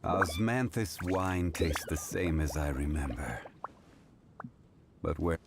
Osmanthus wine tastes the same as I remember. But where...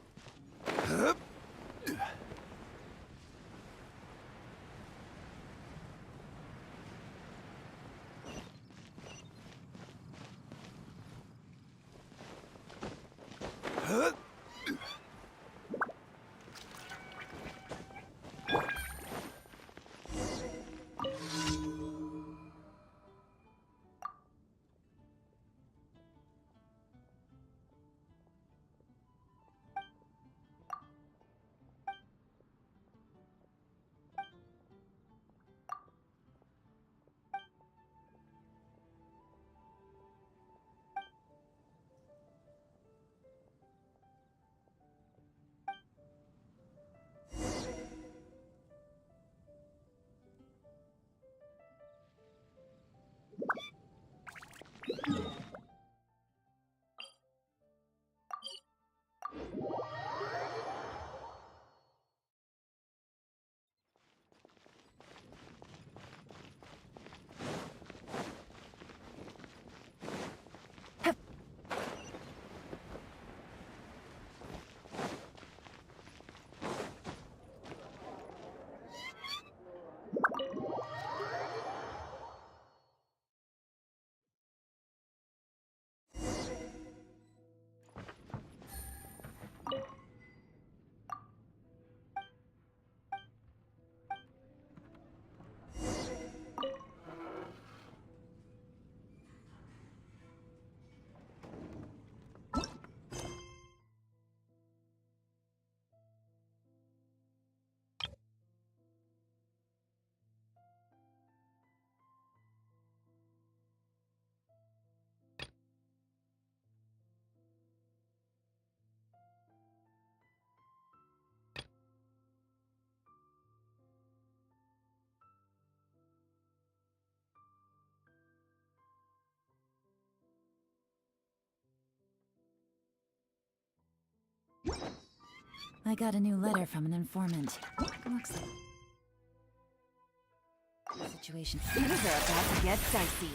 I got a new letter from an informant. Looks like... The situation... Things are about to get dicey.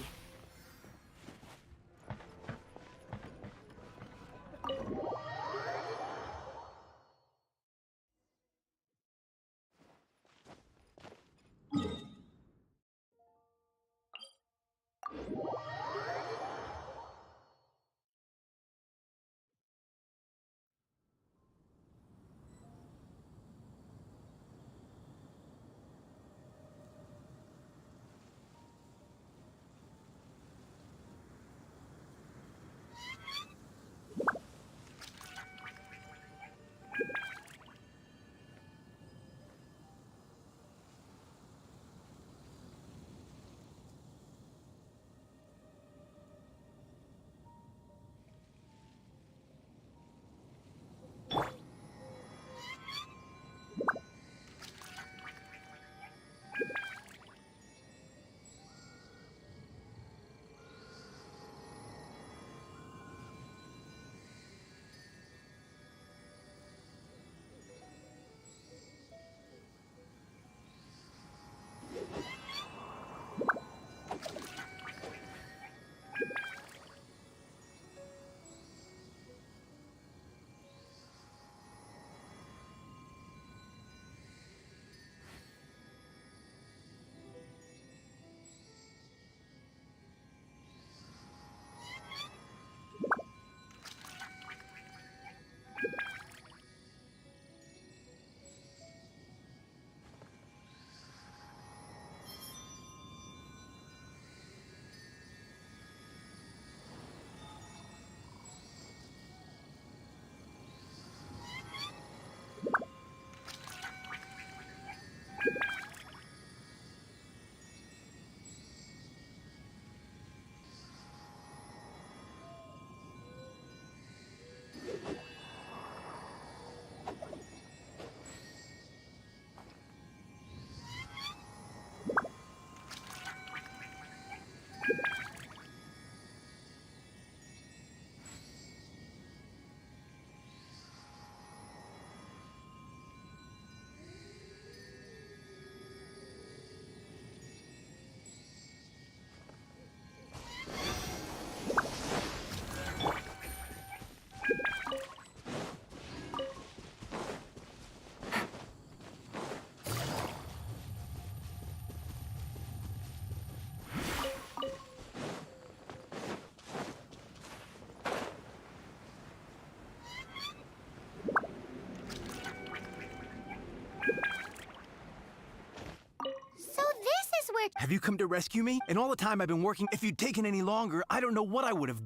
where... Have you come to rescue me? And all the time I've been working, if you'd taken any longer, I don't know what I would have... Fear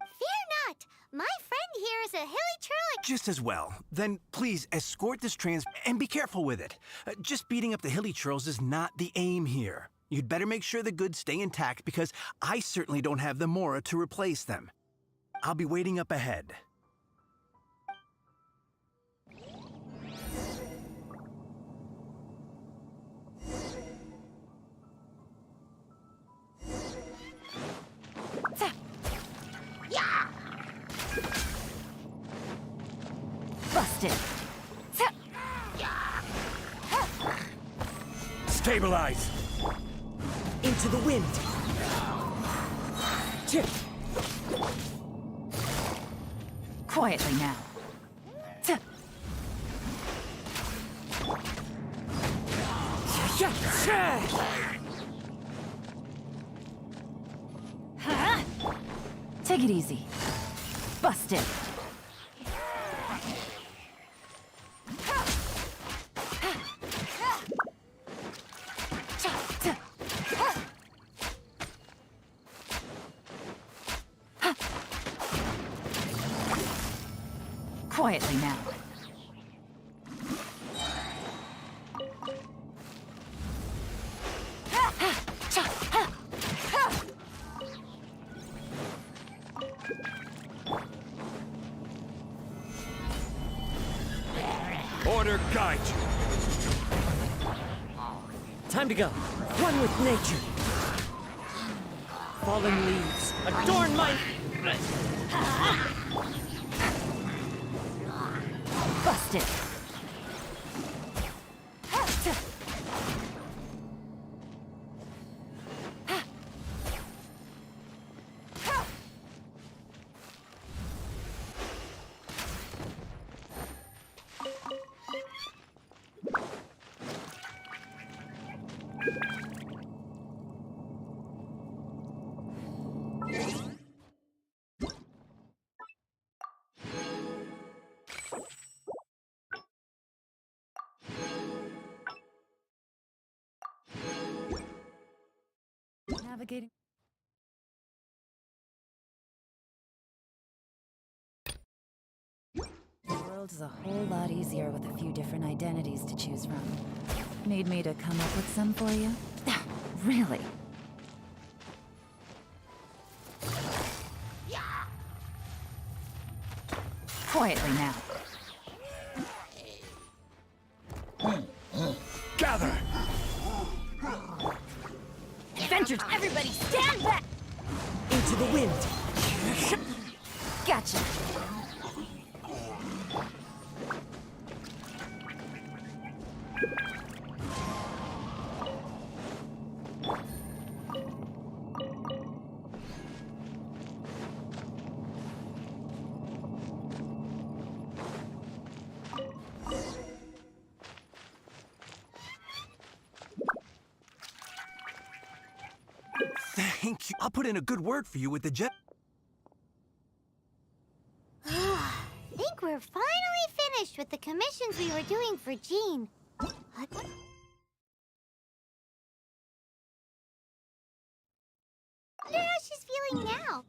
not! My friend here is a hilly churl... Just as well. Then please escort this and be careful with it. Just beating up the hilly churls is not the aim here. You'd better make sure the goods stay intact because I certainly don't have the mora to replace them. I'll be waiting up ahead. Busted. Stabilize! Into the wind! Quietly now. Take it easy. Busted. Quietly now. Order guide you. Time to go. One with nature. Fallen leaves adorn my... Busted. Navigating. The world is a whole lot easier with a few different identities to choose from. Need me to come up with some for you? Really? Quietly now. Gather! Adventures, everybody stand back! Into the wind! Gotcha. Thank you. I'll put in a good word for you with the jet. Think we're finally finished with the commissions we were doing for Jean. What? Wonder how she's feeling now.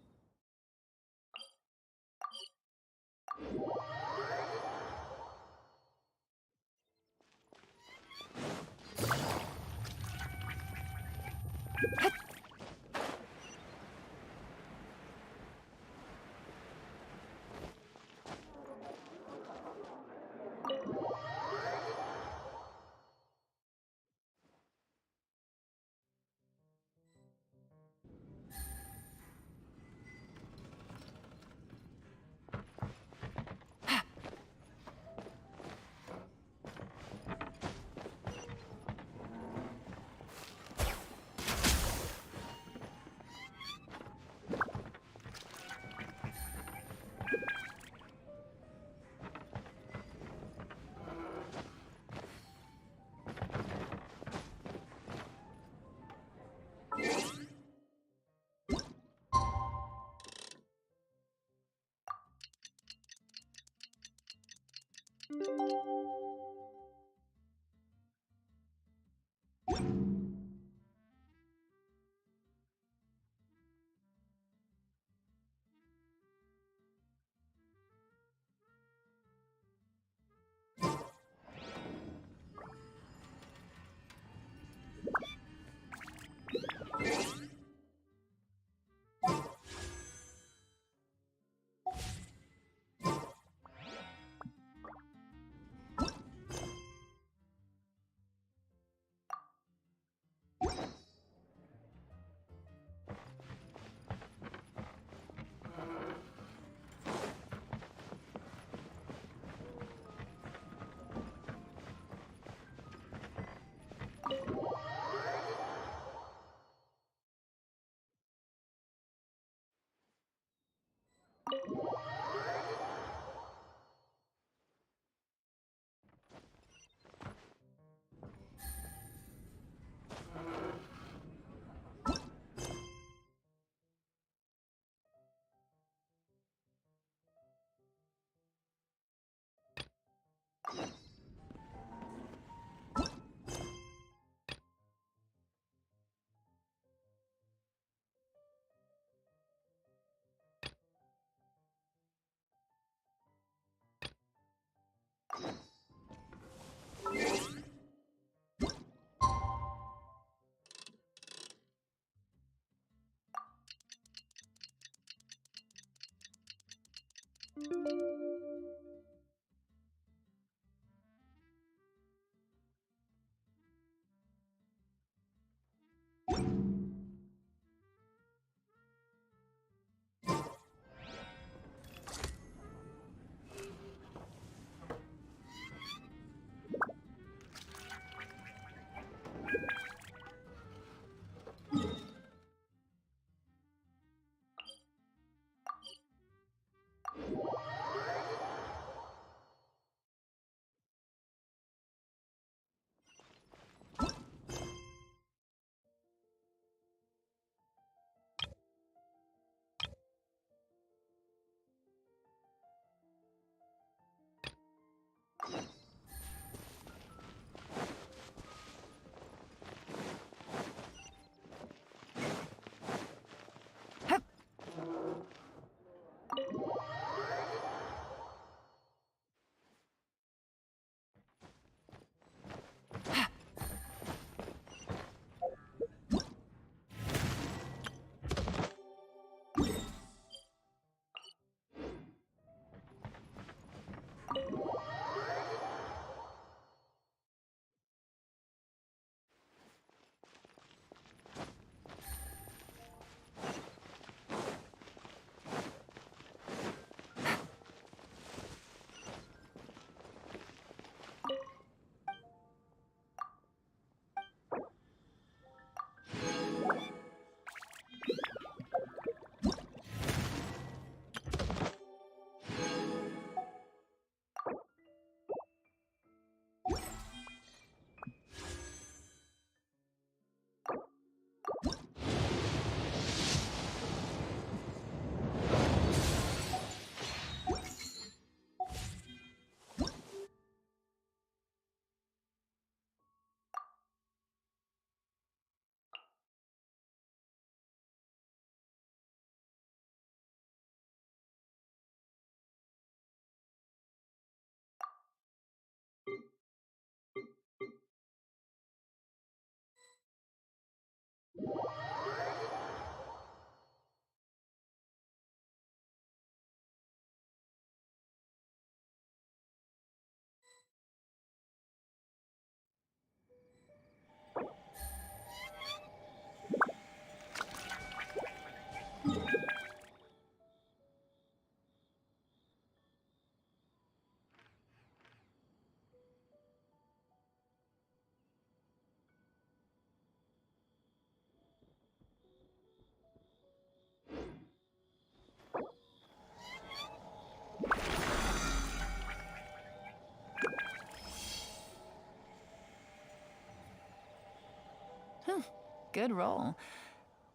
Good roll.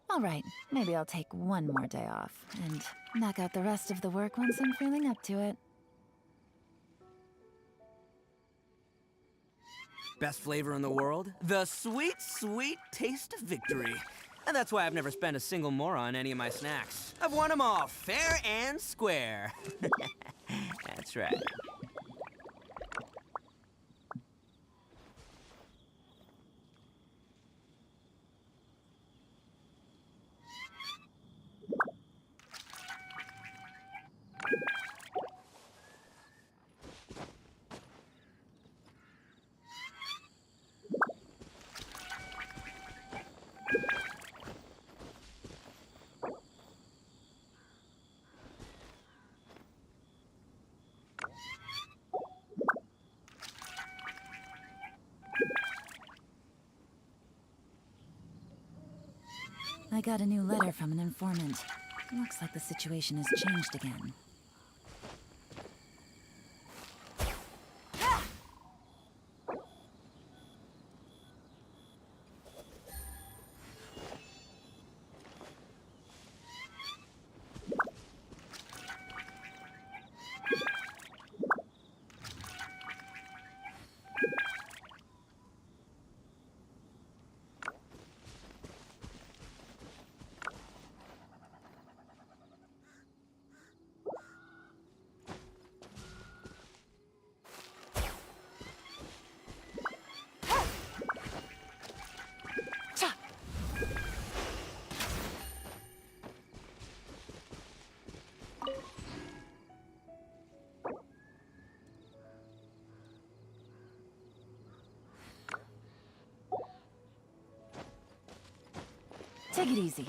All right, maybe I'll take one more day off and knock out the rest of the work once I'm feeling up to it. Best flavor in the world? The sweet, sweet taste of victory. And that's why I've never spent a single more on any of my snacks. I've won them all, fair and square. That's right. I got a new letter from an informant. Looks like the situation has changed again. Take it easy.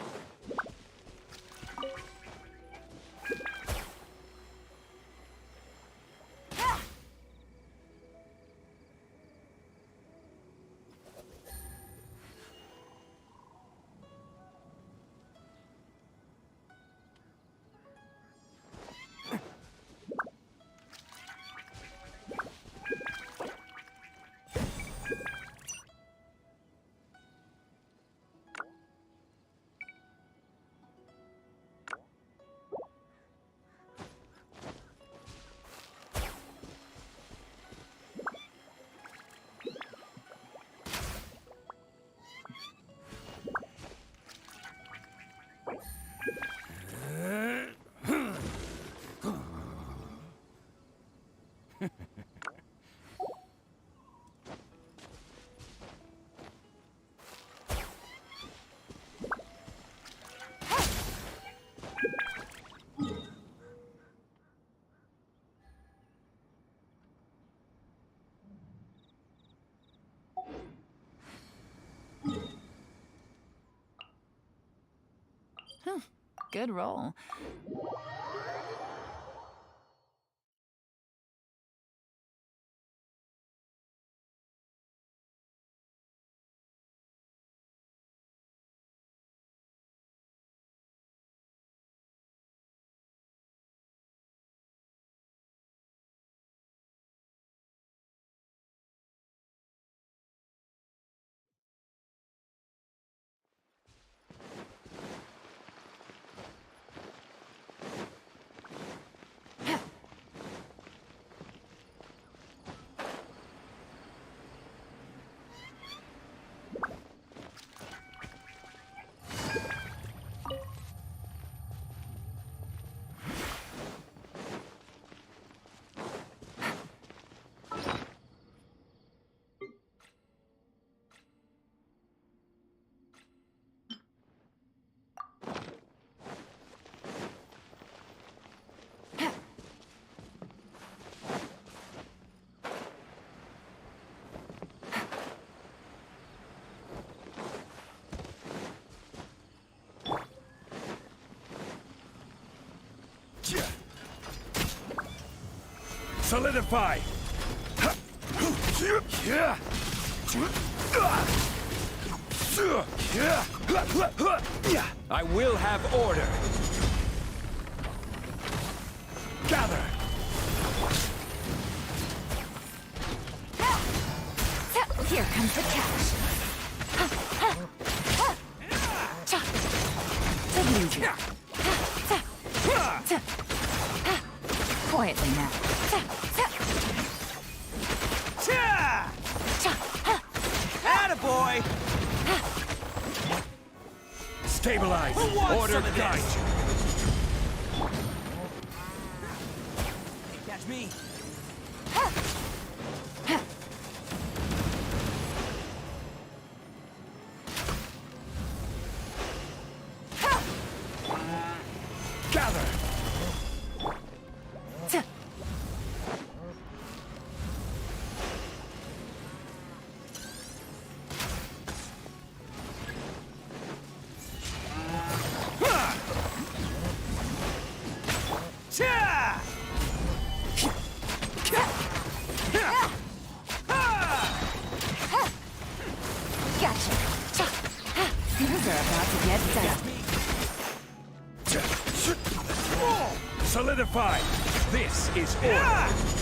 Good roll. Solidify! I will have order! Gather! Here comes the catch. Take it easy. Quietly now. Attaboy! Stabilize! Order guide you! Catch me! Gather! Gotcha. Things are about to get done. Solidify! This is order!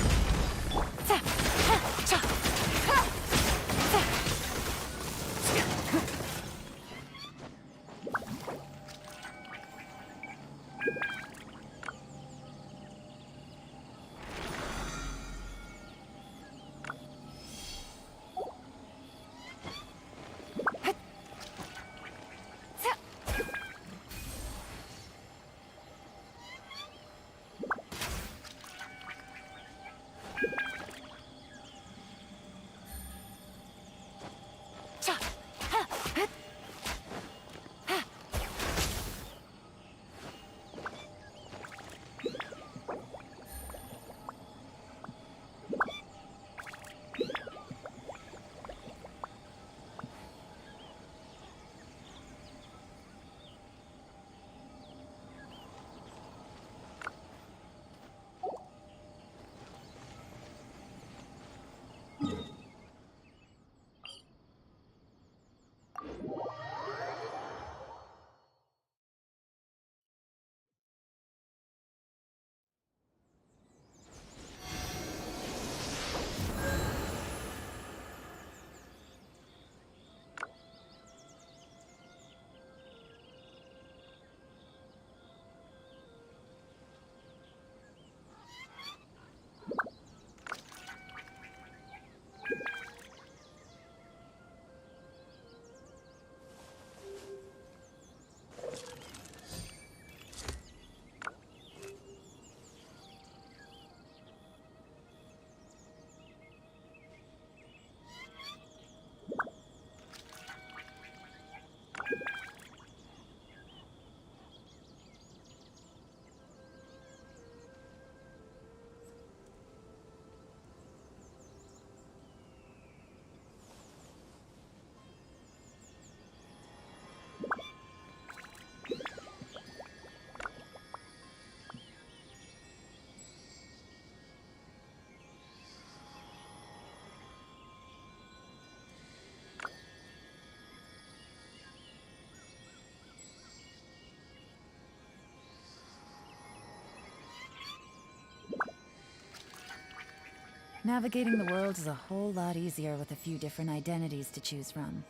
Navigating the world is a whole lot easier with a few different identities to choose from.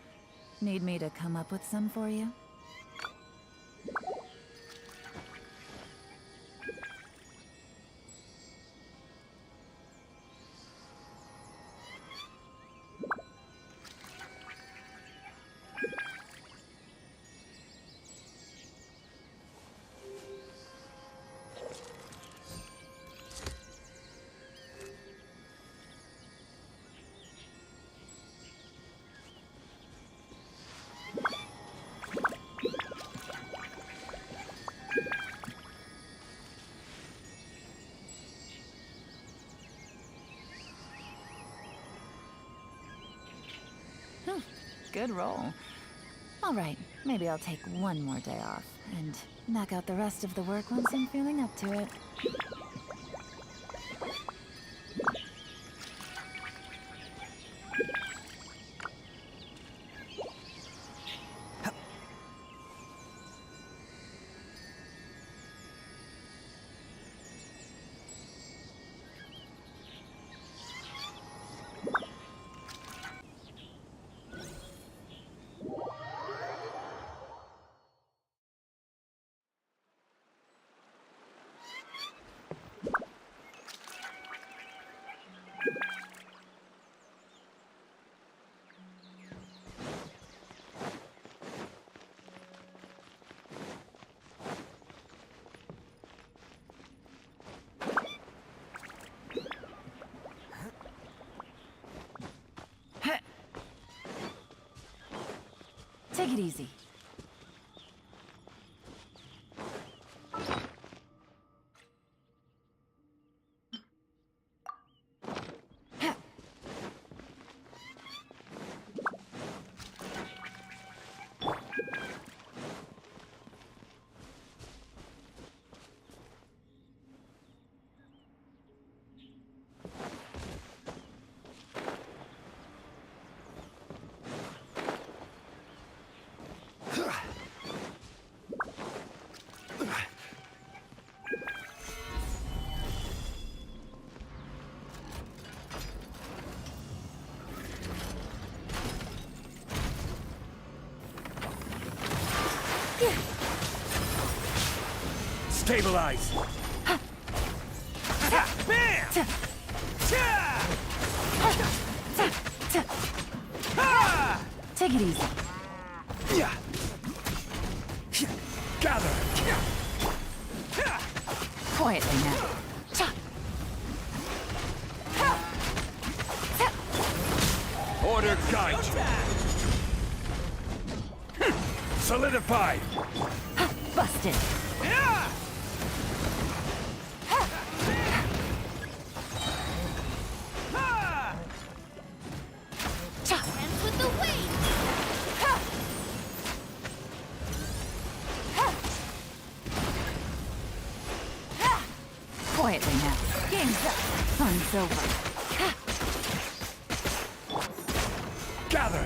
Need me to come up with some for you? Good roll. All right, maybe I'll take one more day off and knock out the rest of the work once I'm feeling up to it. Take it easy. Stabilize. Bam! Take it easy. Yeah. Gather. Quietly now. Order guide you. Solidify. Busted. Hands with the weight! Quietly now. Game's up. Fun's over. Gather.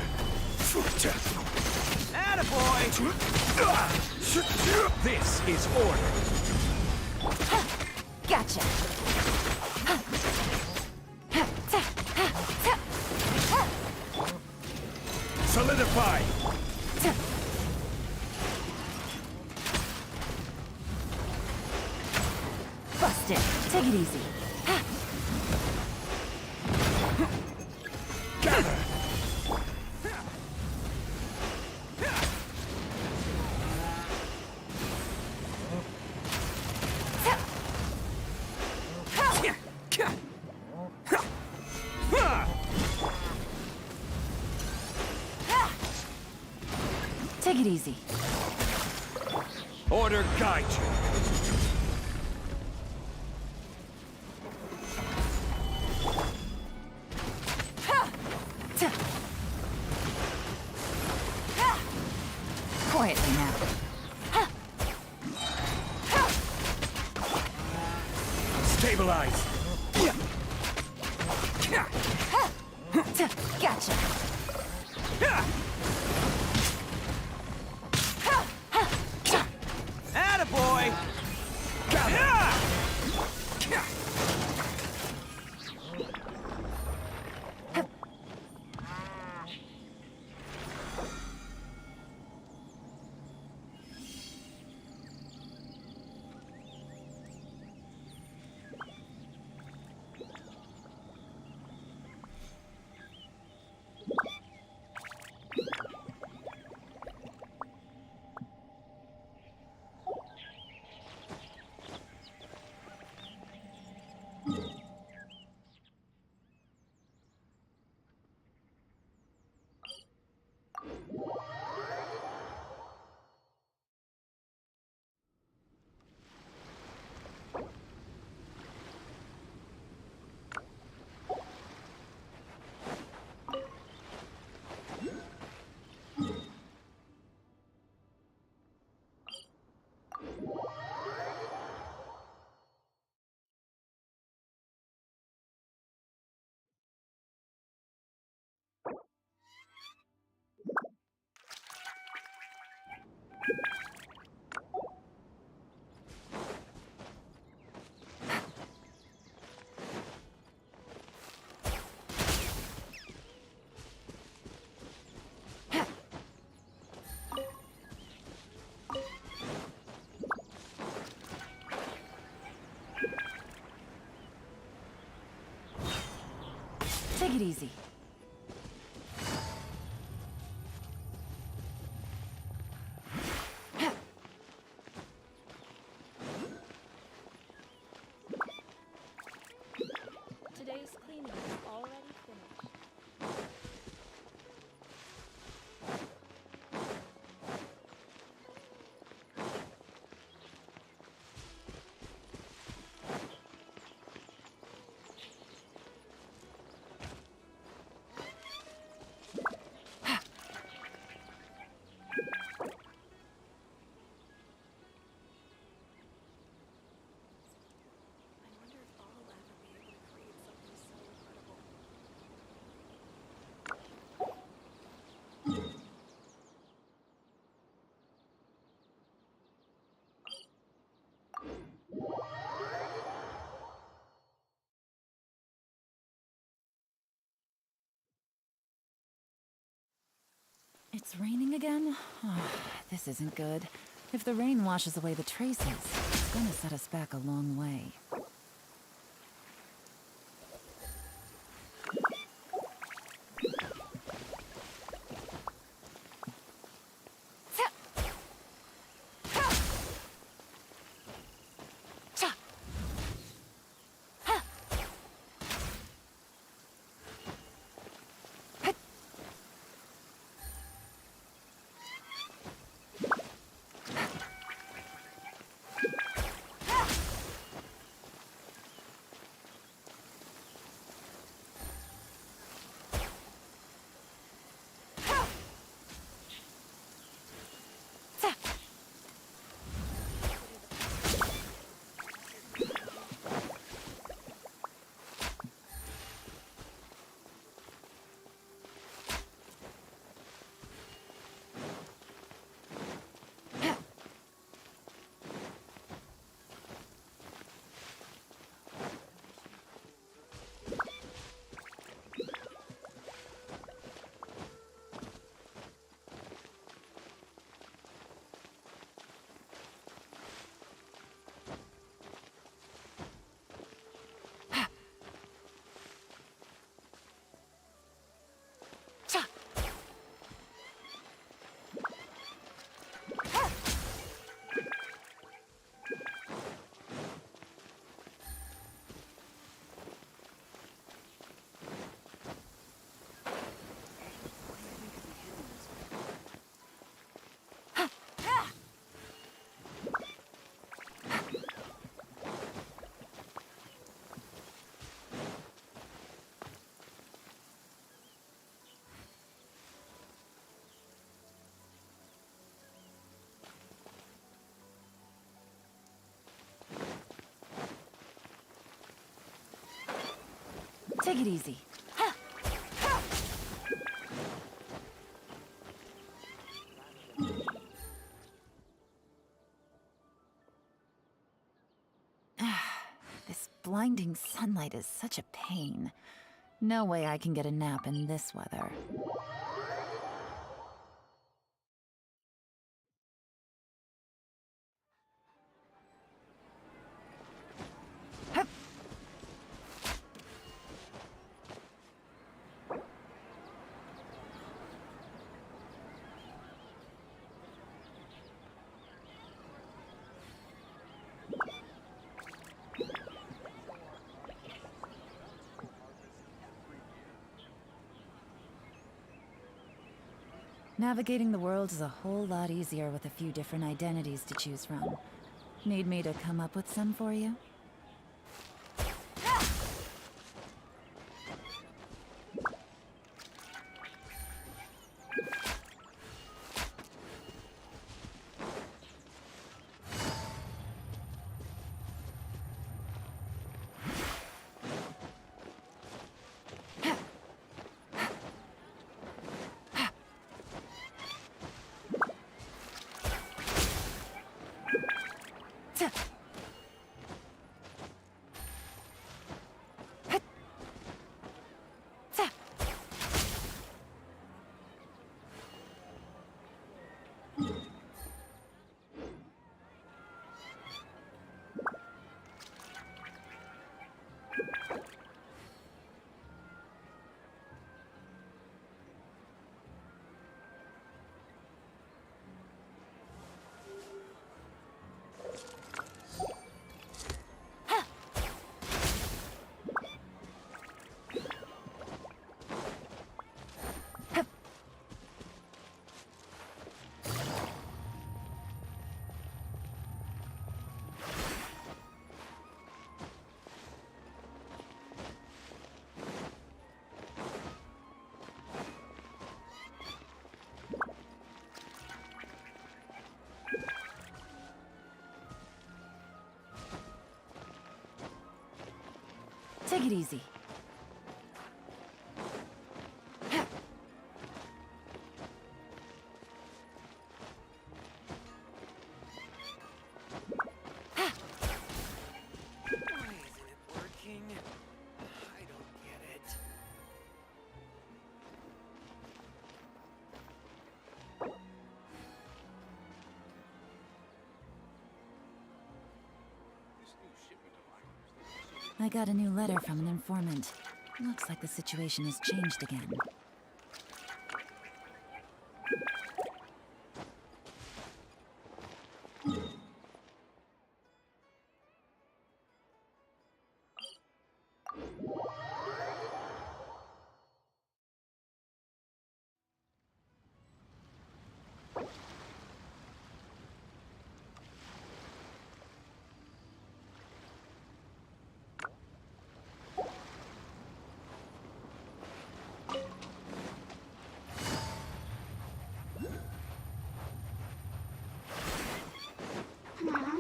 Attaboy! This is order. Gotcha. Solidify. Busted. Take it easy. Gather. Take it easy. Order guide you. Quietly now. Stabilize. Gotcha. Attaboy! Take it easy. Today's cleaning is already finished. I wonder if I'll ever be able to create something so incredible. It's raining again? Oh, this isn't good. If the rain washes away the traces, it's gonna set us back a long way. Take it easy. This blinding sunlight is such a pain. No way I can get a nap in this weather. Navigating the world is a whole lot easier with a few different identities to choose from. Need me to come up with some for you? Take it easy. Why isn't it working? I don't get it. I got a new letter from an informant. Looks like the situation has changed again.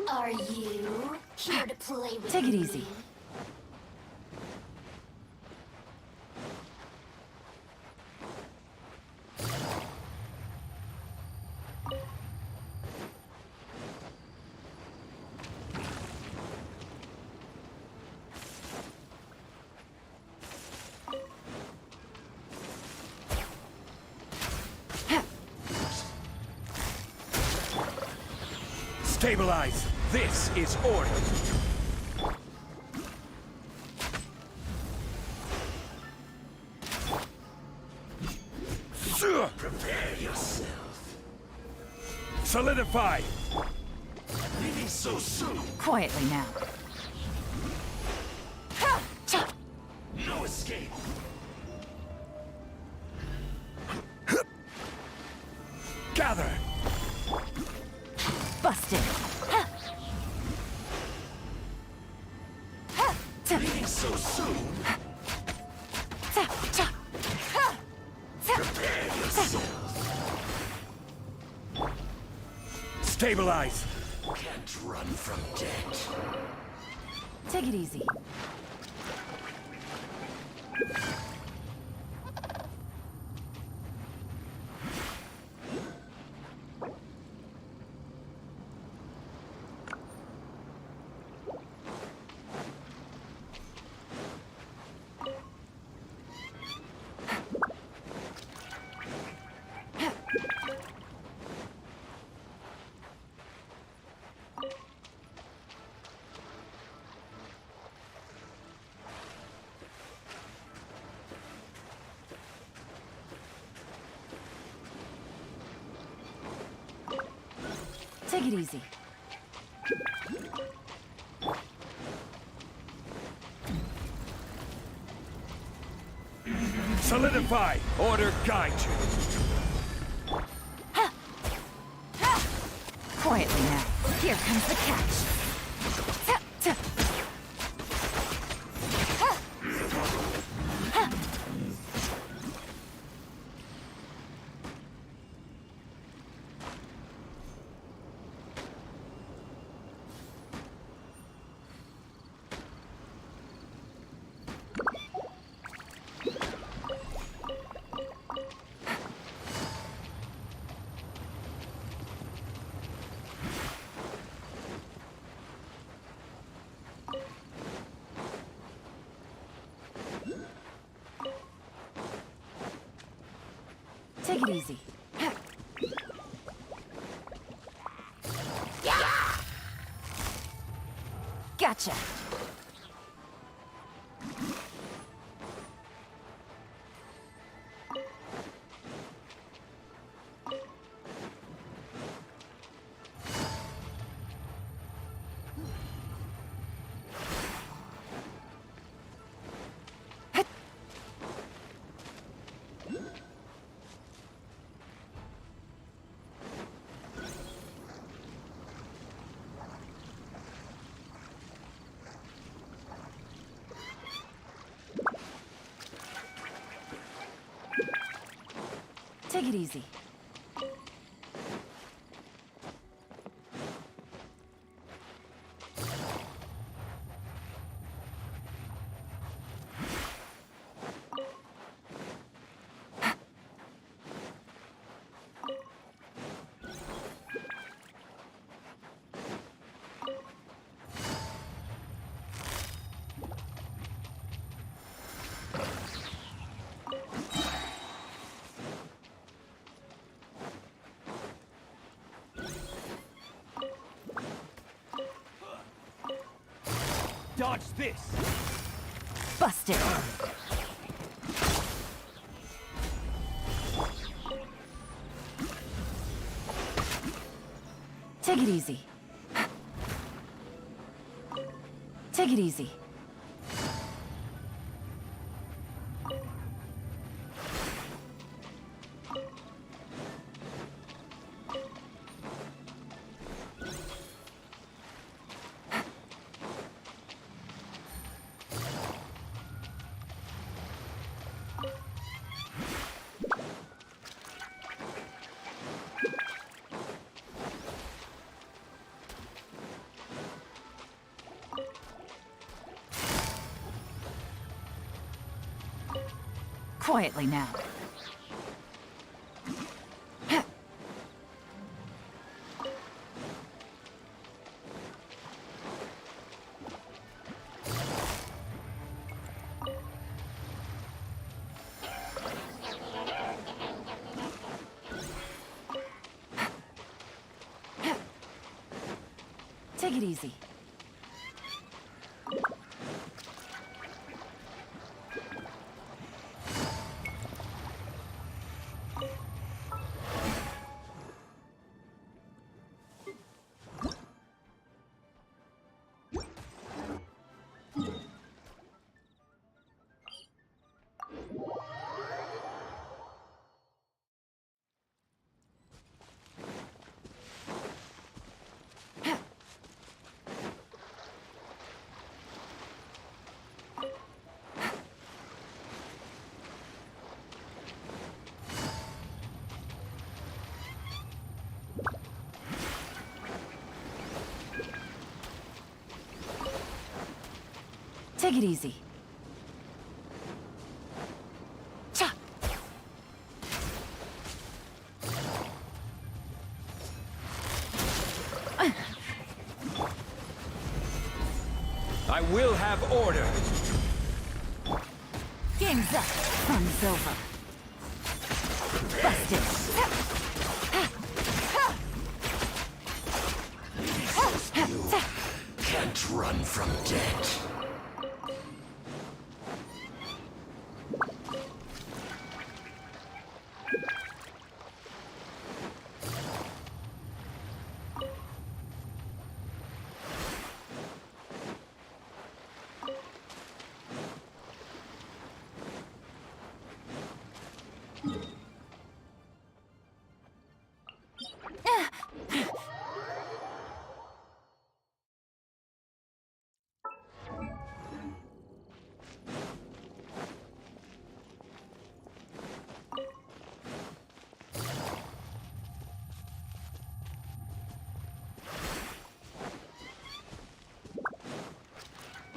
Are you here to play with Take it me? easy. Stabilize. This is order. Prepare yourself. Solidify. Leaving so soon. Quietly now. No escape. Gather. Busted. Leaving so soon. Prepare yourself. Stabilize. Can't run from death. Take it easy. Take it easy. Solidify. Order guide you. Quietly now. Here comes the catch. Take it easy. Gotcha. Take it easy. Dodge this! Busted. Take it easy. Take it easy. Quietly now. Take it easy. Take it easy. Cha! I will have order! Game's up. Fun's over. Busted. Can't run from death.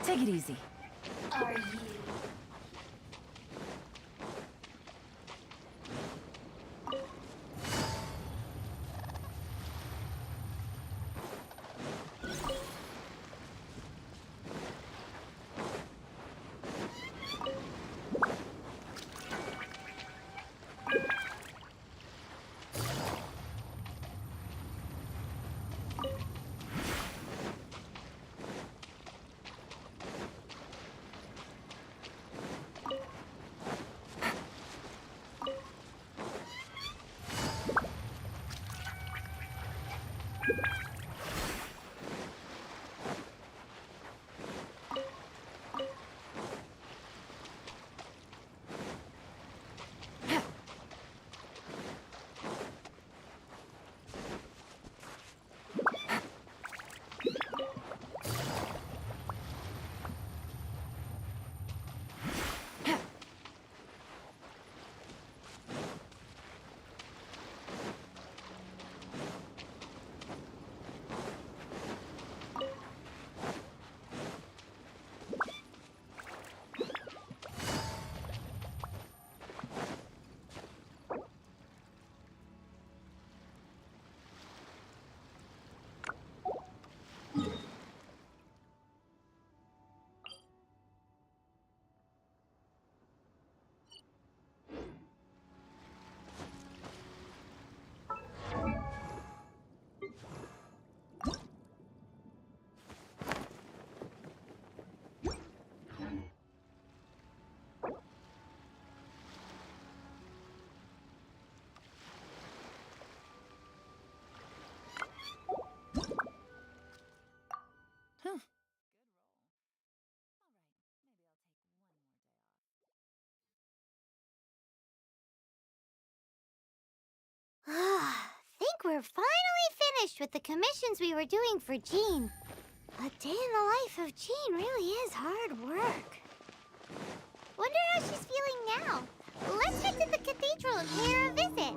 Take it easy. Are you? we're finally finished with the commissions we were doing for Jean. A day in the life of Jean really is hard work. Wonder how she's feeling now. Let's head to the cathedral and pay her a visit.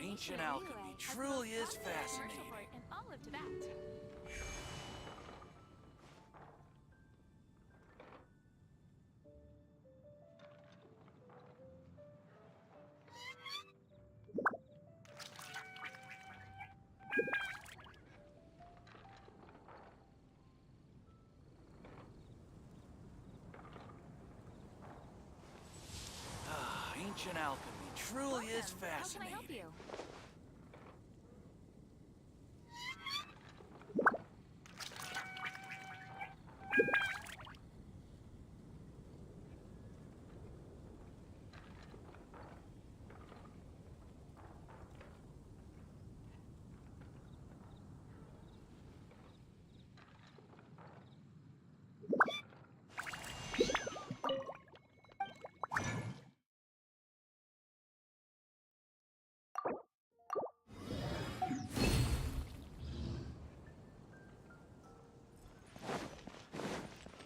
Ancient alchemy truly is fascinating. And I'll live to that. Ancient alchemy truly is How can I help fascinating. you?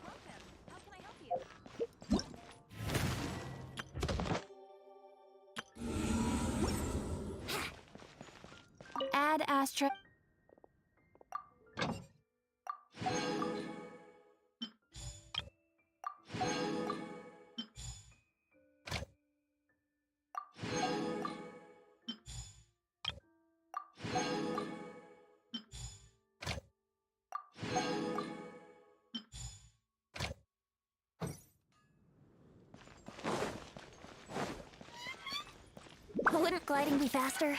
Welcome. How can I help you? Add astra. Wouldn't gliding be faster?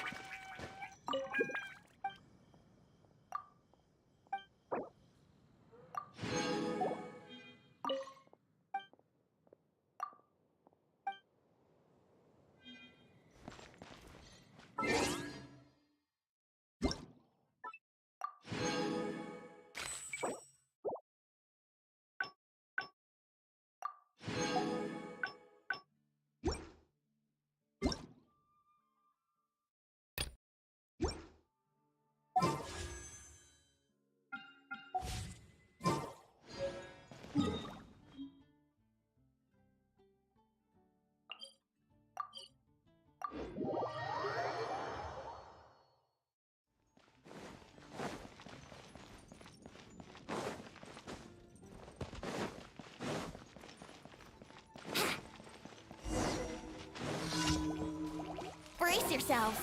Brace yourselves.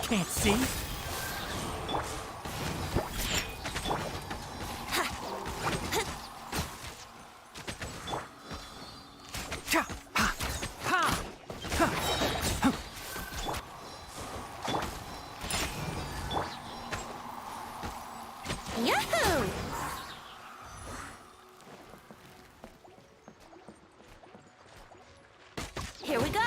Can't see? Yahoo! Here we go.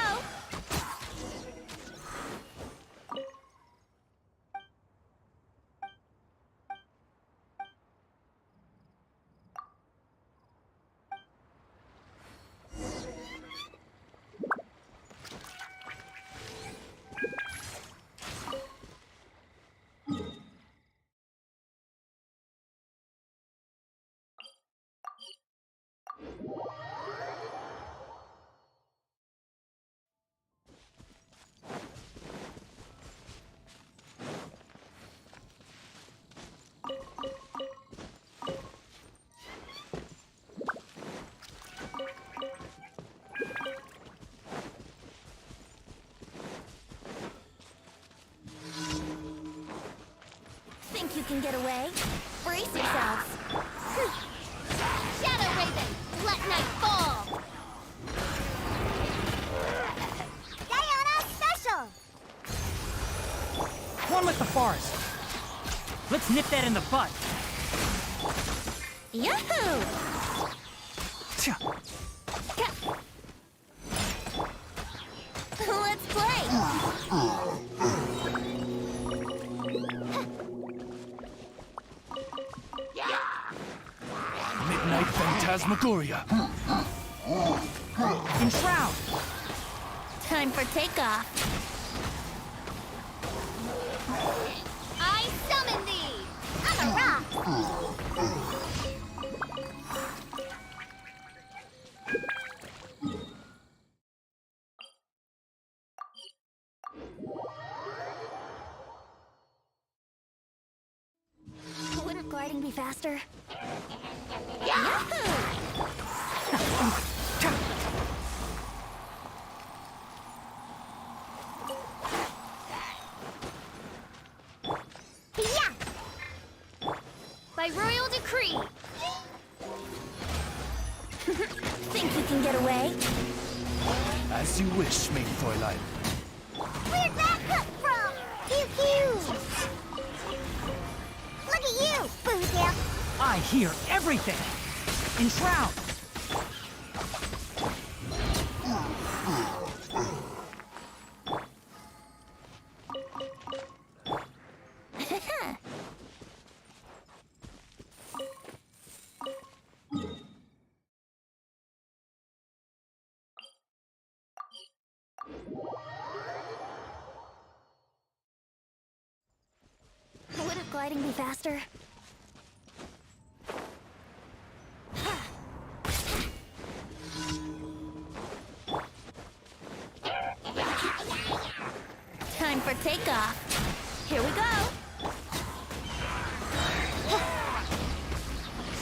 Think you can get away? Brace yourselves. Shadow Raven, let night fall. Diana special. One with the forest. Let's nip that in the bud. Yahoo! Let's play. Midnight Phantasmagoria. Enshroud. Time for takeoff. I summon thee! I'm a rock! Wouldn't gliding be faster? Yahoo! Yeah! By royal decree! Think you can get away? As you wish, maid Fräulein. Where'd that come from? Pew pew! Look at you, Boozle! I hear everything. Enshroud. Wouldn't gliding be faster? Time for takeoff. Here we go.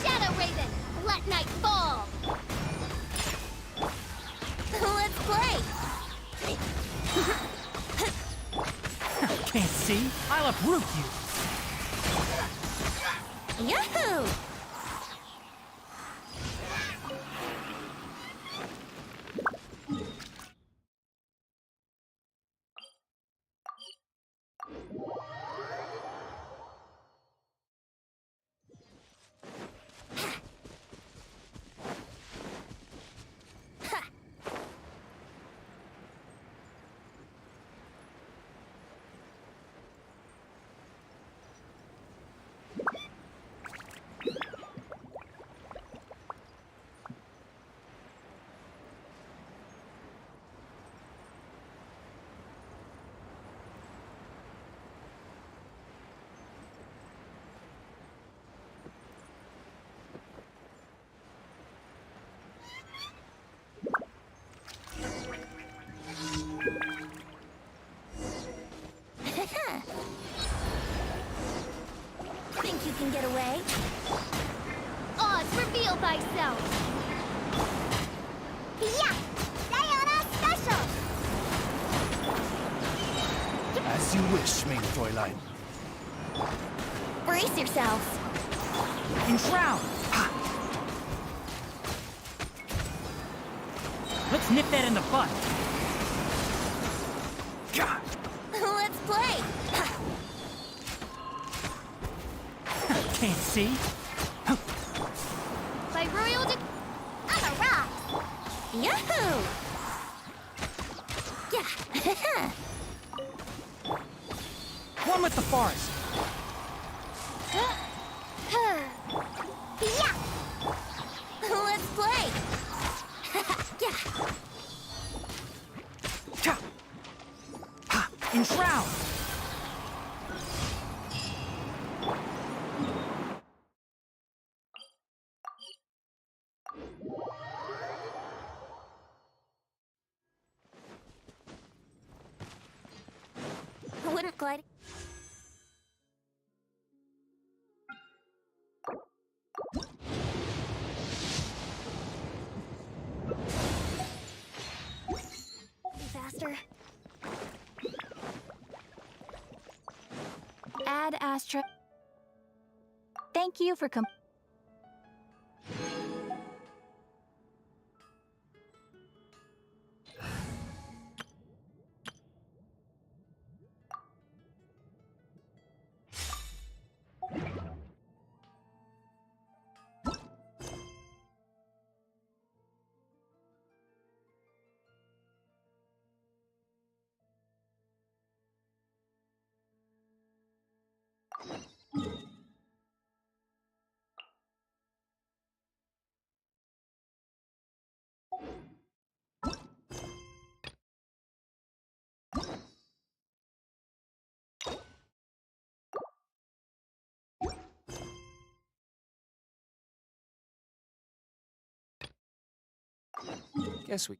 Shadow Raven, let night fall. Let's play. Can't see? I'll uproot you. Yahoo! Think you can get away? Oz, reveal thyself! Yeah! Diana special! As you wish, main Fräulein. Brace yourselves. Enshroud! Let's nip that in the bud. Let's play. Can't see. By royal I'm a rock. Yahoo! Yeah. One with the forest. Yeah. Let's play. Yeah. Enshroud! Wouldn't glide. Be faster. Add Astra. Thank you for Guess we...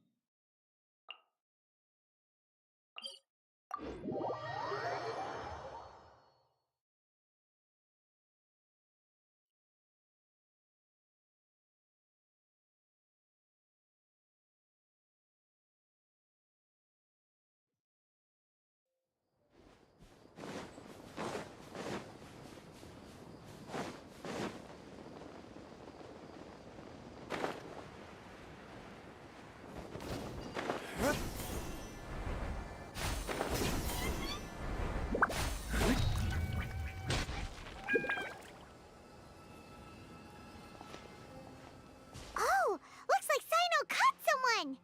Oh, looks like Sino caught someone.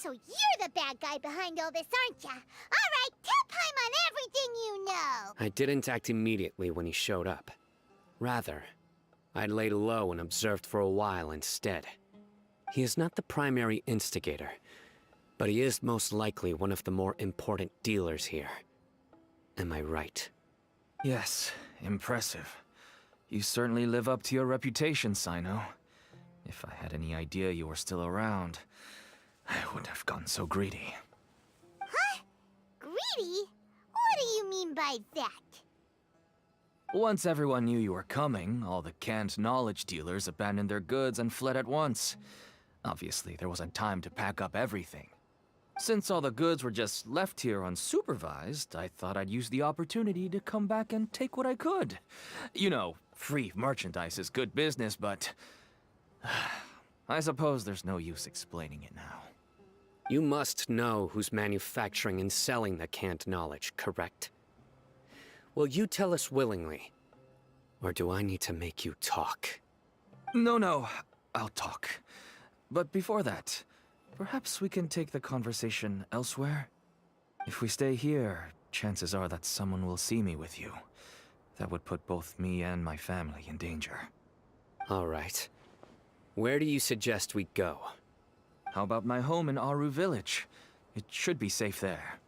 So you're the bad guy behind all this, aren't ya? All right, tell Paim on everything you know. I didn't act immediately when he showed up. Rather, I laid low and observed for a while instead. He is not the primary instigator, but he is most likely one of the more important dealers here. Am I right? Yes, impressive. You certainly live up to your reputation, Sino. If I had any idea you were still around, I wouldn't have gotten so greedy. Huh? Greedy? What do you mean by that? Once everyone knew you were coming, all the canned knowledge dealers abandoned their goods and fled at once. Obviously, there wasn't time to pack up everything. Since all the goods were just left here unsupervised, I thought I'd use the opportunity to come back and take what I could. You know, free merchandise is good business, but... I suppose there's no use explaining it now. You must know who's manufacturing and selling the canned knowledge, correct? Will you tell us willingly? Or do I need to make you talk? No, I'll talk. But before that, perhaps we can take the conversation elsewhere? If we stay here, chances are that someone will see me with you. That would put both me and my family in danger. All right. Where do you suggest we go? How about my home in Aru Village? It should be safe there.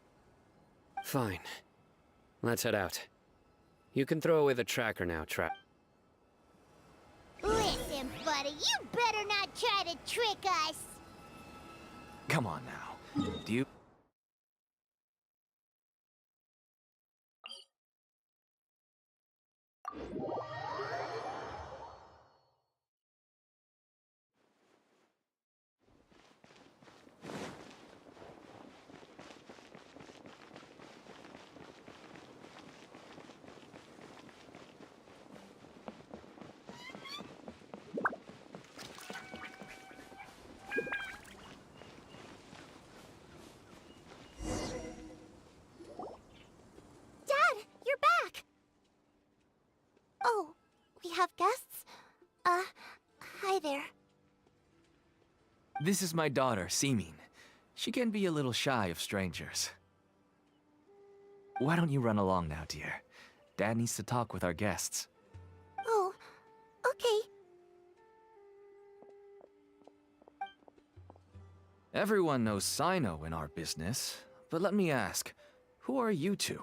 Fine. Let's head out. You can throw away the tracker now, Trap. Listen, buddy, you better not try to trick us. Come on now. Do you... we have guests. Hi there. This is my daughter, Simin. She can be a little shy of strangers. Why don't you run along now, dear? Dad needs to talk with our guests. Oh, okay. Everyone knows Sino in our business, but let me ask, who are you two?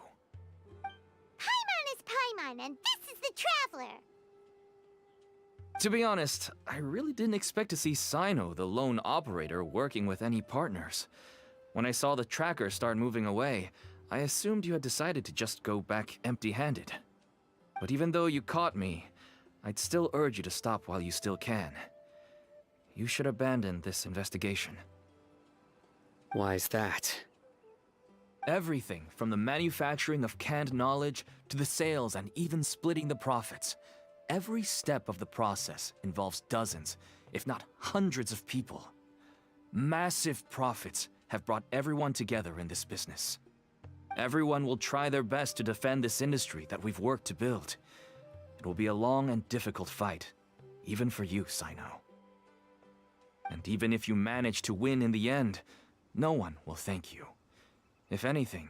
Paimon is Paimon, and this is the Traveler. To be honest, I really didn't expect to see Sino, the lone operator, working with any partners. When I saw the tracker start moving away, I assumed you had decided to just go back empty-handed. But even though you caught me, I'd still urge you to stop while you still can. You should abandon this investigation. Why is that? Everything from the manufacturing of canned knowledge to the sales and even splitting the profits. Every step of the process involves dozens, if not hundreds of people. Massive profits have brought everyone together in this business. Everyone will try their best to defend this industry that we've worked to build. It will be a long and difficult fight, even for you, Sino. And even if you manage to win in the end, no one will thank you. If anything,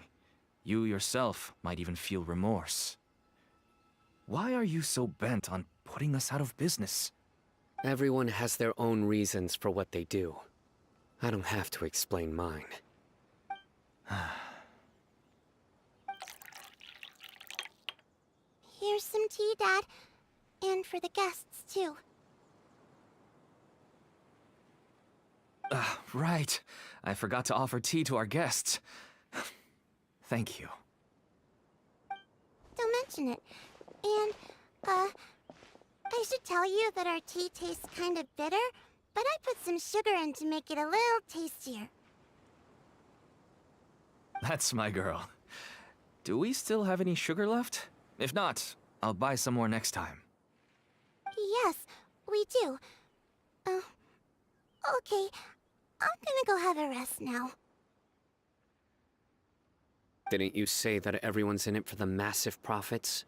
you yourself might even feel remorse. Why are you so bent on putting us out of business? Everyone has their own reasons for what they do. I don't have to explain mine. Here's some tea, Dad. And for the guests, too. Right. I forgot to offer tea to our guests. Thank you. Don't mention it. And, I should tell you that our tea tastes kind of bitter, but I put some sugar in to make it a little tastier. That's my girl. Do we still have any sugar left? If not, I'll buy some more next time. Yes, we do. Okay. I'm gonna go have a rest now. Didn't you say that everyone's in it for the massive profits?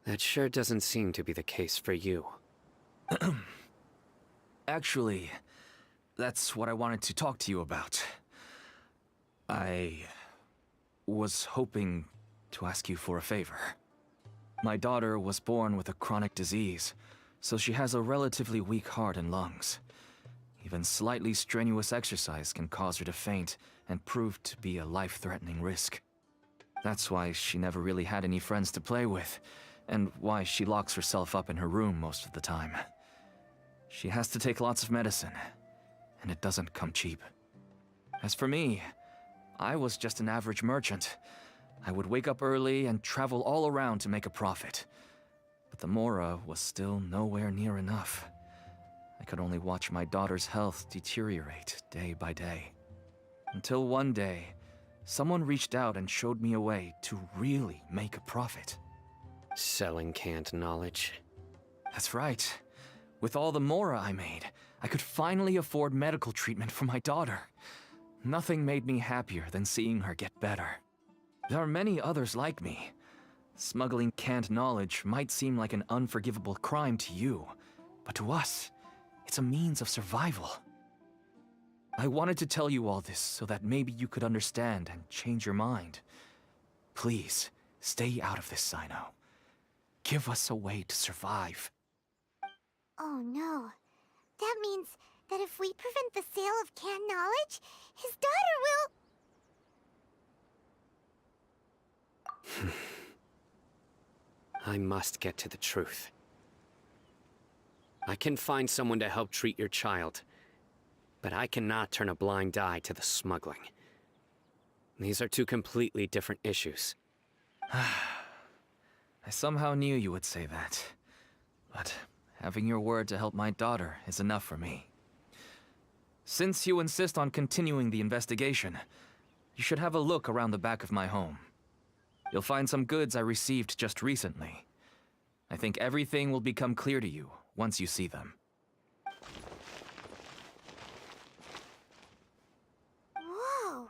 That sure doesn't seem to be the case for you. Actually, that's what I wanted to talk to you about. I was hoping to ask you for a favor. My daughter was born with a chronic disease, so she has a relatively weak heart and lungs. Even slightly strenuous exercise can cause her to faint and prove to be a life-threatening risk. That's why she never really had any friends to play with, and why she locks herself up in her room most of the time. She has to take lots of medicine, and it doesn't come cheap. As for me, I was just an average merchant. I would wake up early and travel all around to make a profit. But the Mora was still nowhere near enough. I could only watch my daughter's health deteriorate day by day. Until one day, someone reached out and showed me a way to really make a profit. Selling canned knowledge. That's right. With all the Mora I made, I could finally afford medical treatment for my daughter. Nothing made me happier than seeing her get better. There are many others like me. Smuggling canned knowledge might seem like an unforgivable crime to you, but to us, it's a means of survival. I wanted to tell you all this so that maybe you could understand and change your mind. Please, stay out of this, Sino. Give us a way to survive. Oh no. That means that if we prevent the sale of canned knowledge, his daughter will... I must get to the truth. I can find someone to help treat your child, but I cannot turn a blind eye to the smuggling. These are two completely different issues. I somehow knew you would say that. But having your word to help my daughter is enough for me. Since you insist on continuing the investigation, you should have a look around the back of my home. You'll find some goods I received just recently. I think everything will become clear to you once you see them. Whoa!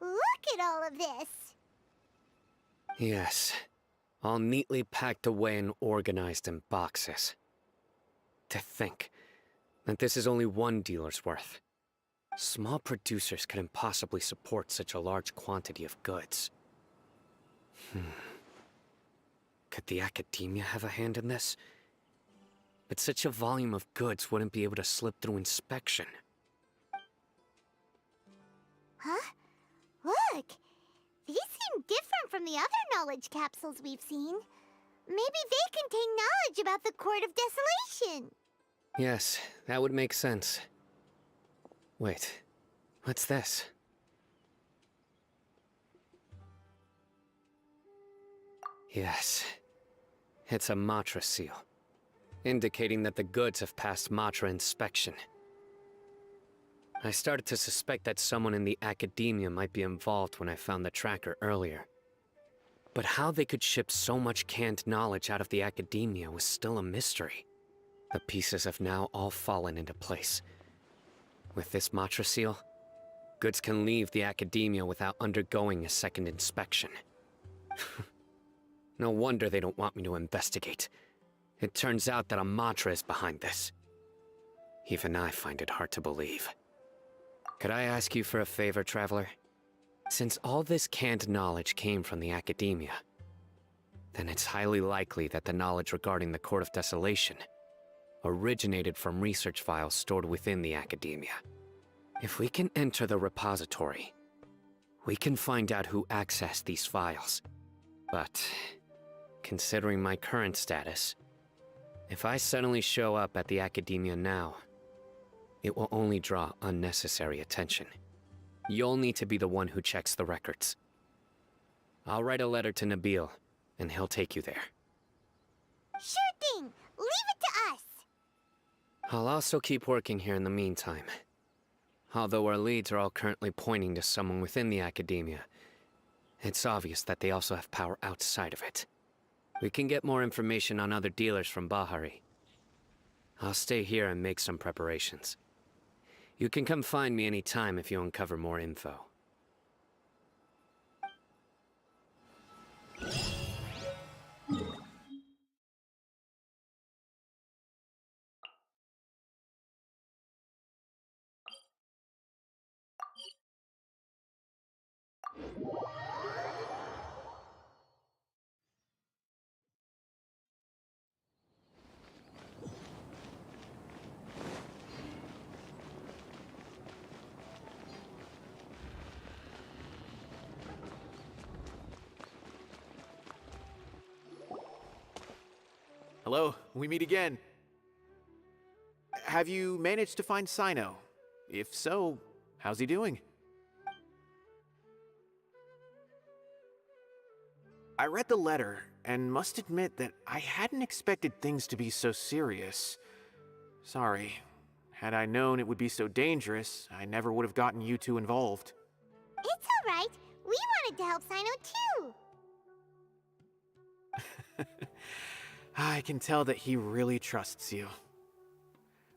Look at all of this! Yes. all neatly packed away and organized in boxes. To think that this is only one dealer's worth. Small producers couldn't possibly support such a large quantity of goods. Could the academia have a hand in this? But such a volume of goods wouldn't be able to slip through inspection. Huh? Look! These seem different from the other knowledge capsules we've seen. Maybe they contain knowledge about the Court of Desolation. Yes, that would make sense. Wait, what's this? Yes, it's a Matra seal, indicating that the goods have passed Matra inspection. I started to suspect that someone in the academia might be involved when I found the tracker earlier. But how they could ship so much canned knowledge out of the academia was still a mystery. The pieces have now all fallen into place. With this Matra seal, goods can leave the academia without undergoing a second inspection. No wonder they don't want me to investigate. It turns out that a Matra is behind this. Even I find it hard to believe. Could I ask you for a favor, Traveler? Since all this canned knowledge came from the academia, then it's highly likely that the knowledge regarding the Court of Desolation originated from research files stored within the academia. If we can enter the repository, we can find out who accessed these files. But, considering my current status, if I suddenly show up at the academia now, it will only draw unnecessary attention. You'll need to be the one who checks the records. I'll write a letter to Nabil, and he'll take you there. Sure thing! Leave it to us! I'll also keep working here in the meantime. Although our leads are all currently pointing to someone within the academia, it's obvious that they also have power outside of it. We can get more information on other dealers from Bahari. I'll stay here and make some preparations. You can come find me anytime if you uncover more info. Hello, we meet again. Have you managed to find Sino? If so, how's he doing? I read the letter, and must admit that I hadn't expected things to be so serious. Sorry. Had I known it would be so dangerous, I never would have gotten you two involved. It's alright. We wanted to help Sino too. I can tell that he really trusts you.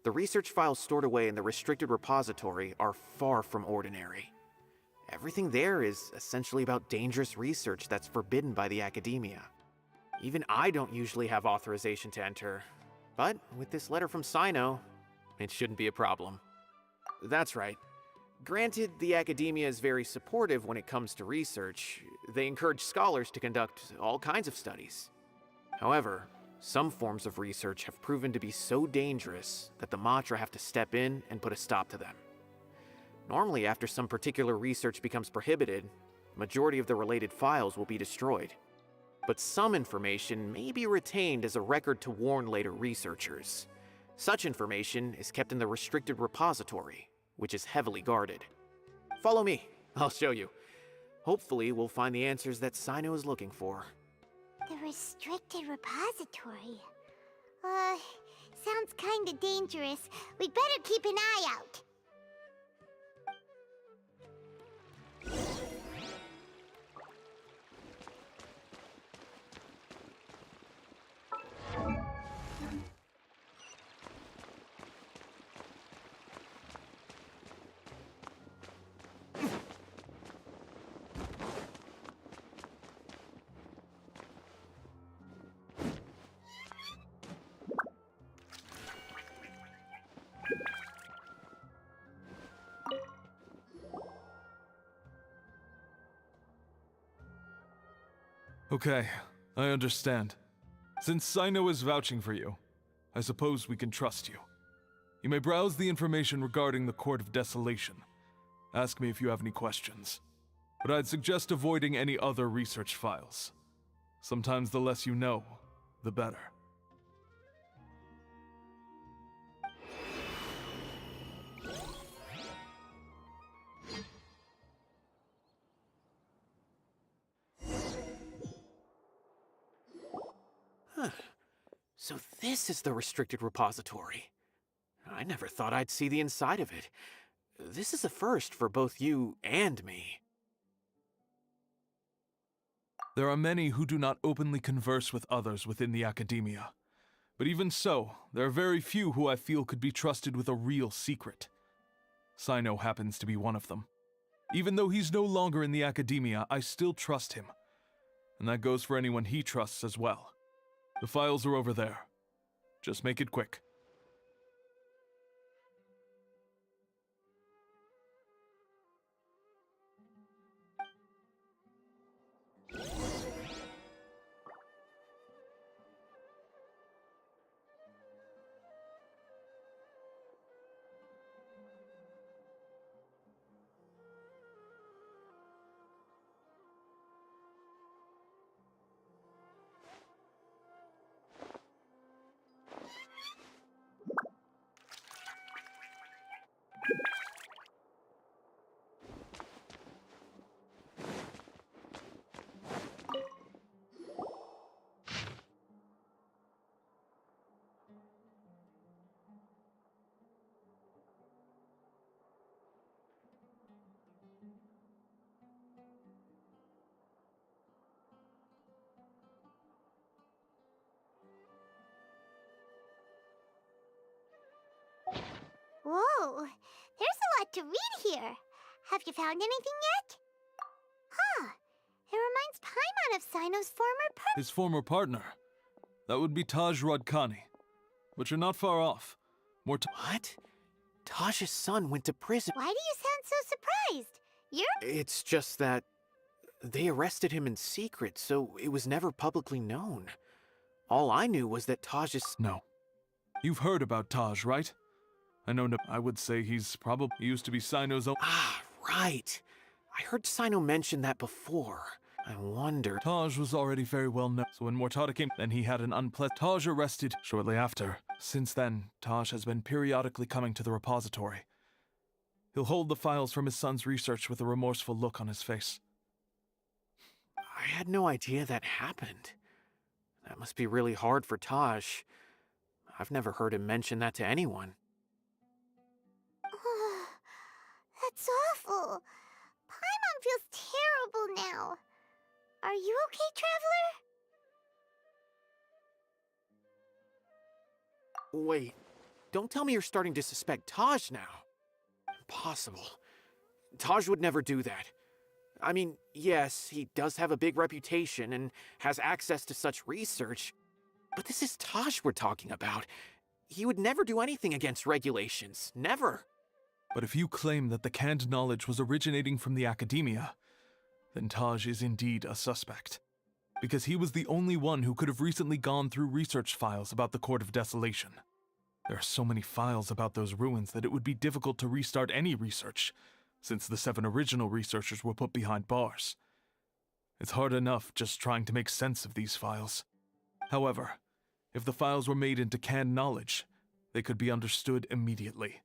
The research files stored away in the restricted repository are far from ordinary. Everything there is essentially about dangerous research that's forbidden by the academia. Even I don't usually have authorization to enter, but with this letter from Sino, it shouldn't be a problem. That's right. Granted, the academia is very supportive when it comes to research. They encourage scholars to conduct all kinds of studies. However, some forms of research have proven to be so dangerous that the Matra have to step in and put a stop to them. Normally, after some particular research becomes prohibited, the majority of the related files will be destroyed. But some information may be retained as a record to warn later researchers. Such information is kept in the restricted repository, which is heavily guarded. Follow me, I'll show you. Hopefully, we'll find the answers that Sino is looking for. The restricted repository. Sounds kinda dangerous. We'd better keep an eye out. Okay, I understand. Since Sino is vouching for you, I suppose we can trust you. You may browse the information regarding the Court of Desolation. Ask me if you have any questions. But I'd suggest avoiding any other research files. Sometimes the less you know, the better. So this is the restricted repository. I never thought I'd see the inside of it. This is a first for both you and me. There are many who do not openly converse with others within the academia. But even so, there are very few who I feel could be trusted with a real secret. Sino happens to be one of them. Even though he's no longer in the academia, I still trust him. And that goes for anyone he trusts as well. The files are over there. Just make it quick. Whoa, there's a lot to read here. Have you found anything yet? Huh, it reminds Paimon of Sino's former partner. His former partner. That would be Taj Rodkani. But you're not far off. What? Taj's son went to prison. Why do you sound so surprised? You're... It's just that they arrested him in secret, so it was never publicly known. All I knew was that Taj's... No. You've heard about Taj, right? I would say he's probably used to be Sino's own... Ah, right. I heard Sino mention that before. I wonder... Taj was already very well known, so when Mortada came, then he had an unpleasant... Taj arrested shortly after. Since then, Taj has been periodically coming to the repository. He'll hold the files from his son's research with a remorseful look on his face. I had no idea that happened. That must be really hard for Taj. I've never heard him mention that to anyone. That's awful. Paimon feels terrible now. Are you okay, Traveler? Wait, don't tell me you're starting to suspect Taj now. Impossible. Taj would never do that. I mean, yes, he does have a big reputation and has access to such research, but this is Taj we're talking about. He would never do anything against regulations. Never. But if you claim that the canned knowledge was originating from the academia, then Taj is indeed a suspect. Because he was the only one who could have recently gone through research files about the Court of Desolation. There are so many files about those ruins that it would be difficult to restart any research, since the 7 original researchers were put behind bars. It's hard enough just trying to make sense of these files. However, if the files were made into canned knowledge, they could be understood immediately.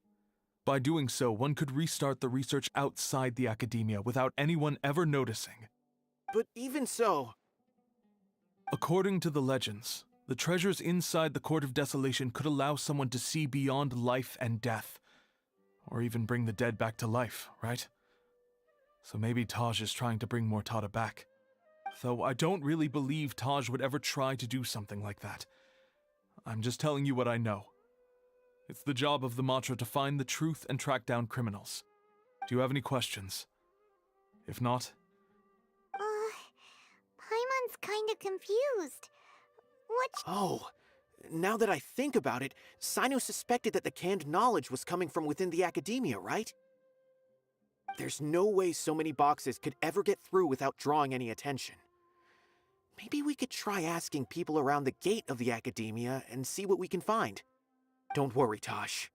By doing so, one could restart the research outside the academia without anyone ever noticing. But even so... According to the legends, the treasures inside the Court of Desolation could allow someone to see beyond life and death. Or even bring the dead back to life, right? So maybe Taj is trying to bring Mortada back. Though I don't really believe Taj would ever try to do something like that. I'm just telling you what I know. It's the job of the Matra to find the truth and track down criminals. Do you have any questions? If not... Paimon's kinda confused. Oh, now that I think about it, Sino suspected that the canned knowledge was coming from within the academia, right? There's no way so many boxes could ever get through without drawing any attention. Maybe we could try asking people around the gate of the academia and see what we can find. Don't worry, Taj.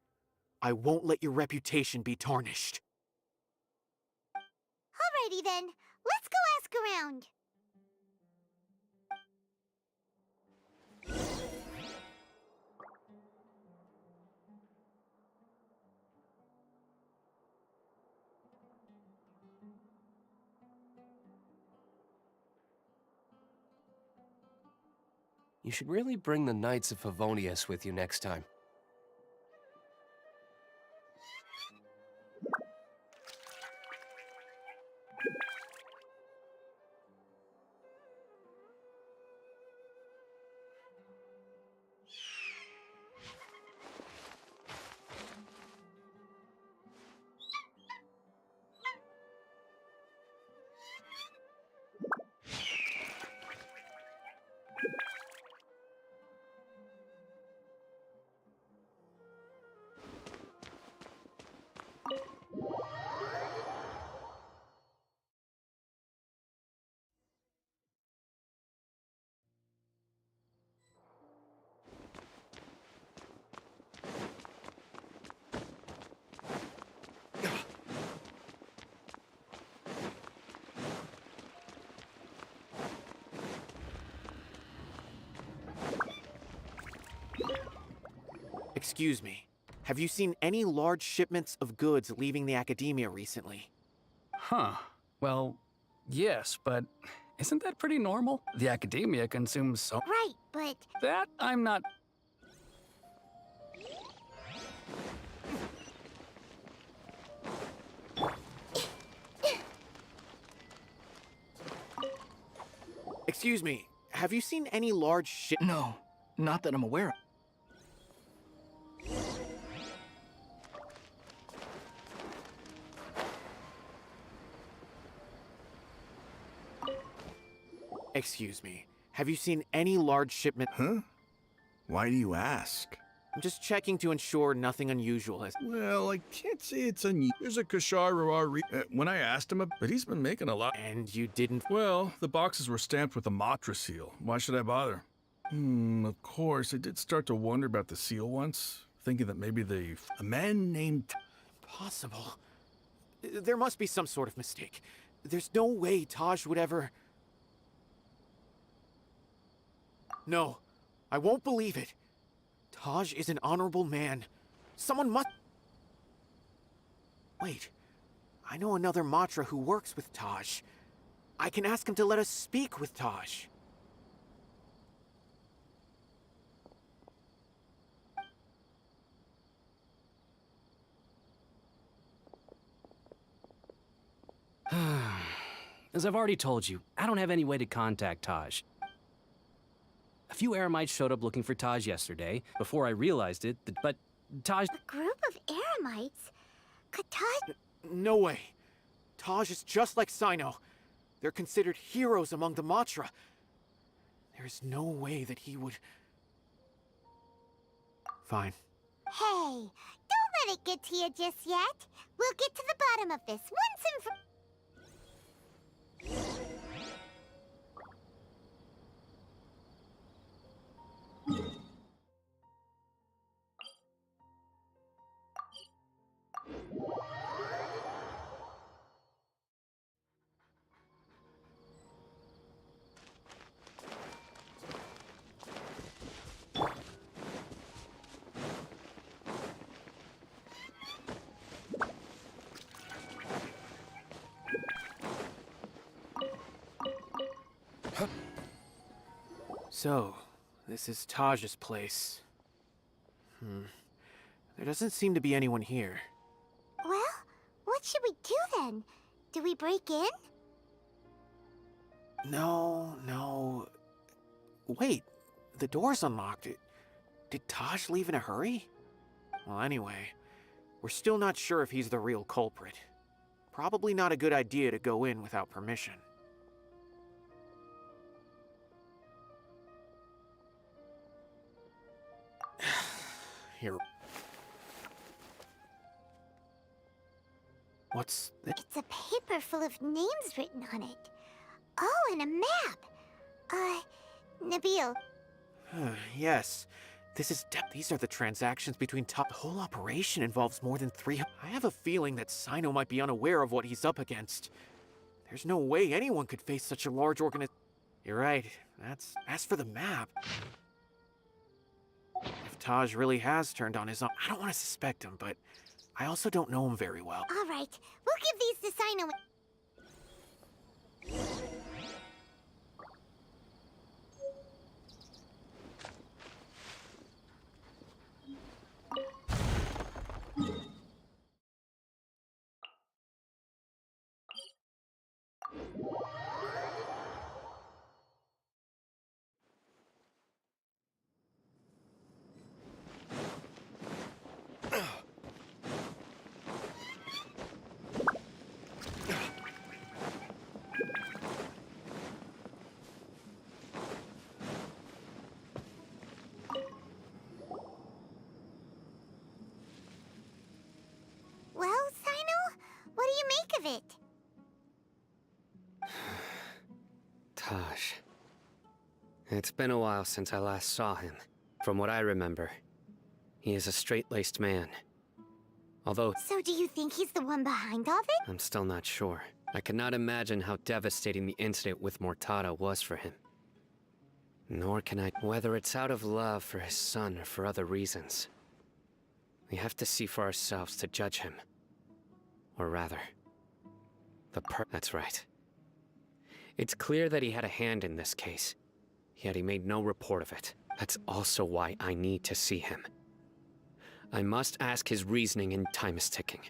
I won't let your reputation be tarnished. Alrighty then, let's go ask around. You should really bring the Knights of Favonius with you next time. Excuse me. Have you seen any large shipments of goods leaving the academia recently? Huh. Well, yes, but isn't that pretty normal? The academia consumes so... Right, but... That I'm not... Excuse me. Have you seen any large ship... No, not that I'm aware of. Excuse me. Have you seen any large shipment... Huh? Why do you ask? I'm just checking to ensure nothing unusual has... Well, I can't say it's unusual. There's a Kashar when I asked him, but he's been making a lot. And you didn't... Well, the boxes were stamped with a Matra seal. Why should I bother? Of course, I did start to wonder about the seal once, thinking that maybe a man named... Impossible. There must be some sort of mistake. There's no way Taj would ever... No, I won't believe it. Taj is an honorable man. Someone must... Wait, I know another Matra who works with Taj. I can ask him to let us speak with Taj. As I've already told you, I don't have any way to contact Taj. A few Eremites showed up looking for Taj yesterday, before I realized it, but Taj... A group of Eremites? Could Taj... No way. Taj is just like Sino. They're considered heroes among the Matra. There's no way that he would... Fine. Hey, don't let it get to you just yet. We'll get to the bottom of this once and for... So, this is Taj's place. There doesn't seem to be anyone here. Well, what should we do then? Do we break in? No. Wait, the door's unlocked. Did Taj leave in a hurry? Well, anyway, we're still not sure if he's the real culprit. Probably not a good idea to go in without permission. Here. What's this? It's a paper full of names written on it. Oh, and a map. Nabil. Yes. These are the transactions between top. The whole operation involves more than 300. I have a feeling that Sino might be unaware of what he's up against. There's no way anyone could face such a large organization. You're right. As for the map. If Taj really has turned on his own, I don't want to suspect him, but I also don't know him very well. All right, we'll give these to Sino. Well, Sino, what do you make of it? Taj. It's been a while since I last saw him. From what I remember, he is a straight-laced man. Although... So do you think he's the one behind all this? I'm still not sure. I cannot imagine how devastating the incident with Mortada was for him. Nor can I... Whether it's out of love for his son or for other reasons. We have to see for ourselves to judge him. Or rather... That's right. It's clear that he had a hand in this case. Yet he made no report of it. That's also why I need to see him. I must ask his reasoning, and time is ticking.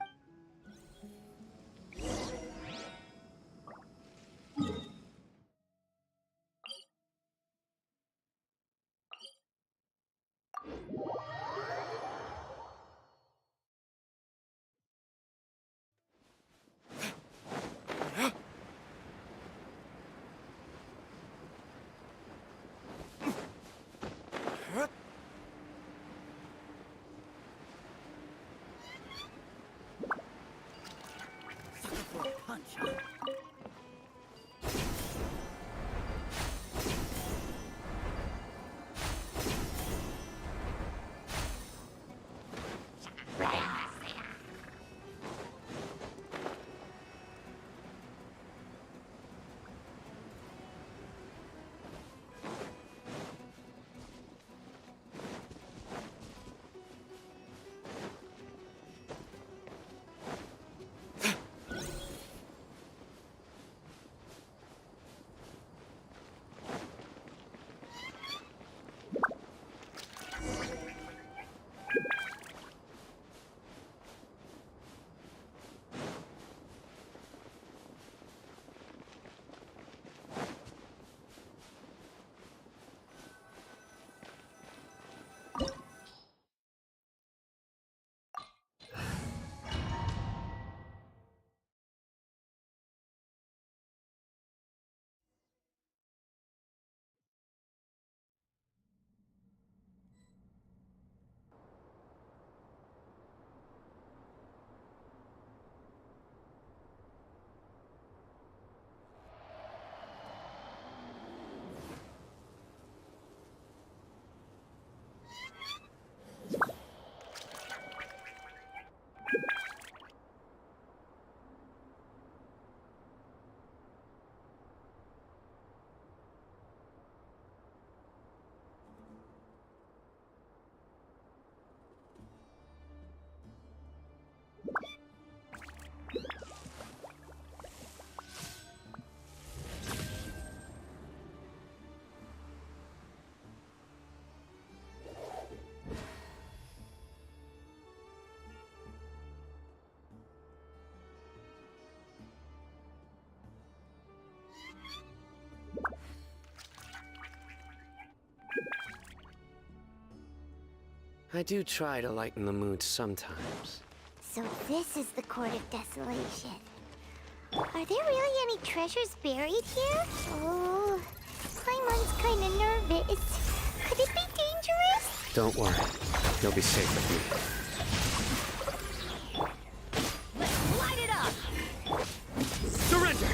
I do try to lighten the mood sometimes. So this is the Court of Desolation. Are there really any treasures buried here? Oh, Paimon's kinda nervous. Could it be dangerous? Don't worry. You'll be safe with me. Let's light it up! Surrender!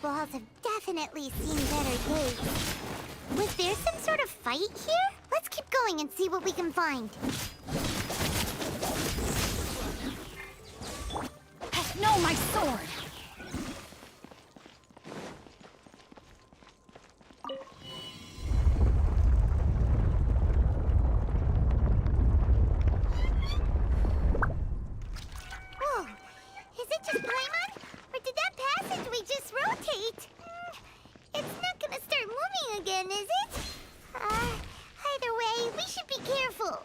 walls have definitely seen better days. Was there some sort of fight here? Let's keep going and see what we can find. No, my sword! Whoa, is it just Paimon? Or did that passageway just rotate? It's not gonna start moving again, is it? Either way, we should be careful.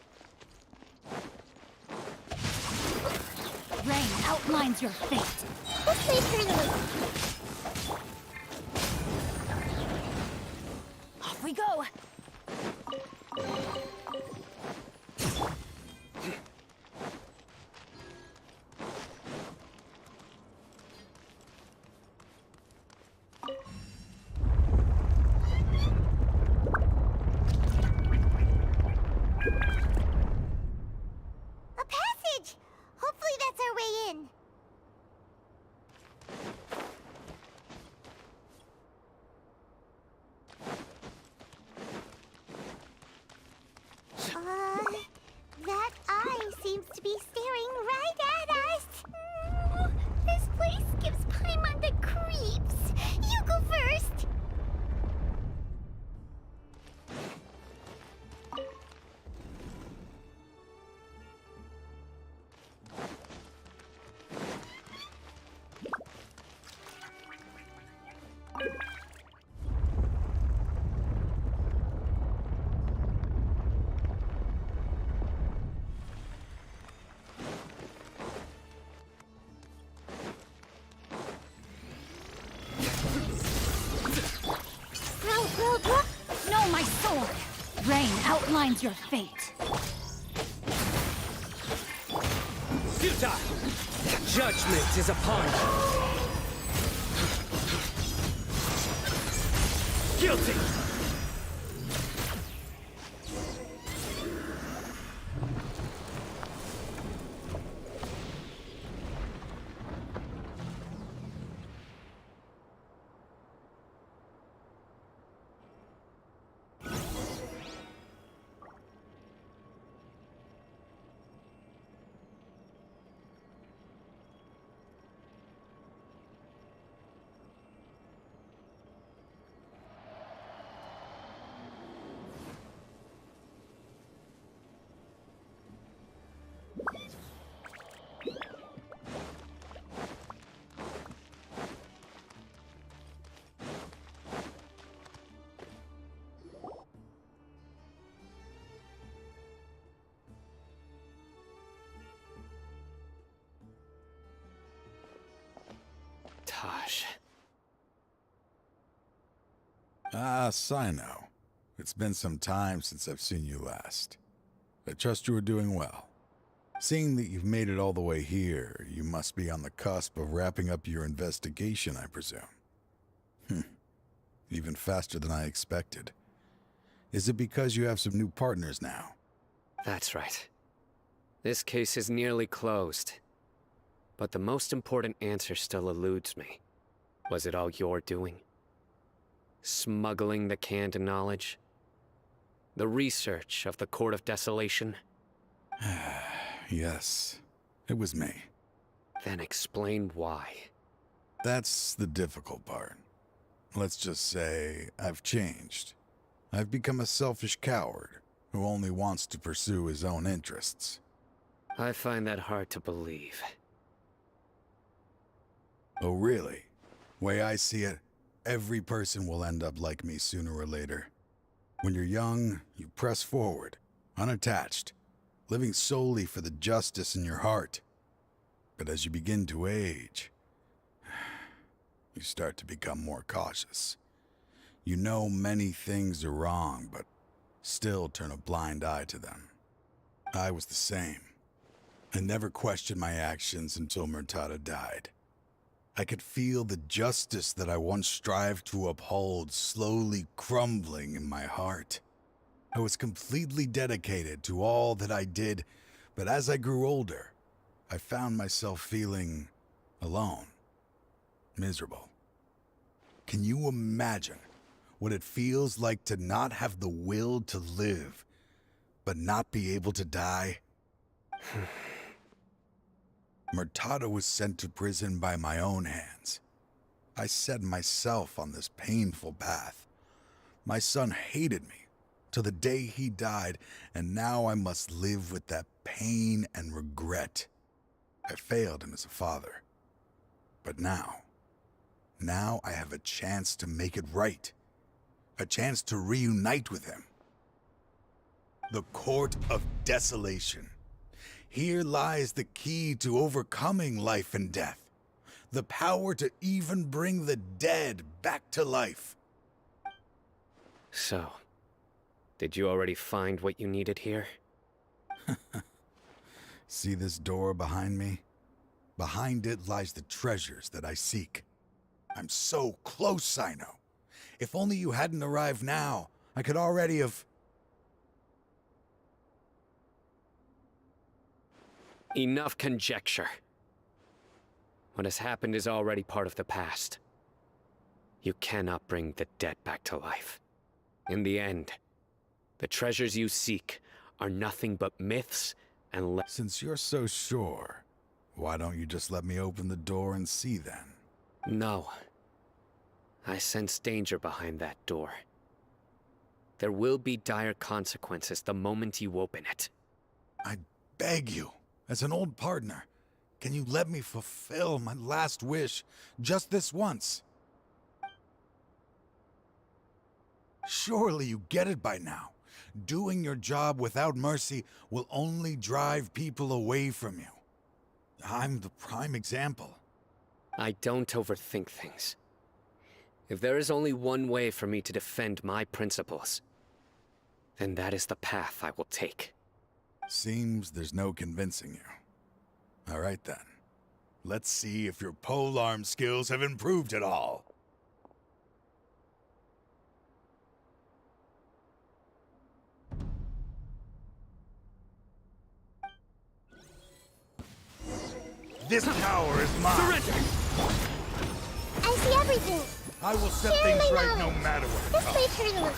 Rain outlines your fate. Let's play tournament. Off we go! A passage! Hopefully that's our way in. That eye seems to be staring right at us. This place gives Paimon the creeps. You go first. No, my sword! Rain outlines your fate. Futile! Judgment is upon you! Guilty! Taj. Ah, Sino. It's been some time since I've seen you last. I trust you are doing well. Seeing that you've made it all the way here, you must be on the cusp of wrapping up your investigation, I presume. Even faster than I expected. Is it because you have some new partners now? That's right. This case is nearly closed. But the most important answer still eludes me. Was it all your doing? Smuggling the canned knowledge? The research of the Court of Desolation? Yes, it was me. Then explain why. That's the difficult part. Let's just say I've changed. I've become a selfish coward who only wants to pursue his own interests. I find that hard to believe. Oh, really? Way I see it, every person will end up like me sooner or later. When you're young, you press forward, unattached, living solely for the justice in your heart. But as you begin to age, you start to become more cautious. You know many things are wrong, but still turn a blind eye to them. I was the same. I never questioned my actions until Murtada died. I could feel the justice that I once strived to uphold slowly crumbling in my heart. I was completely dedicated to all that I did, but as I grew older, I found myself feeling alone, miserable. Can you imagine what it feels like to not have the will to live, but not be able to die? Murtada was sent to prison by my own hands. I set myself on this painful path. My son hated me till the day he died, and now I must live with that pain and regret. I failed him as a father. But now I have a chance to make it right. A chance to reunite with him. The Court of Desolation. Here lies the key to overcoming life and death. The power to even bring the dead back to life. So, did you already find what you needed here? See this door behind me? Behind it lies the treasures that I seek. I'm so close, Sino. If only you hadn't arrived now, I could already have... Enough conjecture. What has happened is already part of the past. You cannot bring the dead back to life. In the end, the treasures you seek are nothing but myths and Since you're so sure, why don't you just let me open the door and see then? No. I sense danger behind that door. There will be dire consequences the moment you open it. I beg you, as an old partner, can you let me fulfill my last wish just this once? Surely you get it by now. Doing your job without mercy will only drive people away from you. I'm the prime example. I don't overthink things. If there is only one way for me to defend my principles, then that is the path I will take. Seems there's no convincing you. All right then. Let's see if your polearm skills have improved at all. This tower is mine! Surrender! I see everything! I will set Share things my right no knowledge. matter what. This way, Turtle.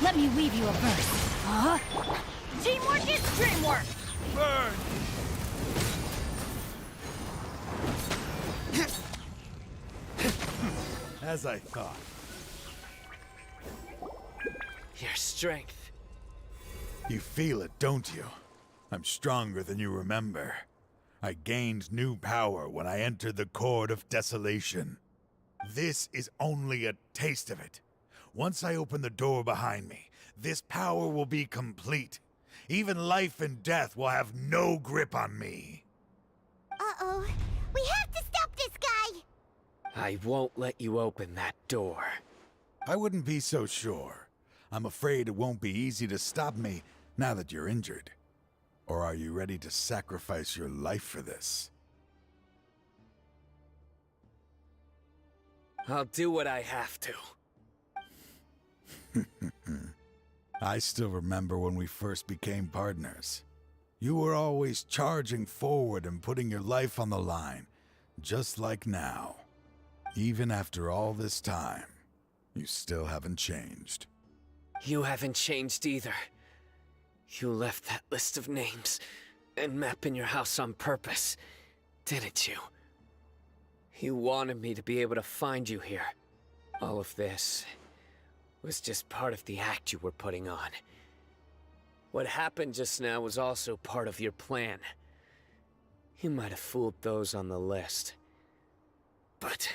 Let me weave you a verse. Huh? Teamwork is dreamwork! Burn! As I thought. Your strength. You feel it, don't you? I'm stronger than you remember. I gained new power when I entered the Court of Desolation. This is only a taste of it. Once I open the door behind me, this power will be complete. Even life and death will have no grip on me. Uh-oh. We have to stop this guy! I won't let you open that door. I wouldn't be so sure. I'm afraid it won't be easy to stop me now that you're injured. Or are you ready to sacrifice your life for this? I'll do what I have to. I still remember when we first became partners. You were always charging forward and putting your life on the line, just like now. Even after all this time, you still haven't changed. You haven't changed either. You left that list of names and map in your house on purpose, didn't you? You wanted me to be able to find you here. All of this was just part of the act you were putting on. What happened just now was also part of your plan. You might have fooled those on the list, but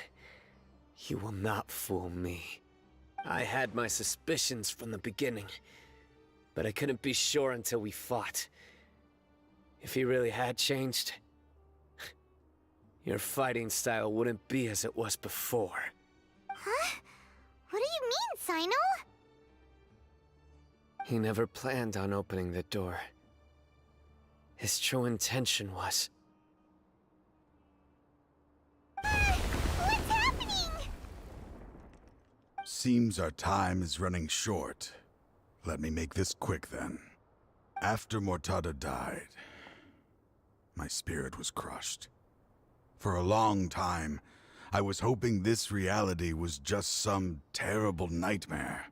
you will not fool me. I had my suspicions from the beginning, but I couldn't be sure until we fought. If he really had changed, your fighting style wouldn't be as it was before. Huh? What do you mean, Sino? He never planned on opening the door. His true intention was... What's happening? Seems our time is running short. Let me make this quick then. After Murtada died, my spirit was crushed. For a long time, I was hoping this reality was just some terrible nightmare.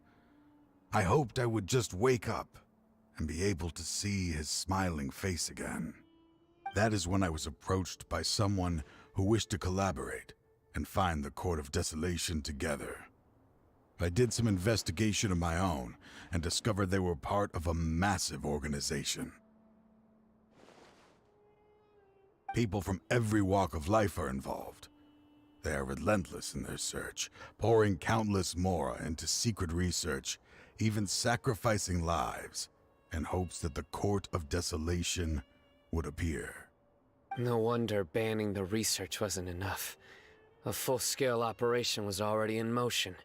I hoped I would just wake up and be able to see his smiling face again. That is when I was approached by someone who wished to collaborate and find the Court of Desolation together. I did some investigation of my own and discovered they were part of a massive organization. People from every walk of life are involved. They are relentless in their search, pouring countless mora into secret research, even sacrificing lives in hopes that the Court of Desolation would appear. No wonder banning the research wasn't enough. A full-scale operation was already in motion.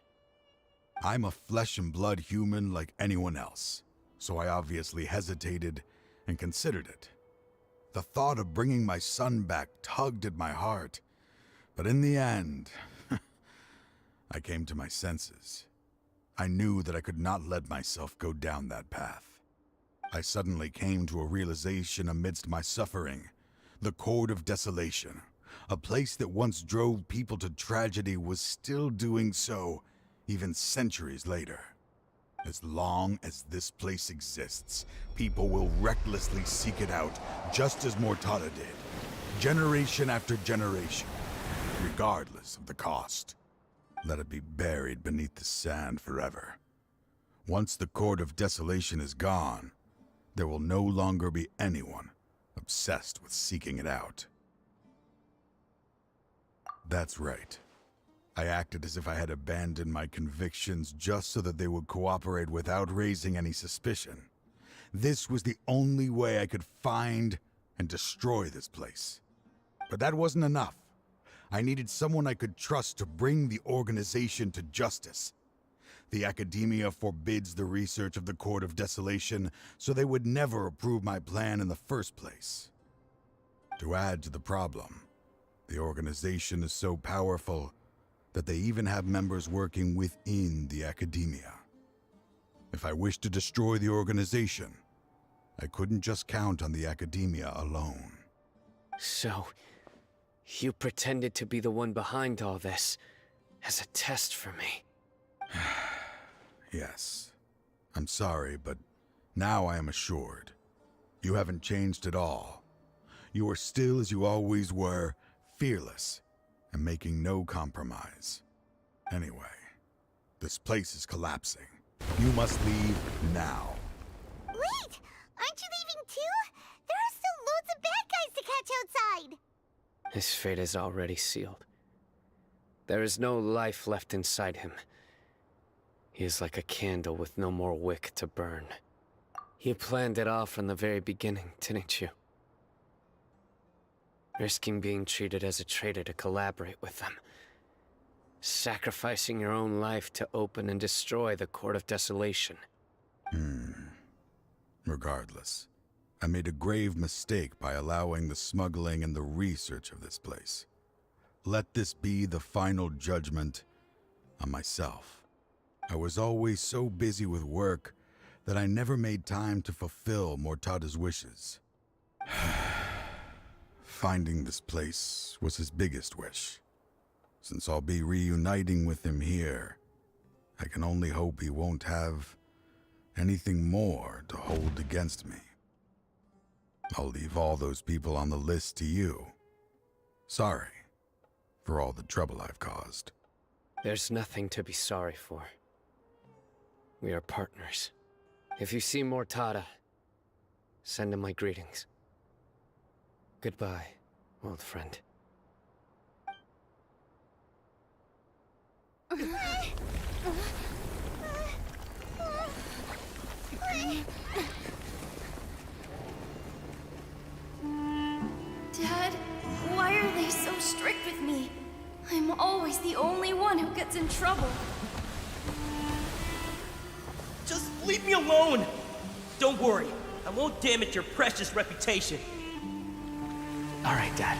I'm a flesh and blood human like anyone else, so I obviously hesitated and considered it. The thought of bringing my son back tugged at my heart, but in the end, I came to my senses. I knew that I could not let myself go down that path. I suddenly came to a realization amidst my suffering. The Court of Desolation, a place that once drove people to tragedy, was still doing so even centuries later. As long as this place exists, people will recklessly seek it out, just as Mortada did, generation after generation, regardless of the cost. Let it be buried beneath the sand forever. Once the Court of Desolation is gone, there will no longer be anyone obsessed with seeking it out. That's right. I acted as if I had abandoned my convictions just so that they would cooperate without raising any suspicion. This was the only way I could find and destroy this place. But that wasn't enough. I needed someone I could trust to bring the organization to justice. The Academia forbids the research of the Court of Desolation, so they would never approve my plan in the first place. To add to the problem, the organization is so powerful that they even have members working within the Academia. If I wished to destroy the organization, I couldn't just count on the Academia alone. So, you pretended to be the one behind all this, as a test for me. Yes. I'm sorry, but now I am assured. You haven't changed at all. You are still as you always were, fearless, and making no compromise. Anyway, this place is collapsing. You must leave now. Wait! Aren't you leaving too? There are still loads of bad guys to catch outside! His fate is already sealed. There is no life left inside him. He is like a candle with no more wick to burn. You planned it all from the very beginning, didn't you? Risking being treated as a traitor to collaborate with them. Sacrificing your own life to open and destroy the Court of Desolation. Regardless, I made a grave mistake by allowing the smuggling and the research of this place. Let this be the final judgment on myself. I was always so busy with work that I never made time to fulfill Mortada's wishes. Finding this place was his biggest wish. Since I'll be reuniting with him here, I can only hope he won't have anything more to hold against me. I'll leave all those people on the list to you. Sorry for all the trouble I've caused. There's nothing to be sorry for. We are partners. If you see Mortada, send him my greetings. Goodbye, old friend. Dad, why are they so strict with me? I'm always the only one who gets in trouble. Just leave me alone! Don't worry, I won't damage your precious reputation. All right, Dad.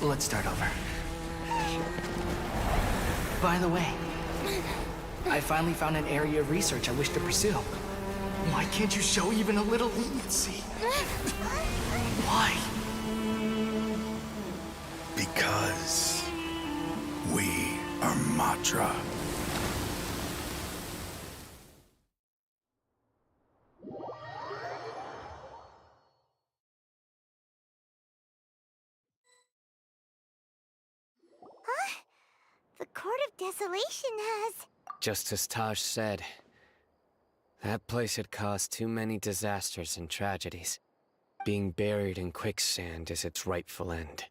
Let's start over. By the way, I finally found an area of research I wish to pursue. Why can't you show even a little leniency? Why? Because we mantra. Huh? The Court of Desolation has... Just as Taj said, that place had caused too many disasters and tragedies. Being buried in quicksand is its rightful end.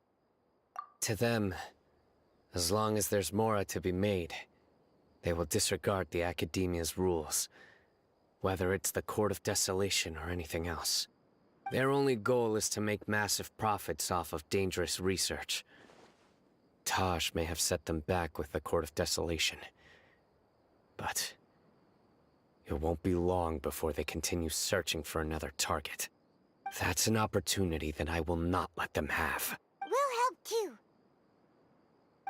To them, as long as there's Mora to be made, they will disregard the Academia's rules, whether it's the Court of Desolation or anything else. Their only goal is to make massive profits off of dangerous research. Taj may have set them back with the Court of Desolation, but it won't be long before they continue searching for another target. That's an opportunity that I will not let them have. We'll help too.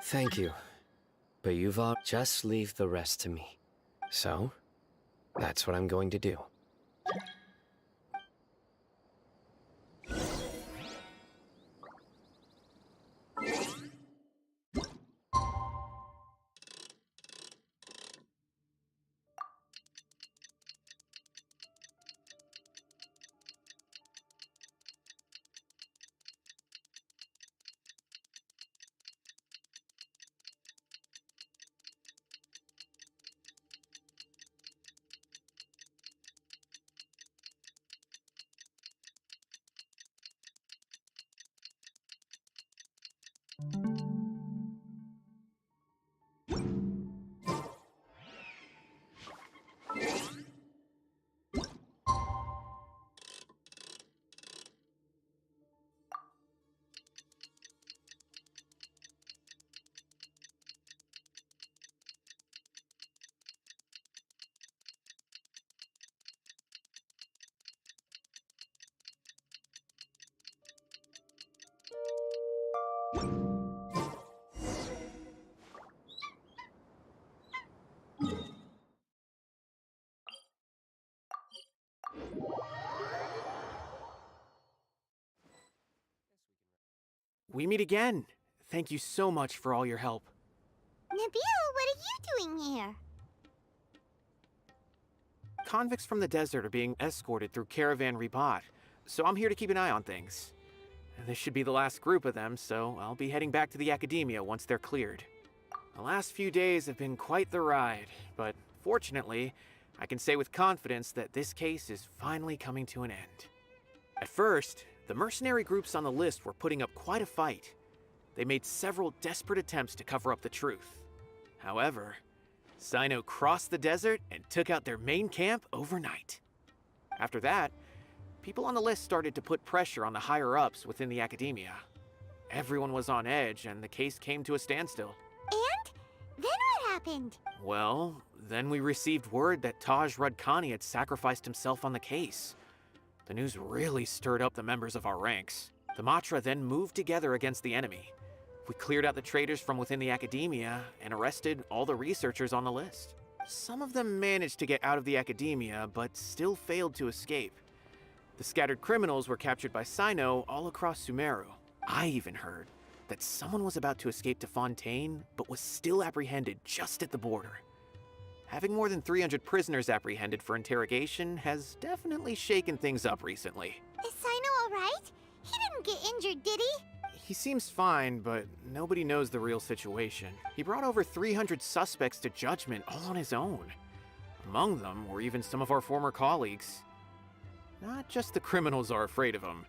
Thank you. But you've all just leave the rest to me. So, that's what I'm going to do. We meet again. Thank you so much for all your help. Nabil, what are you doing here? Convicts from the desert are being escorted through Caravan Ribat, so I'm here to keep an eye on things. This should be the last group of them, so I'll be heading back to the Academia once they're cleared. The last few days have been quite the ride, but fortunately, I can say with confidence that this case is finally coming to an end. At first, the mercenary groups on the list were putting up quite a fight. They made several desperate attempts to cover up the truth. However, Cyno crossed the desert and took out their main camp overnight. After that, people on the list started to put pressure on the higher-ups within the Academia. Everyone was on edge, and the case came to a standstill. And? Then what happened? Well, then we received word that Taj Rudkani had sacrificed himself on the case. The news really stirred up the members of our ranks. The Matra then moved together against the enemy. We cleared out the traitors from within the Academia and arrested all the researchers on the list. Some of them managed to get out of the Academia, but still failed to escape. The scattered criminals were captured by Cyno all across Sumeru. I even heard that someone was about to escape to Fontaine, but was still apprehended just at the border. Having more than 300 prisoners apprehended for interrogation has definitely shaken things up recently. Is Cyno alright? He didn't get injured, did he? He seems fine, but nobody knows the real situation. He brought over 300 suspects to judgment all on his own. Among them were even some of our former colleagues. Not just the criminals are afraid of him.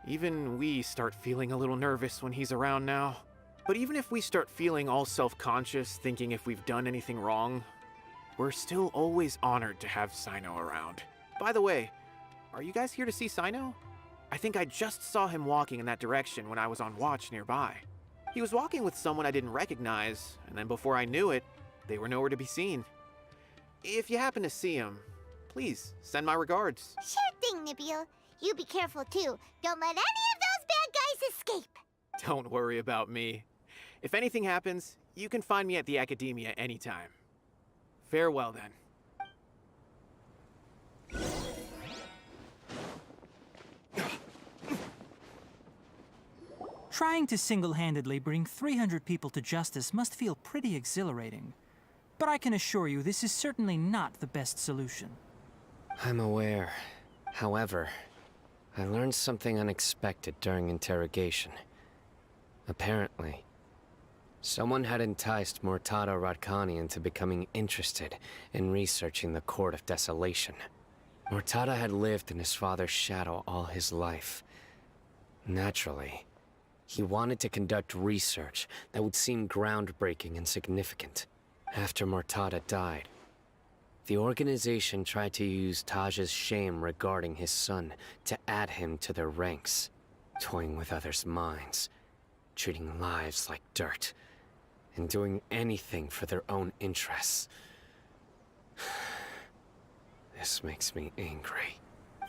Even we start feeling a little nervous when he's around now. But even if we start feeling all self-conscious, thinking if we've done anything wrong, we're still always honored to have Cyno around. By the way, are you guys here to see Cyno? I think I just saw him walking in that direction when I was on watch nearby. He was walking with someone I didn't recognize, and then before I knew it, they were nowhere to be seen. If you happen to see him, please send my regards. Sure thing, Nabil. You be careful too. Don't let any of those bad guys escape. Don't worry about me. If anything happens, you can find me at the Academia anytime. Farewell then. Trying to single-handedly bring 300 people to justice must feel pretty exhilarating. But I can assure you this is certainly not the best solution. I'm aware. However, I learned something unexpected during interrogation. Apparently, someone had enticed Murtada Radkani into becoming interested in researching the Court of Desolation. Murtada had lived in his father's shadow all his life. Naturally, he wanted to conduct research that would seem groundbreaking and significant. After Murtada died, the organization tried to use Taj's shame regarding his son to add him to their ranks, toying with others' minds, treating lives like dirt, and doing anything for their own interests. This makes me angry.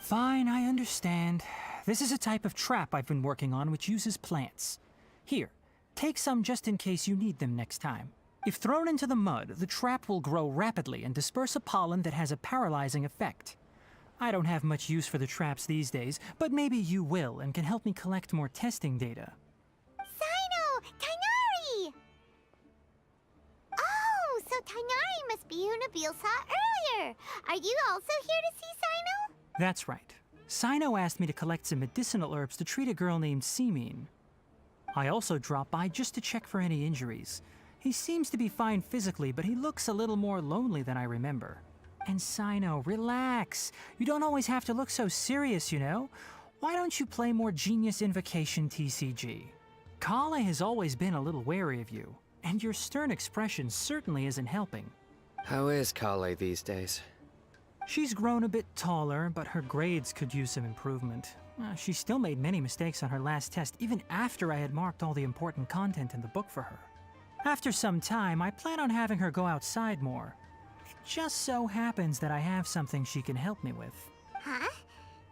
Fine, I understand. This is a type of trap I've been working on which uses plants. Here, take some just in case you need them next time. If thrown into the mud, the trap will grow rapidly and disperse a pollen that has a paralyzing effect. I don't have much use for the traps these days, but maybe you will and can help me collect more testing data. Sino! Tainari! Oh, so Tainari must be who Nabil saw earlier. Are you also here to see Sino? That's right. Sino asked me to collect some medicinal herbs to treat a girl named Simin. I also dropped by just to check for any injuries. He seems to be fine physically, but he looks a little more lonely than I remember. And Sino, relax. You don't always have to look so serious, you know? Why don't you play more Genius Invocation TCG? Kale has always been a little wary of you, and your stern expression certainly isn't helping. How is Kale these days? She's grown a bit taller, but her grades could use some improvement. She still made many mistakes on her last test, even after I had marked all the important content in the book for her. After some time, I plan on having her go outside more. It just so happens that I have something she can help me with. Huh?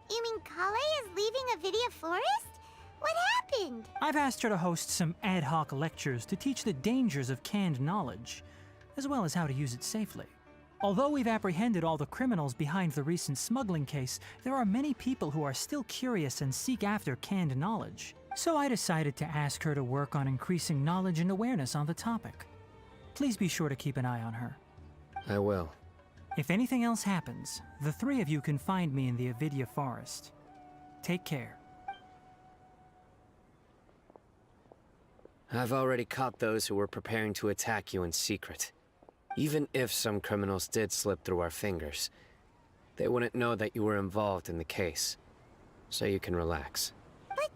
You mean Kale is leaving Avidia Forest? What happened? I've asked her to host some ad hoc lectures to teach the dangers of canned knowledge, as well as how to use it safely. Although we've apprehended all the criminals behind the recent smuggling case, there are many people who are still curious and seek after canned knowledge. So I decided to ask her to work on increasing knowledge and awareness on the topic. Please be sure to keep an eye on her. I will. If anything else happens, the three of you can find me in the Avidia Forest. Take care. I've already caught those who were preparing to attack you in secret. Even if some criminals did slip through our fingers, they wouldn't know that you were involved in the case. So you can relax. But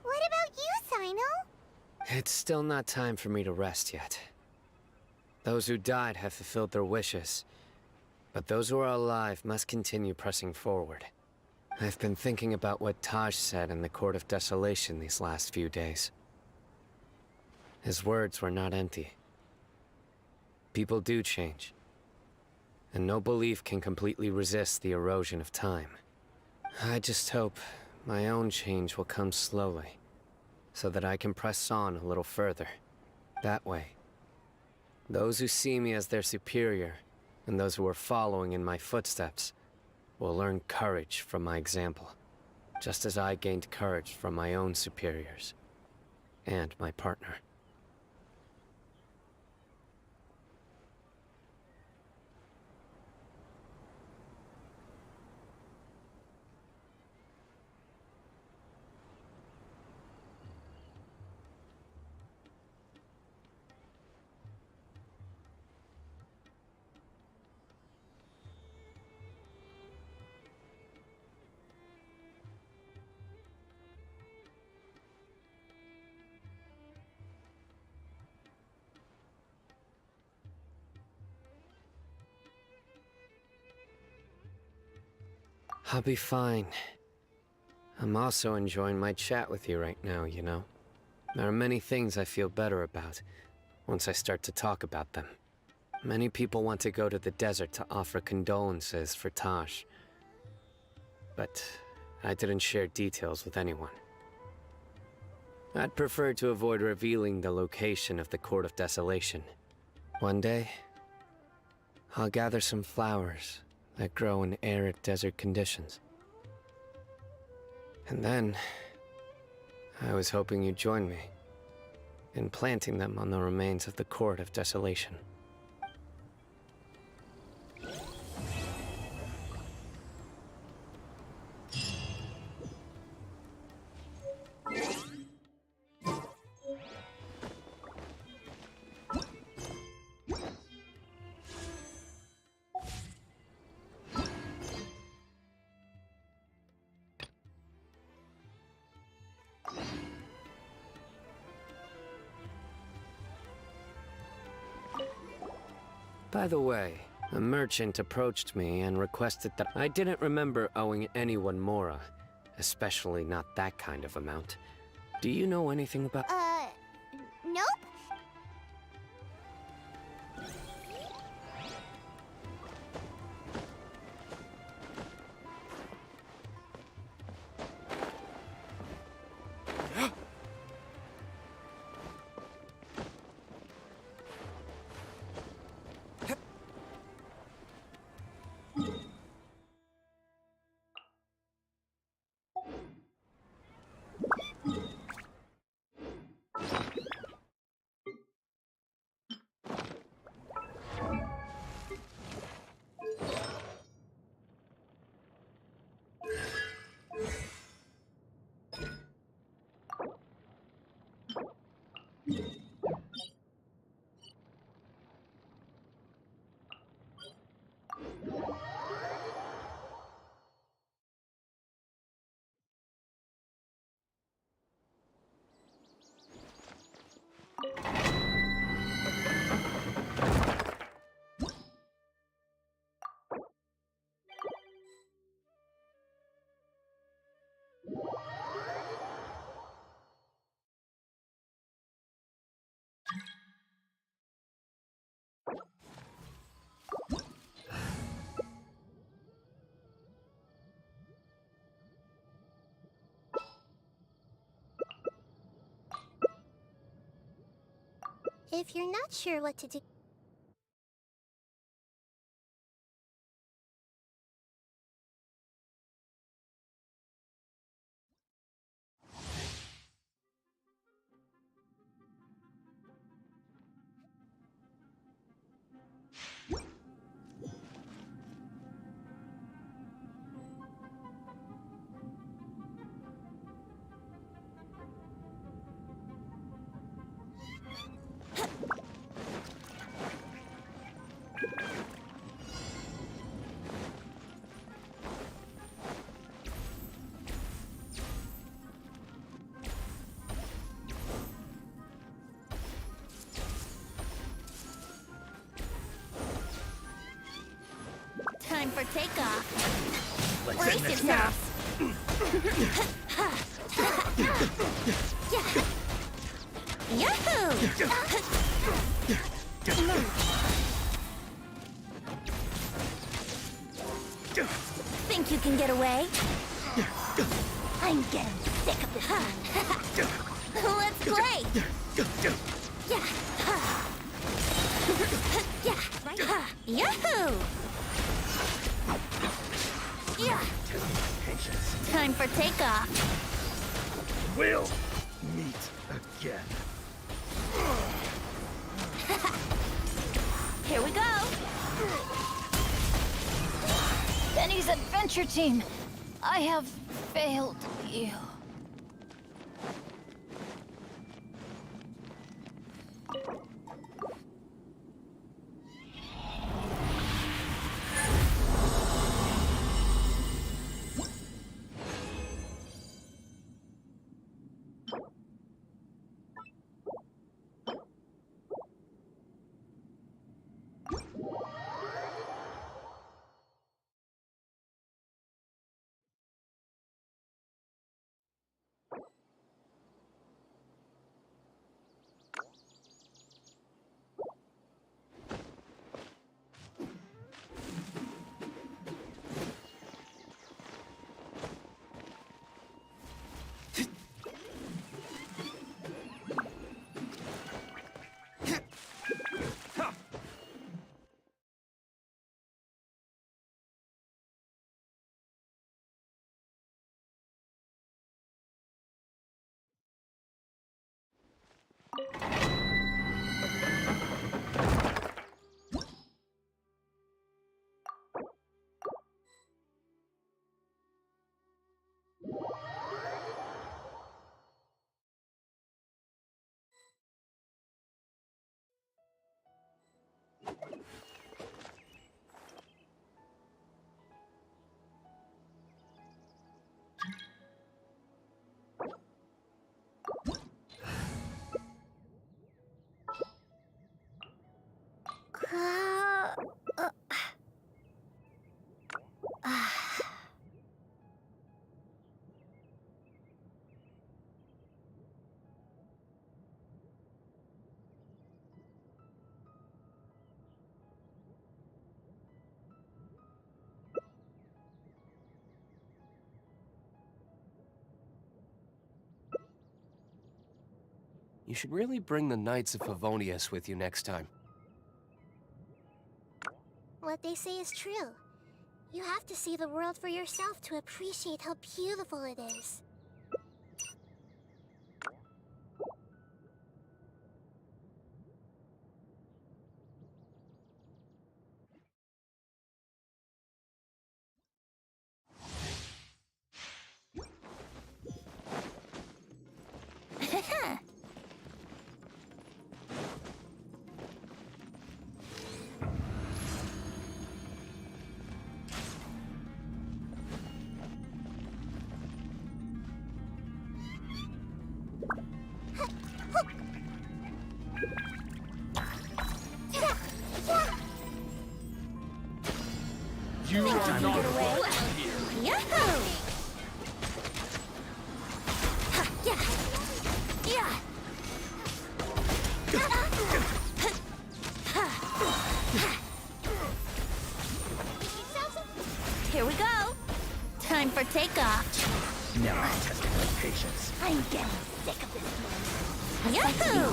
what about you, Sino? It's still not time for me to rest yet. Those who died have fulfilled their wishes, but those who are alive must continue pressing forward. I've been thinking about what Taj said in the Court of Desolation these last few days. His words were not empty. People do change, and no belief can completely resist the erosion of time. I just hope my own change will come slowly, so that I can press on a little further. That way, those who see me as their superior, and those who are following in my footsteps, will learn courage from my example, just as I gained courage from my own superiors, and my partner. I'll be fine. I'm also enjoying my chat with you right now, you know? There are many things I feel better about once I start to talk about them. Many people want to go to the desert to offer condolences for Taj. But I didn't share details with anyone. I'd prefer to avoid revealing the location of the Court of Desolation. One day, I'll gather some flowers that grow in arid desert conditions. And then, I was hoping you'd join me in planting them on the remains of the Court of Desolation. By the way, a merchant approached me and requested that I didn't remember owing anyone Mora, especially not that kind of amount. Do you know anything about— Nope. If you're not sure what to do... Time for takeoff. Brace yourselves. Yahoo! Think you can get away? I'm getting sick of this. Let's play. Yahoo! Time for takeoff. We'll meet again. Here we go. Benny's adventure team, I have failed you. You should really bring the Knights of Favonius with you next time. What they say is true. You have to see the world for yourself to appreciate how beautiful it is. You are not away. Yahoo! Yeah. Yeah. Here we go. Time for takeoff. Now I'm testing my patience. I'm getting sick of this. Yahoo!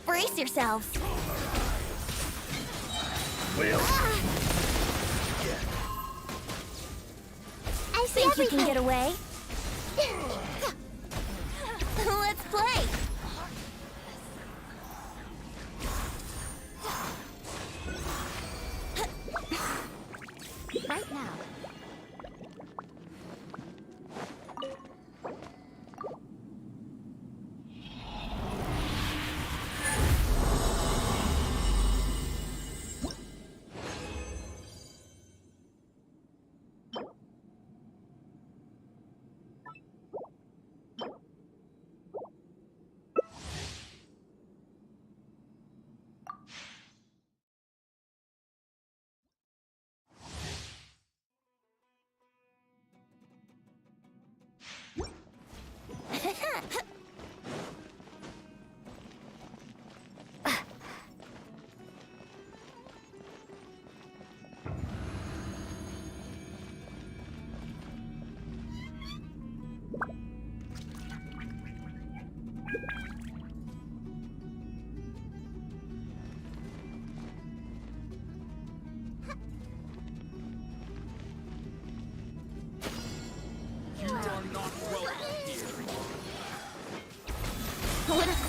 Brace yourselves. I think you can get away. Let's play. Right now.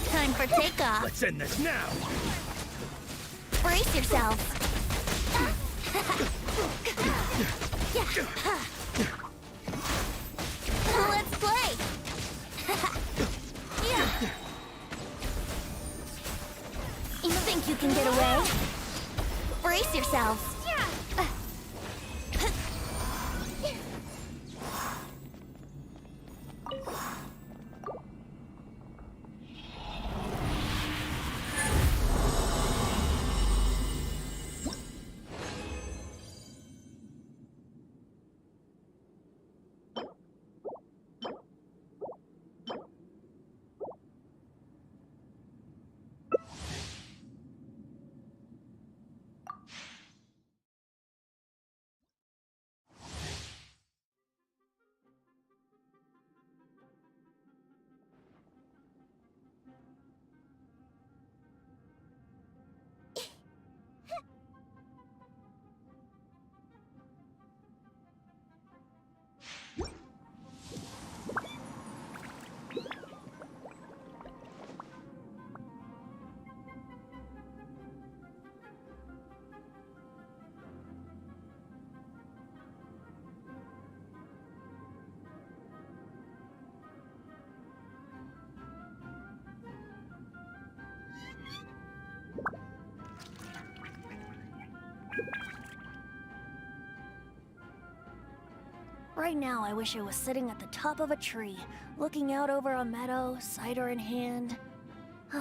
Time for takeoff. Let's end this now. Brace yourself. Let's play. You think you can get away? Brace yourselves. Right now, I wish I was sitting at the top of a tree, looking out over a meadow, cider in hand. You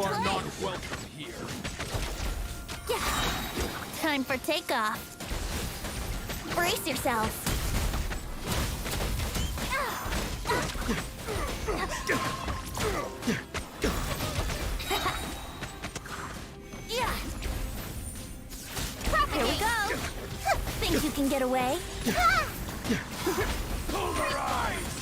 are not welcome here. Time for takeoff. Brace yourselves. Here we go. Think you can get away? Pulverize!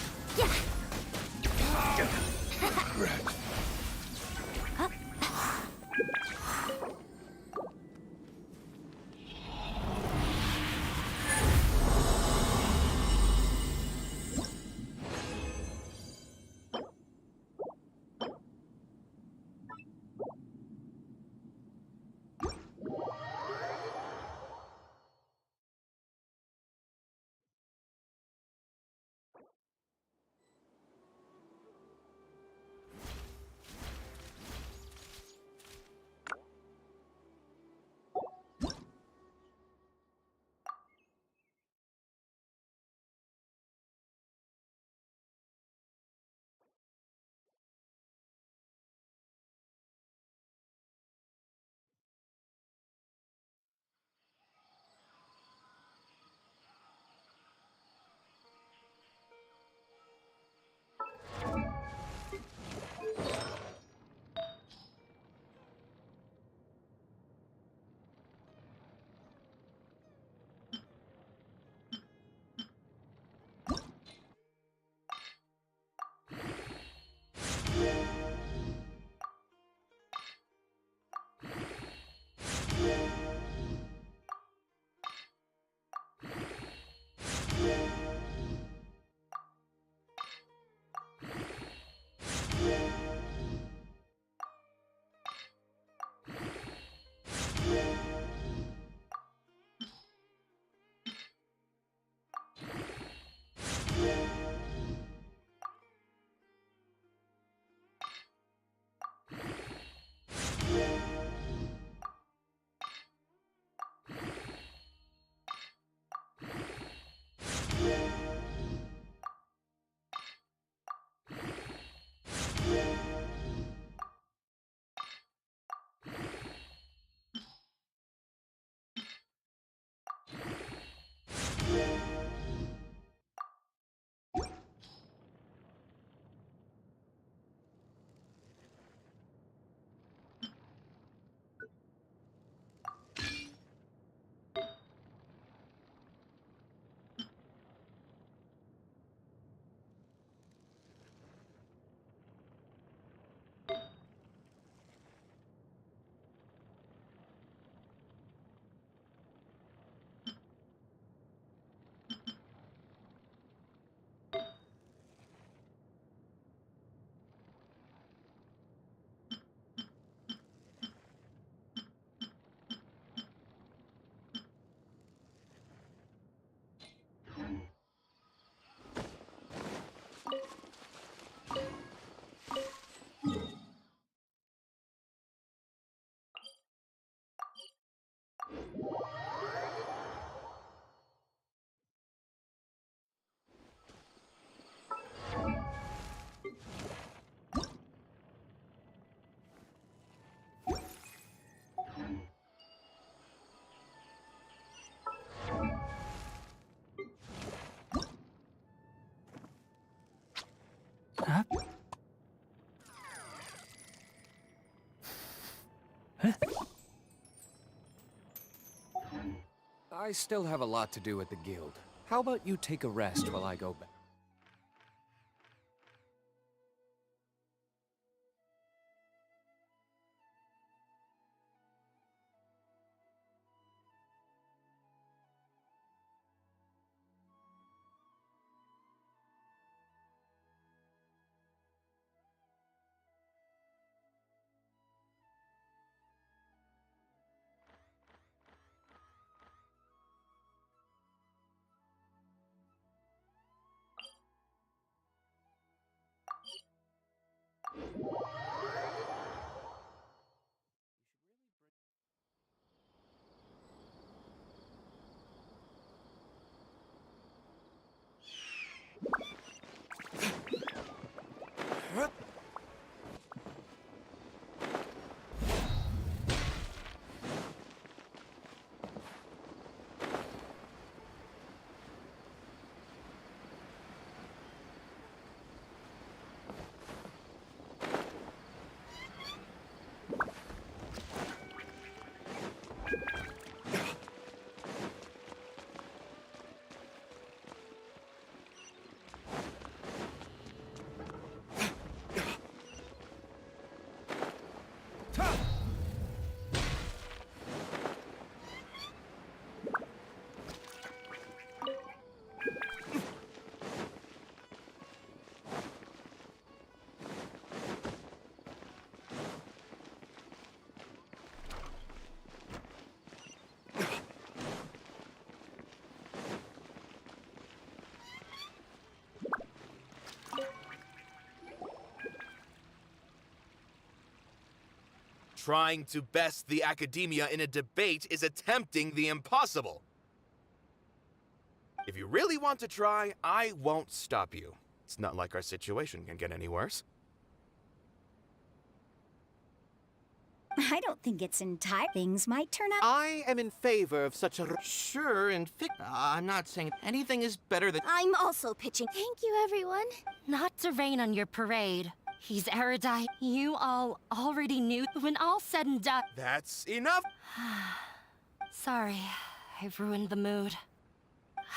Huh? I still have a lot to do at the guild. How about you take a rest while I go back? Trying to best the academia in a debate is attempting the impossible. If you really want to try, I won't stop you. It's not like our situation can get any worse. I don't think it's entire. Things might turn out. I am in favor of such a... Sure, and I'm not saying anything is better than... I'm also pitching. Thank you, everyone. Not to rain on your parade. He's erudite. You all already knew. When all said and done... That's enough! Sorry, I've ruined the mood.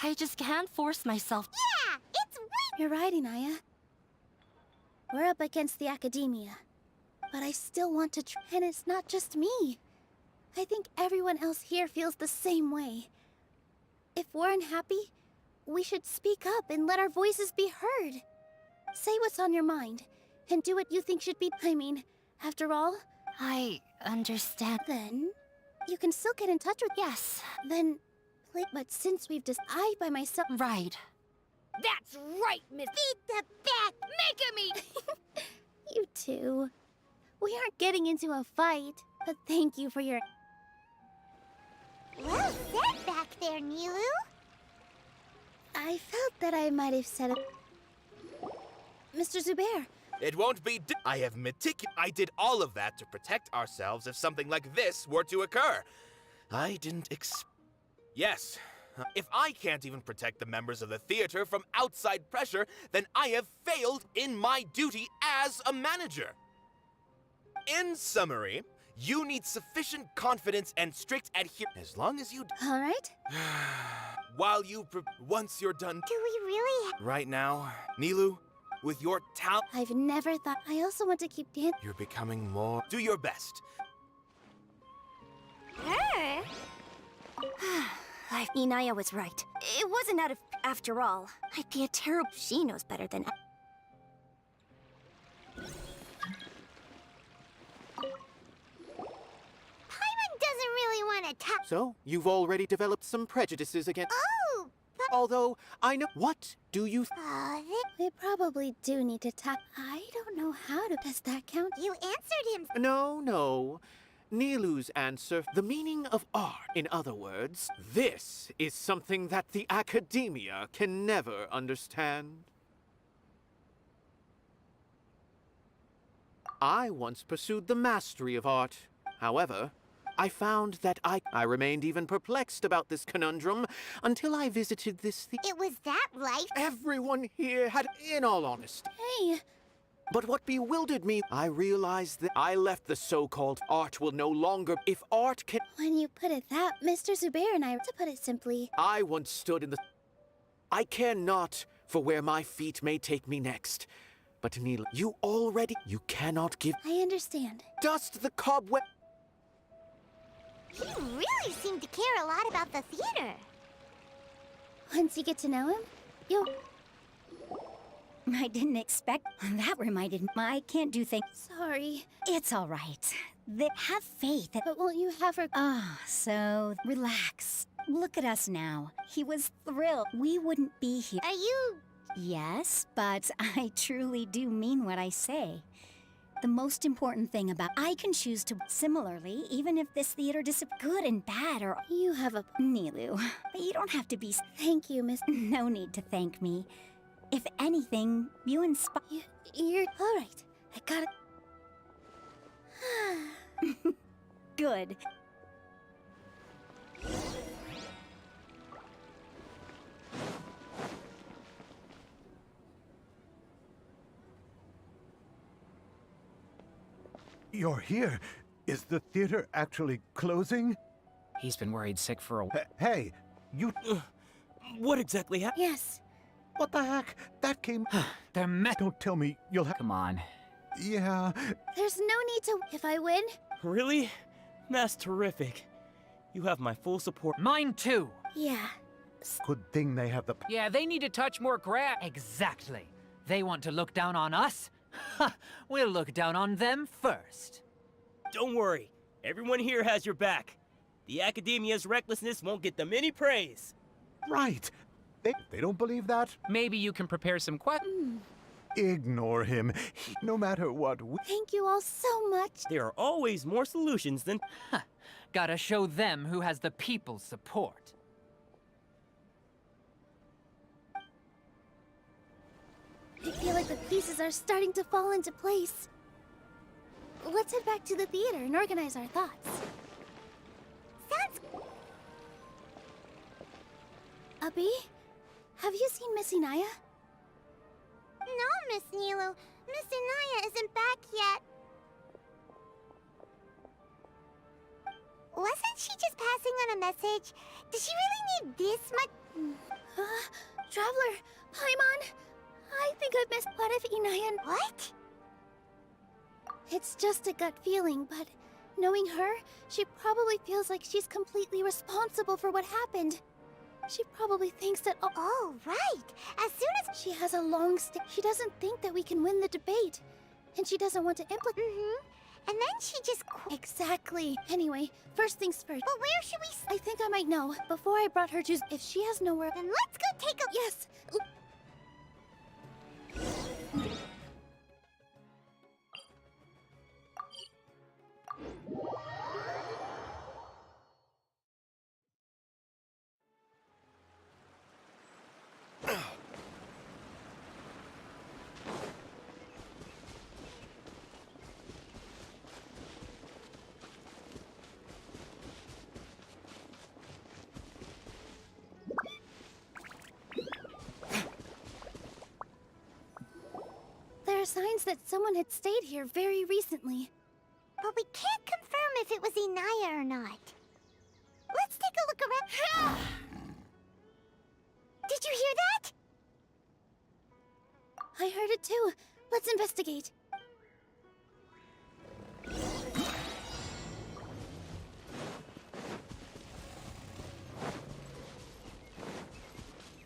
I just can't force myself. Yeah, it's You're right, Inaya. We're up against the academia. But I still want to try. And it's not just me. I think everyone else here feels the same way. If we're unhappy, we should speak up and let our voices be heard. Say what's on your mind. And do what you think should be. I mean, after all... I understand. Then, you can still get in touch with... Yes. Then, but since we've just... I by myself... Right. That's right, Miss... Beat the back! Make me! You two. We aren't getting into a fight, but thank you for your... Well said back there, Nilu. I felt that I might have said it... Mr. Zubair. It won't be I have I did all of that to protect ourselves if something like this were to occur. I didn't Yes. If I can't even protect the members of the theater from outside pressure, then I have failed in my duty as a manager. In summary, you need sufficient confidence and strict adherence. As long as you... All right. While you... Once you're done... Do we really... Right now, Nilu, with your talent... I've never thought... I also want to keep dancing. You're becoming more... Do your best. Inaya was right. It wasn't out of... After all, I'd be a terrible... She knows better than... doesn't really want to talk. So, you've already developed some prejudices against... Oh! But... Although, I know... What do you... We probably do need to talk. I don't know how to... Does that count? You answered him. No. Nilu's answer, the meaning of art. In other words, this is something that the academia can never understand. I once pursued the mastery of art. However, I found that I remained even perplexed about this conundrum until I visited this It was that life. Everyone here had, in all honesty. Hey! But what bewildered me, I realized that I left the so-called art will no longer... If art can... When you put it that, Mr. Zubair and I, to put it simply... I once stood in the... I care not for where my feet may take me next. But Neela, you cannot give... I understand. Dust the cobweb... He really seemed to care a lot about the theater. Once you get to know him, you'll... I didn't expect... That reminded me. I can't do things... Sorry. It's all right. Have faith. But won't you have her... So... Relax. Look at us now. He was thrilled. We wouldn't be here. Are you... Yes, but I truly do mean what I say. The most important thing about... I can choose to... Similarly, even if this theater good and bad or... You have a... Nilu, but you don't have to be... Thank you, Miss... No need to thank me. If anything, you inspire... You're... All right. I got it. Good. You're here. Is the theater actually closing? He's been worried sick for a... Hey, you... What exactly happened? Yes. What the heck? That came... They're Don't tell me you'll have... Come on. Yeah. There's no need to... If I win... Really? That's terrific. You have my full support. Mine too. Yeah. Good thing they have the... Yeah, they need to touch more grass. Exactly. They want to look down on us? Ha! We'll look down on them first. Don't worry. Everyone here has your back. The Academia's recklessness won't get them any praise. Right. They don't believe that? Maybe you can prepare some questions. Ignore him. No matter what we... Thank you all so much. There are always more solutions than... Gotta show them who has the people's support. I feel like the pieces are starting to fall into place. Let's head back to the theater and organize our thoughts. Sounds... Abby? Have you seen Miss Inaya? No, Miss Nilo. Miss Inaya isn't back yet. Wasn't she just passing on a message? Does she really need this much? Traveler, Paimon, I think I've missed... What if Inaya... What? It's just a gut feeling, but knowing her, she probably feels like she's completely responsible for what happened. She probably thinks that... Oh, right. As soon as... She has a long stick. She doesn't think that we can win the debate. And she doesn't want to implicate... And then she just... Exactly. Anyway, first things first. But where should we... I think I might know. Before I brought her to... If she has nowhere... Then let's go take a... Yes! There are signs that someone had stayed here very recently. But we can't confirm if it was Inaya or not. Let's take a look around. Did you hear that? I heard it too. Let's investigate.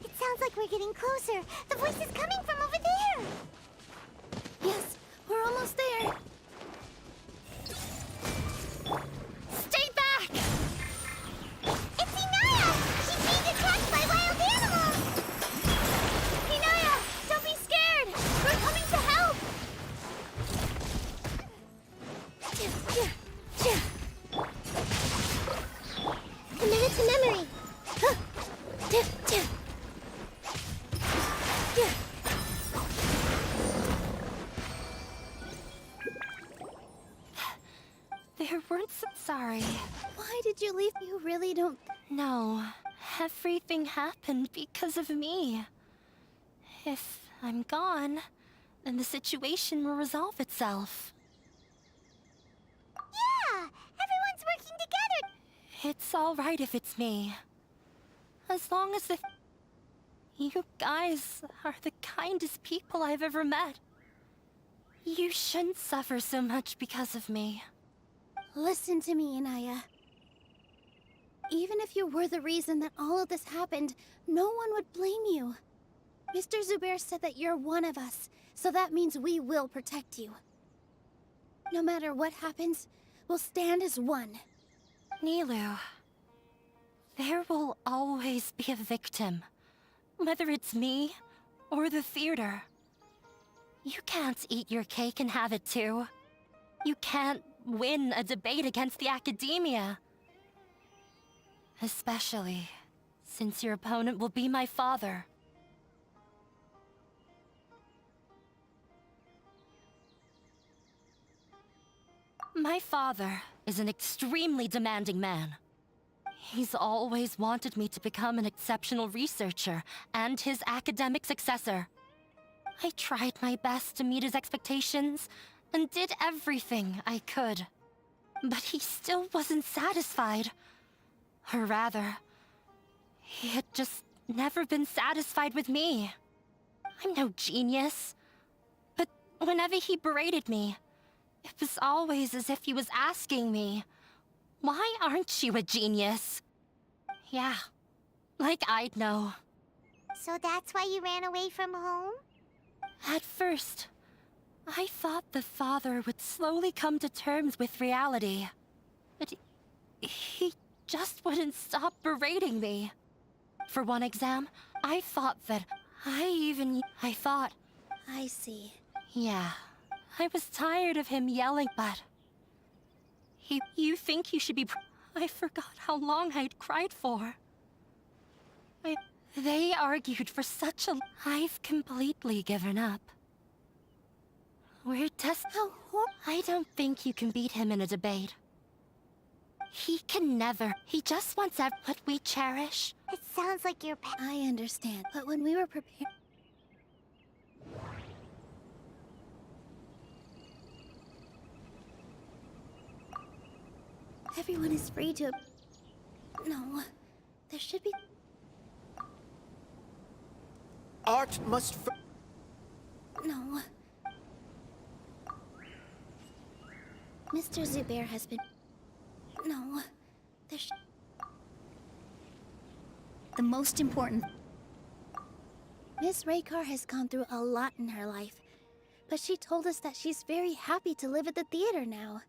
It sounds like we're getting closer. The voice is coming from over there. Yes, we're almost there. Stay back! It's Inaya! She's being attacked by wild animals! Inaya, don't be scared! We're coming to help! Commit it to memory. There weren't some... Sorry. Why did you leave? You really don't... No. Everything happened because of me. If I'm gone, then the situation will resolve itself. Yeah! Everyone's working together! It's all right if it's me. As long as you guys are the kindest people I've ever met. You shouldn't suffer so much because of me. Listen to me, Inaya. Even if you were the reason that all of this happened, no one would blame you. Mr. Zubair said that you're one of us, so that means we will protect you. No matter what happens, we'll stand as one. Nilu, there will always be a victim, whether it's me or the theater. You can't eat your cake and have it too. You can't win a debate against the Academia. Especially since your opponent will be my father. My father is an extremely demanding man. He's always wanted me to become an exceptional researcher and his academic successor. I tried my best to meet his expectations and did everything I could. But he still wasn't satisfied. Or rather, he had just never been satisfied with me. I'm no genius. But whenever he berated me, it was always as if he was asking me, why aren't you a genius? Yeah, like I'd know. So that's why you ran away from home? At first, I thought the father would slowly come to terms with reality. But he just wouldn't stop berating me. For one exam, I thought that I thought... I see. Yeah, I was tired of him yelling, but... You think you should be... I forgot how long I'd cried for. They argued for such a... I've completely given up. We're just... I don't think you can beat him in a debate. He can never. He just wants what we cherish. It sounds like you're... I understand, but when we were prepared... Everyone is free to... No, there should be... Art must... No. Mr. Zubair has been... No, there should... The most important... Miss Raykar has gone through a lot in her life, but she told us that she's very happy to live at the theater now.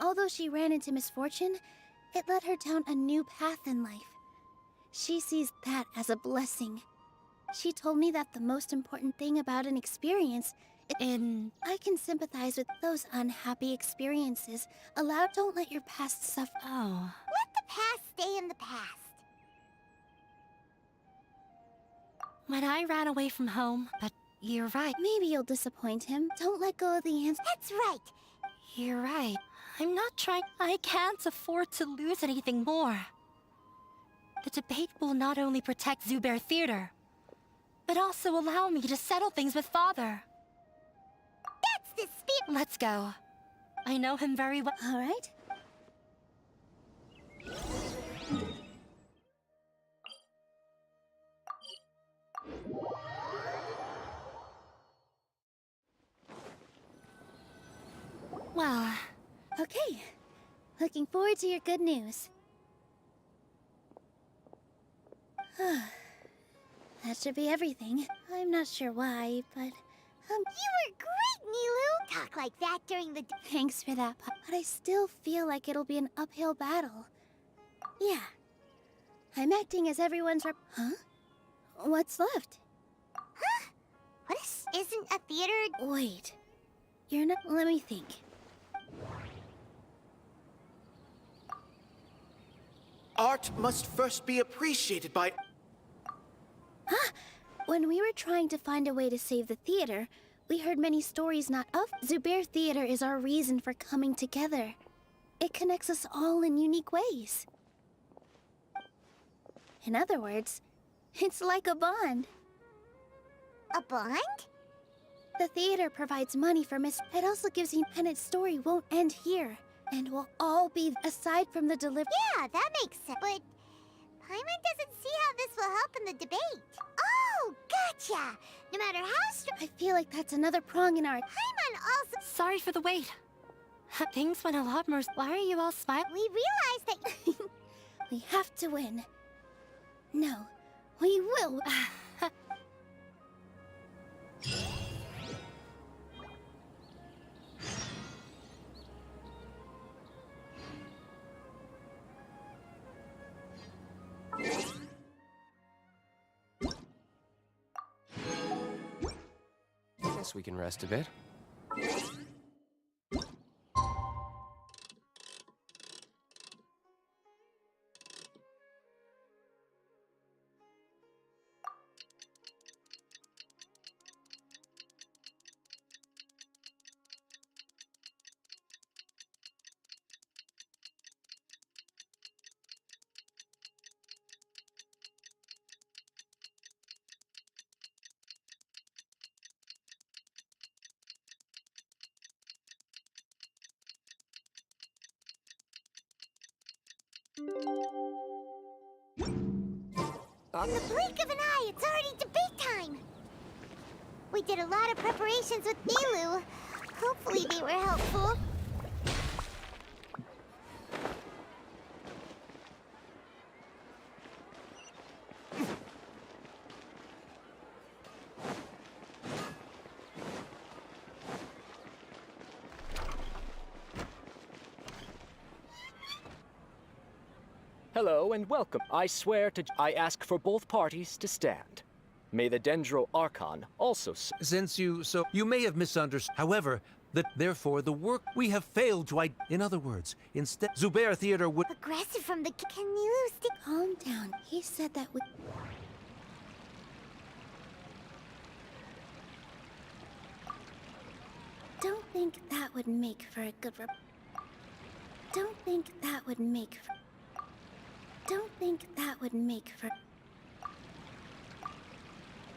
Although she ran into misfortune, it led her down a new path in life. She sees that as a blessing. She told me that the most important thing about an experience I can sympathize with those unhappy experiences. Don't let your past suffer. Oh. Let the past stay in the past. When I ran away from home, but you're right. Maybe you'll disappoint him. Don't let go of the answer. That's right. You're right. I'm not trying... I can't afford to lose anything more. The debate will not only protect Zubair Theater, but also allow me to settle things with Father. That's the spirit! Let's go. I know him very well. All right. Well... Okay. Looking forward to your good news. That should be everything. I'm not sure why, but... You were great, Nilu! Talk like that during the... Thanks for that, but I still feel like it'll be an uphill battle. Yeah. I'm acting as everyone's Huh? What's left? Huh? What is... Isn't a theater... Wait. You're not... Let me think. Art must first be appreciated by... Huh? When we were trying to find a way to save the theater, we heard many stories not of. Zubair Theater is our reason for coming together. It connects us all in unique ways. In other words, it's like a bond. A bond? The theater provides money for Miss... It also gives you... And its story won't end here. And we'll all be... Aside from the delivery... Yeah, that makes sense. But... Paimon doesn't see how this will help in the debate. Oh, gotcha! No matter how I feel like that's another prong in our... Paimon also... Sorry for the wait. Things went a lot more... Why are you all smiling? We realized that... We have to win. No, we will. Guess we can rest a bit. In the blink of an eye, it's already debate time! We did a lot of preparations with Nilu. Hopefully they were helpful. Hello and welcome. I swear to... I ask for both parties to stand. May the Dendro Archon also... Since you may have misunderstood. However, therefore the work we have failed to... In other words, instead, Zubair Theater would... Aggressive from the... Can Nilu stick... Calm down. He said that we... Don't think that would make for a good... Don't think that would make for... Don't think that would make for...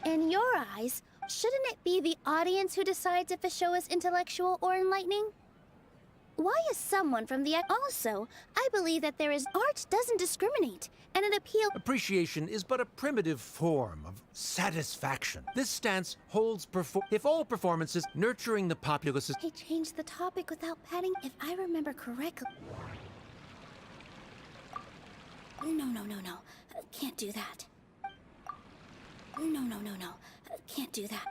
In your eyes, shouldn't it be the audience who decides if a show is intellectual or enlightening? Why is someone from the... Also, I believe that art doesn't discriminate, and it appeals... Appreciation is but a primitive form of satisfaction. This stance holds if all performances nurturing the populace is... He changed the topic without padding, if I remember correctly. No. Can't do that. No. Can't do that.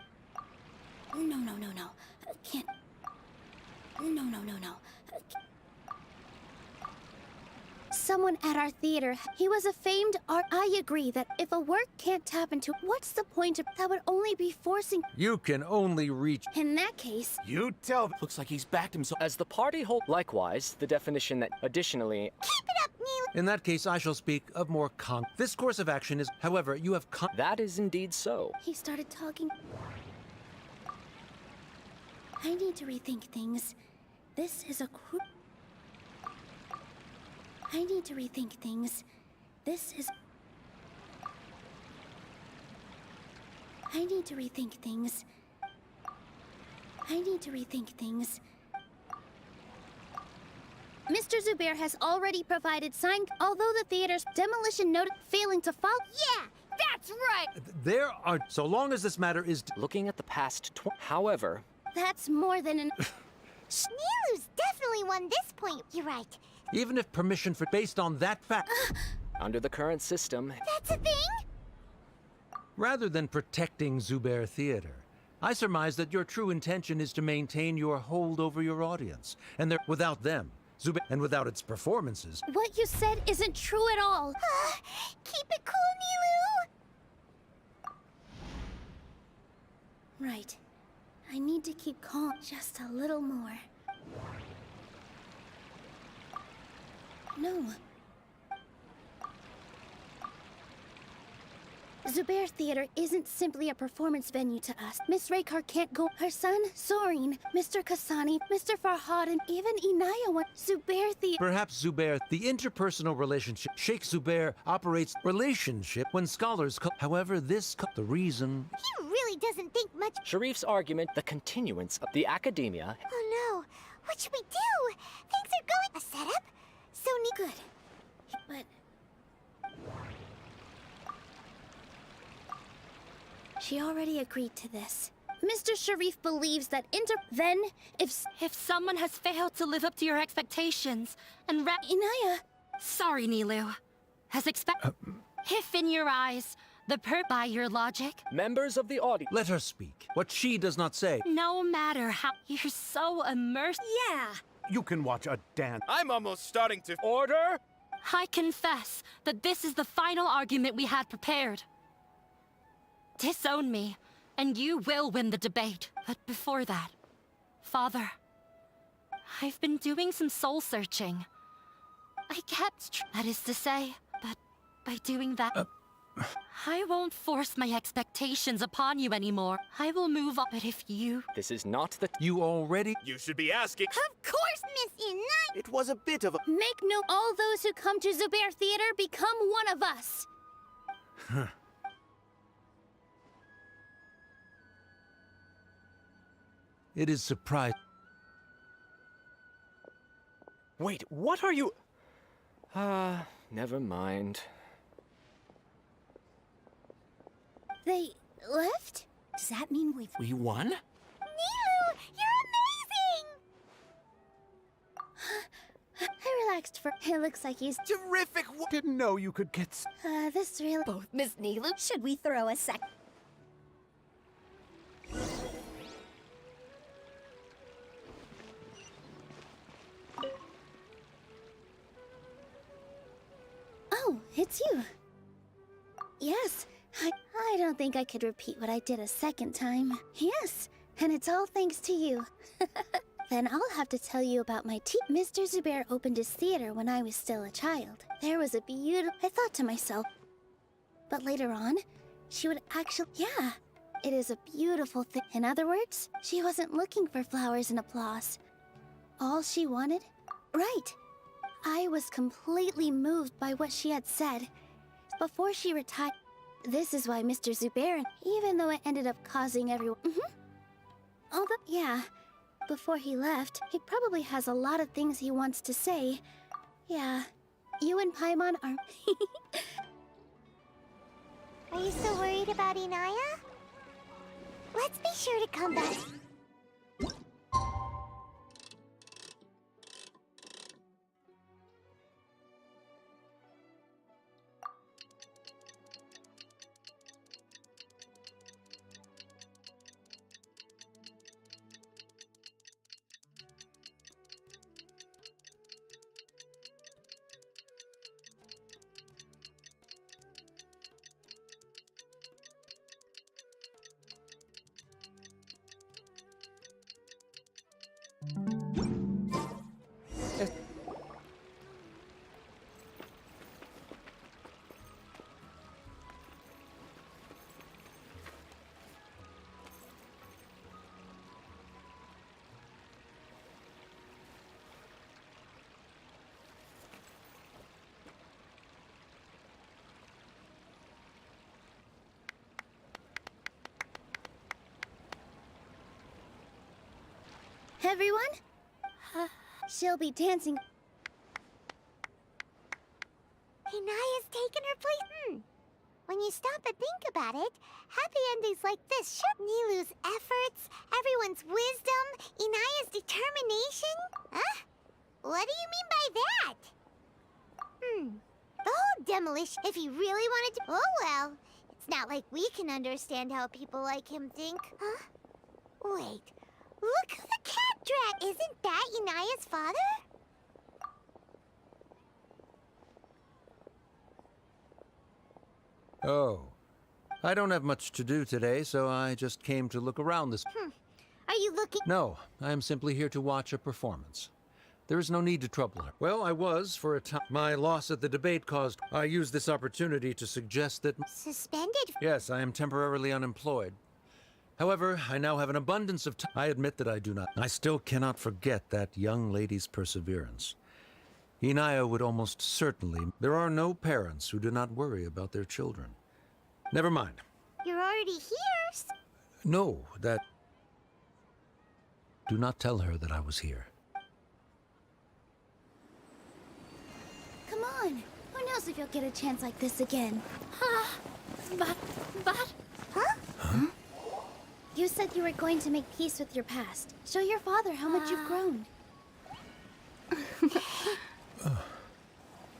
No. Can't. No. Someone at our theater, he was a famed art. I agree that if a work can't tap into, what's the point of that would only be forcing... You can only reach... In that case... You tell... Looks like he's backed himself. As the party hold... Likewise, the definition that additionally... Keep it up, Nilu! In that case, I shall speak of more This course of action is, however, you have That is indeed so. He started talking... I need to rethink things. This is a I need to rethink things. This is... I need to rethink things. I need to rethink things. Mr. Zubair has already provided signed, although the theater's demolition notice failing to follow. Yeah, that's right! There are... So long as this matter is... Looking at the past... However... That's more than an... Nilu's definitely won this point. You're right. Even if permission for... Based on that fact... Under the current system... That's a thing? Rather than protecting Zubair Theater, I surmise that your true intention is to maintain your hold over your audience. And without them, Zubair, and without its performances... What you said isn't true at all. Keep it cool, Nilu! Right. I need to keep calm just a little more. No. Zubair Theater isn't simply a performance venue to us. Miss Raykar can't go. Her son, Sorin, Mr. Kasani, Mr. Farhad, and even Inaya went. Zubair Theater... Perhaps Zubair, the interpersonal relationship. Sheikh Zubair operates relationship when scholars... However, the reason... He really doesn't think much... Sharif's argument, the continuance of the academia... Oh no, what should we do? Things are going... A setup? So good. But... She already agreed to this. Mr. Sharif believes that Then, if someone has failed to live up to your expectations, and Inaya... Sorry, Nilu. If in your eyes, by your logic... Members of the audience... Let her speak. What she does not say... No matter how... You're so immersed... Yeah! You can watch a dance... I'm almost starting to... Order! I confess that this is the final argument we had prepared. Disown me, and you will win the debate. But before that, Father, I've been doing some soul-searching. I kept... That is to say, that by doing that... I won't force my expectations upon you anymore. I will move on. But if you... This is not the... You already... You should be asking... Of course, Miss Inai! It was a bit of a... Make no... All those who come to Zubair Theater become one of us! It is surprising. Wait, what are you... never mind. They left? Does that mean We won? Nilu, you're amazing! I relaxed for. It looks like he's terrific. Didn't know you could get. This really. Both Miss Nilu. Should we throw a sec? Oh, it's you. Yes, I don't think I could repeat what I did a second time. Yes, and it's all thanks to you. Then I'll have to tell you about my Mr. Zubair opened his theater when I was still a child. There was a beautiful... I thought to myself... But later on, she would actually... Yeah, it is a beautiful thing. In other words, she wasn't looking for flowers and applause. All she wanted... Right. I was completely moved by what she had said. Before she retired... This is why Mr. Zubair, even though it ended up causing everyone... Although, yeah... Before he left, he probably has a lot of things he wants to say. Yeah, you and Paimon are... Are you still worried about Inaya? Let's be sure to come back. Everyone? She'll be dancing. Inaya's taken her place. When you stop and think about it, happy endings like this show Nilu's efforts, everyone's wisdom, Inaya's determination. Huh? What do you mean by that? The whole demolition, if he really wanted to... Oh well, it's not like we can understand how people like him think. Huh? Wait, look who the cat dragged! Isn't that Inaya's father? Oh. I don't have much to do today, so I just came to look around this... Are you looking... No, I am simply here to watch a performance. There is no need to trouble her. Well, I was for a time. My loss at the debate caused... I used this opportunity to suggest that... Suspended? Yes, I am temporarily unemployed. However, I now have an abundance of time. I admit that I do not. I still cannot forget that young lady's perseverance. Inaya would almost certainly... There are no parents who do not worry about their children. Never mind. You're already here. No, that... Do not tell her that I was here. Come on. Who knows if you'll get a chance like this again? But... Huh? You said you were going to make peace with your past. Show your father how much you've grown.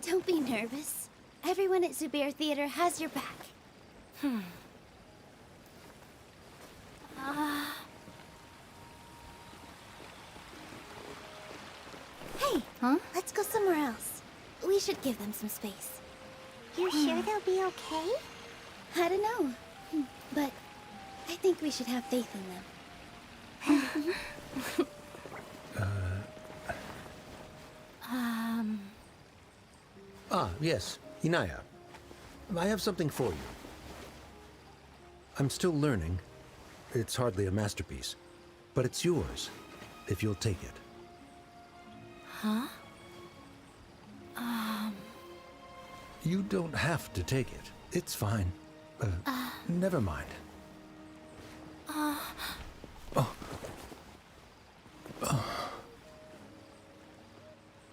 Don't be nervous. Everyone at Zubair Theater has your back. Hey, let's go somewhere else. We should give them some space. You sure they'll be okay? I don't know, but I think we should have faith in them. Ah, yes, Inaya. I have something for you. I'm still learning. It's hardly a masterpiece, but it's yours, if you'll take it. Huh? You don't have to take it. It's fine. Never mind.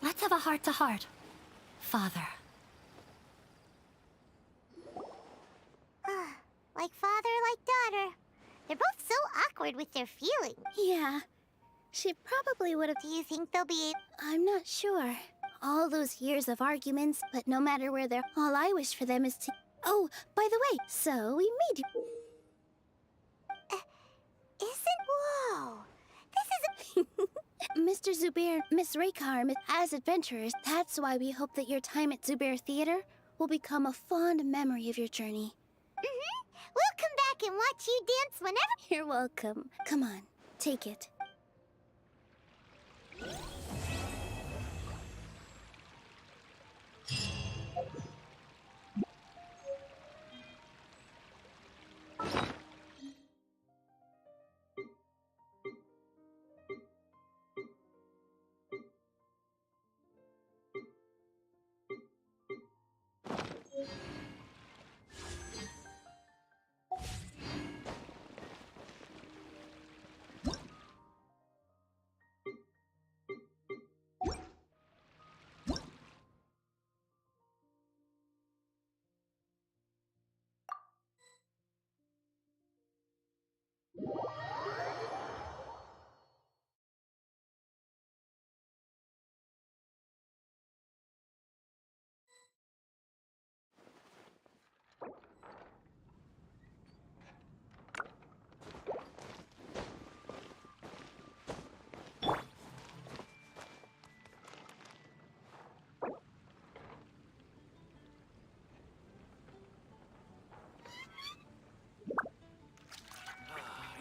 Let's have a heart-to-heart, Father. Like father, like daughter. They're forward with their feelings. Yeah. She probably would have. Do you think they'll be... I'm not sure. All those years of arguments, but no matter where they're, all I wish for them is to... Oh, by the way, so we made you... Whoa! This Mr. Zubair, Miss Raykar, as adventurers, that's why we hope that your time at Zubair Theater will become a fond memory of your journey. We'll come back and watch you dance whenever... You're welcome. Come on, take it.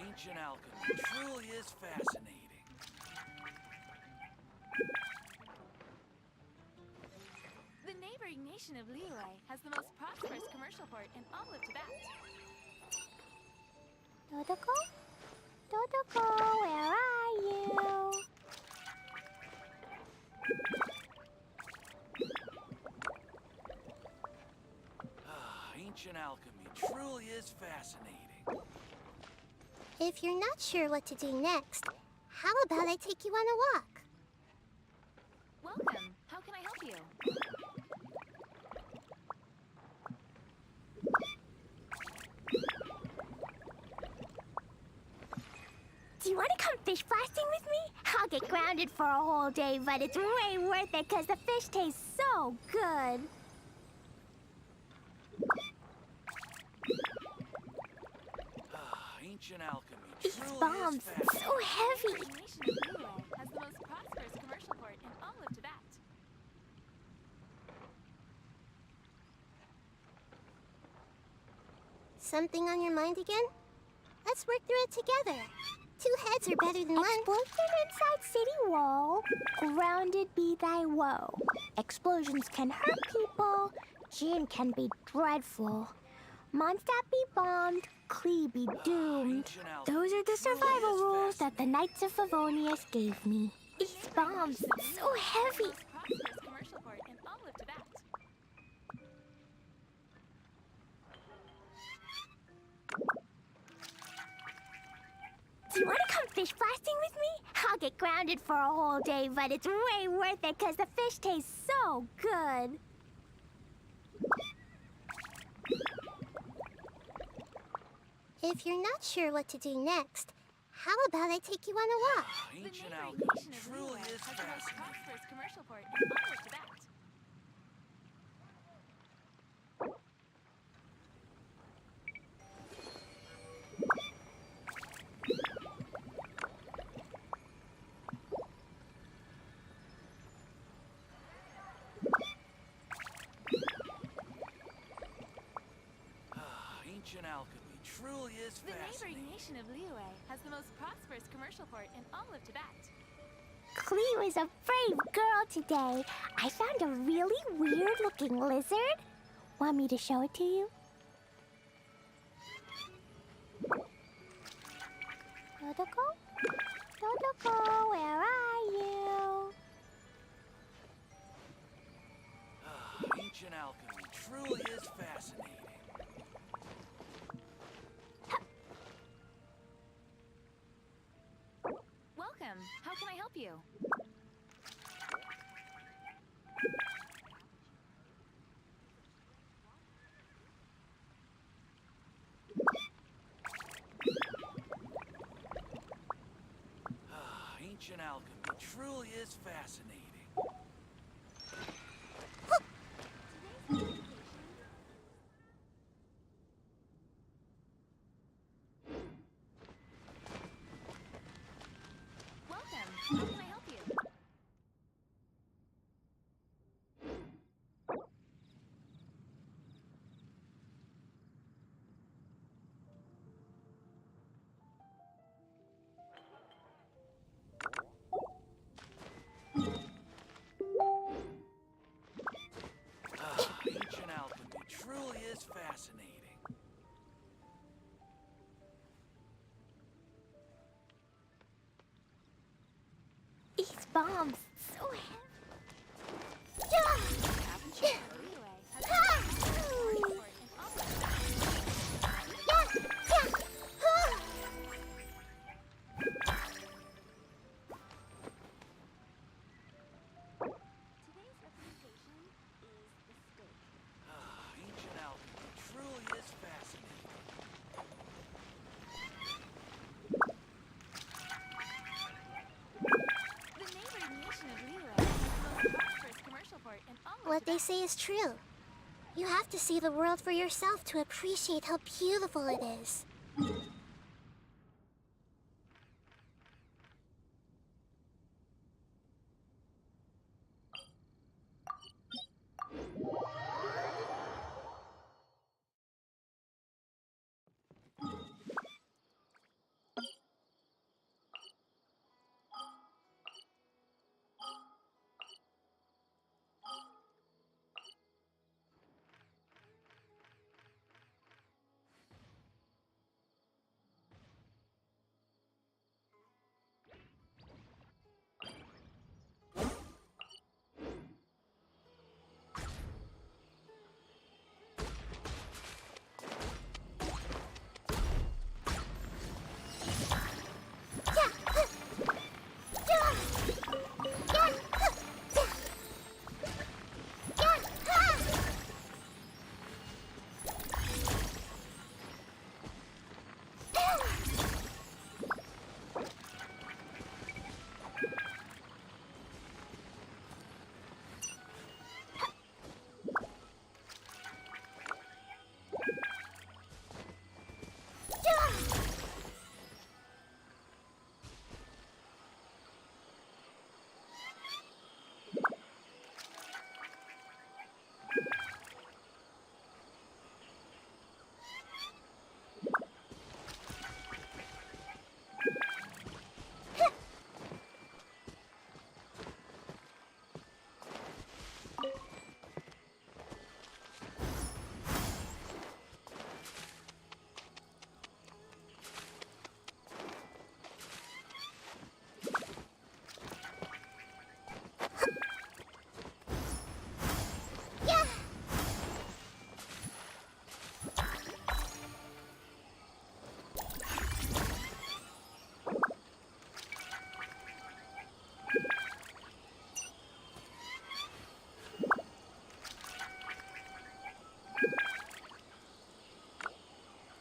Ancient alchemy truly is fascinating. The neighboring nation of Liyue has the most prosperous commercial port in all of Tibet. Dodoko? Dodoko, where are you? Ancient alchemy truly is fascinating. If you're not sure what to do next, how about I take you on a walk? Welcome. How can I help you? Do you want to come fish blasting with me? I'll get grounded for a whole day, but it's way worth it because the fish tastes so good. Ancient alchemy These truly bombs, is fascinating. so heavy. The nation of Liyue has the most prosperous commercial port in all of Tibet. Something on your mind again? Let's work through it together. Two heads are better than one. Explosion inside city wall. Grounded be thy woe. Explosions can hurt people. Gene can be dreadful. Mondstadt be bombed. Klee be doomed. Those are the survival rules that the Knights of Favonius gave me. These bombs, so heavy. Most prosperous commercial port in all of Tibet. Do you want to come fish blasting with me? I'll get grounded for a whole day, but it's way worth it because the fish tastes so good. If you're not sure what to do next, how about I take you on a walk? Ancient alchemy truly is has the most fascinating. prosperous commercial port in all of Tibet. Ancient alchemy truly is The fascinating. neighboring nation of Liyue has the most prosperous commercial port in all of Tibet. Klee was a brave girl today. I found a really weird-looking lizard. Want me to show it to you? Dodoko? Dodoko, where are you? Ancient alchemy truly is fascinating. Welcome. How can I help you? alchemy truly is fascinating. Welcome. How can I help you? Ancient alchemy truly is fascinating. These bombs, so heavy. Ancient alchemy truly is fascinating. The neighboring nation of Liyue has the most prosperous commercial port in all of What they say is true. You have to see the world for yourself to appreciate how beautiful it is.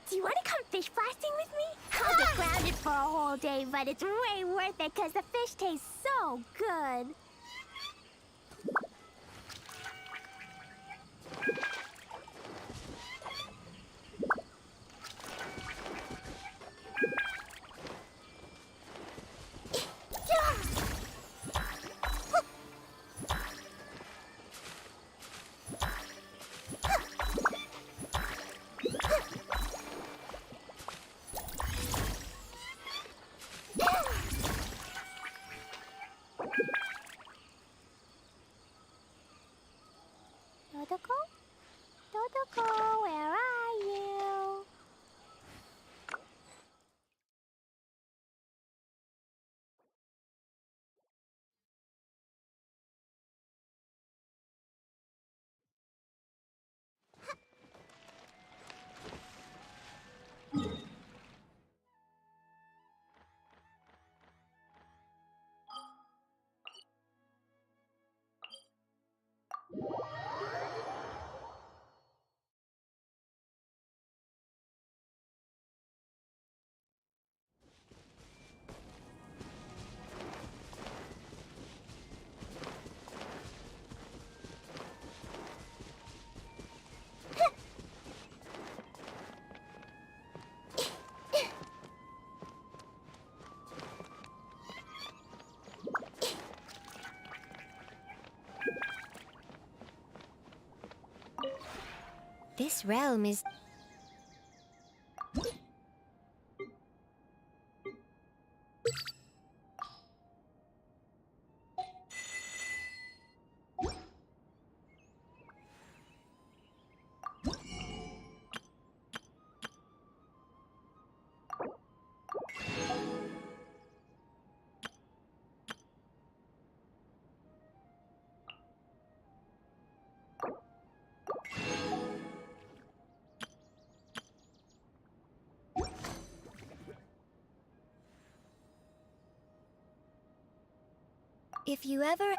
Do you want to come fish blasting with me? I'll get grounded for a whole day, but it's way worth it because the fish tastes so good. This realm is... If you ever...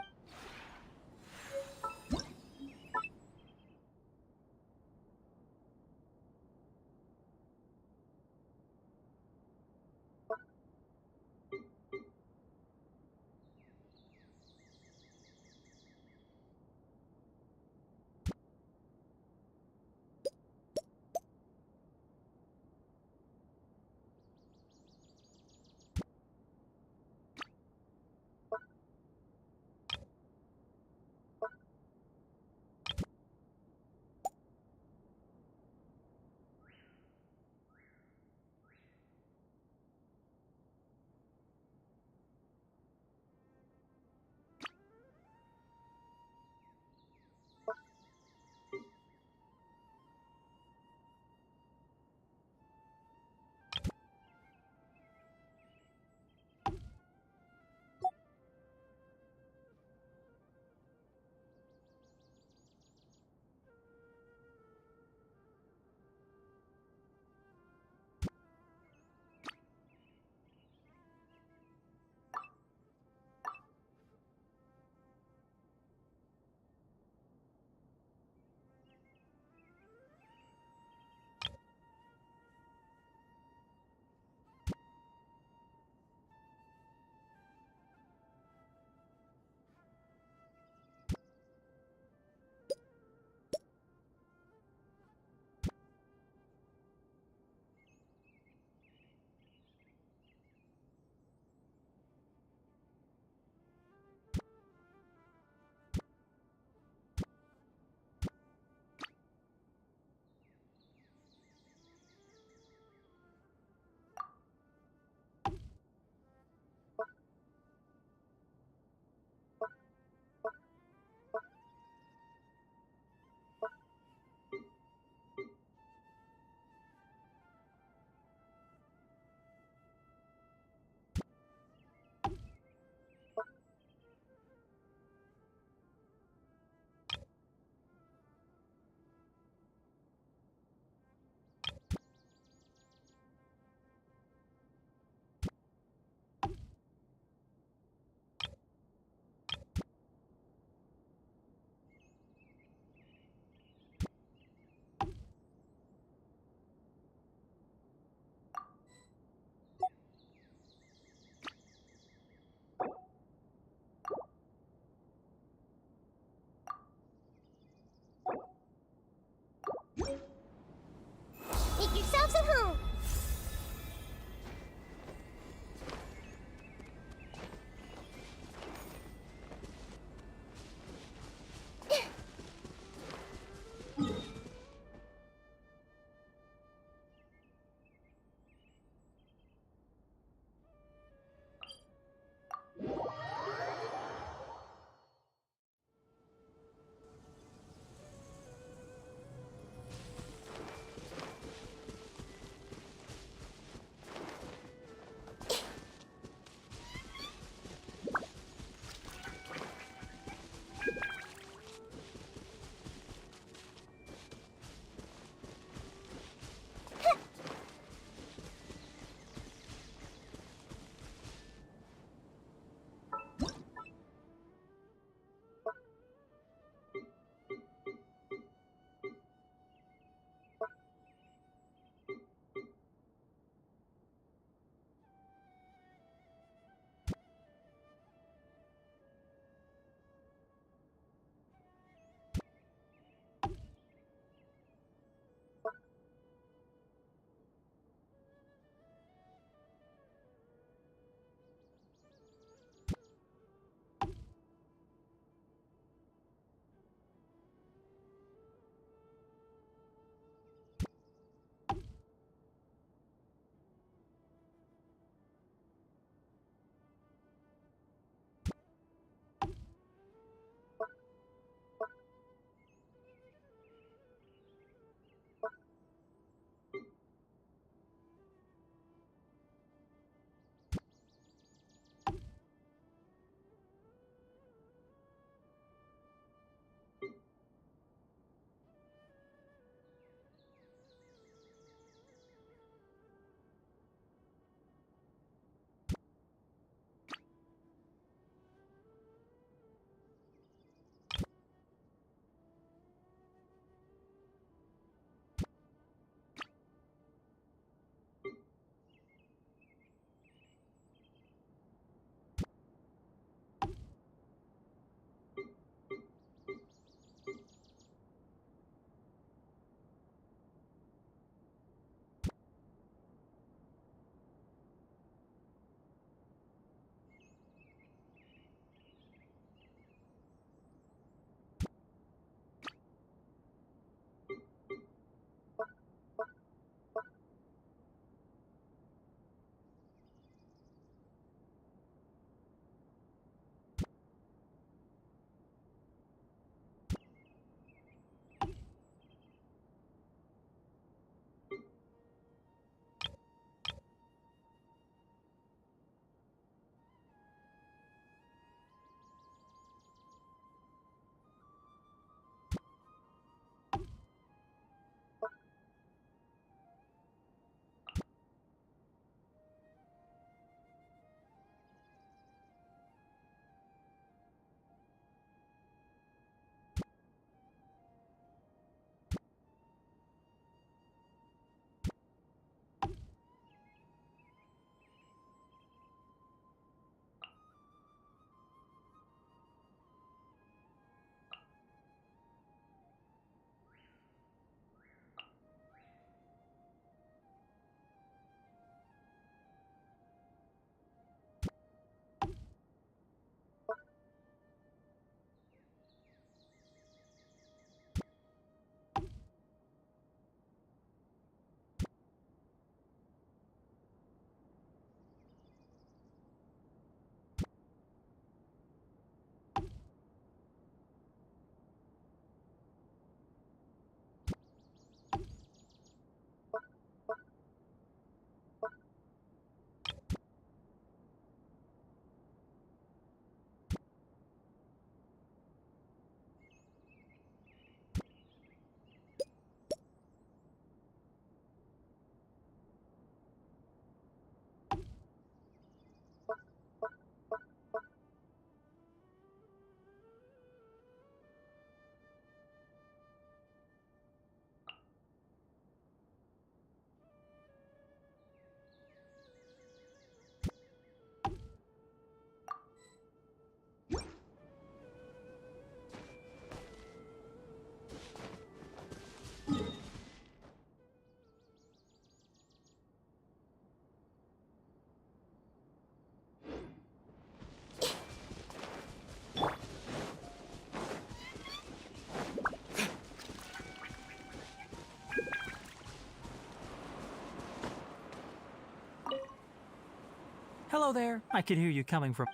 Hello there. I could hear you coming from...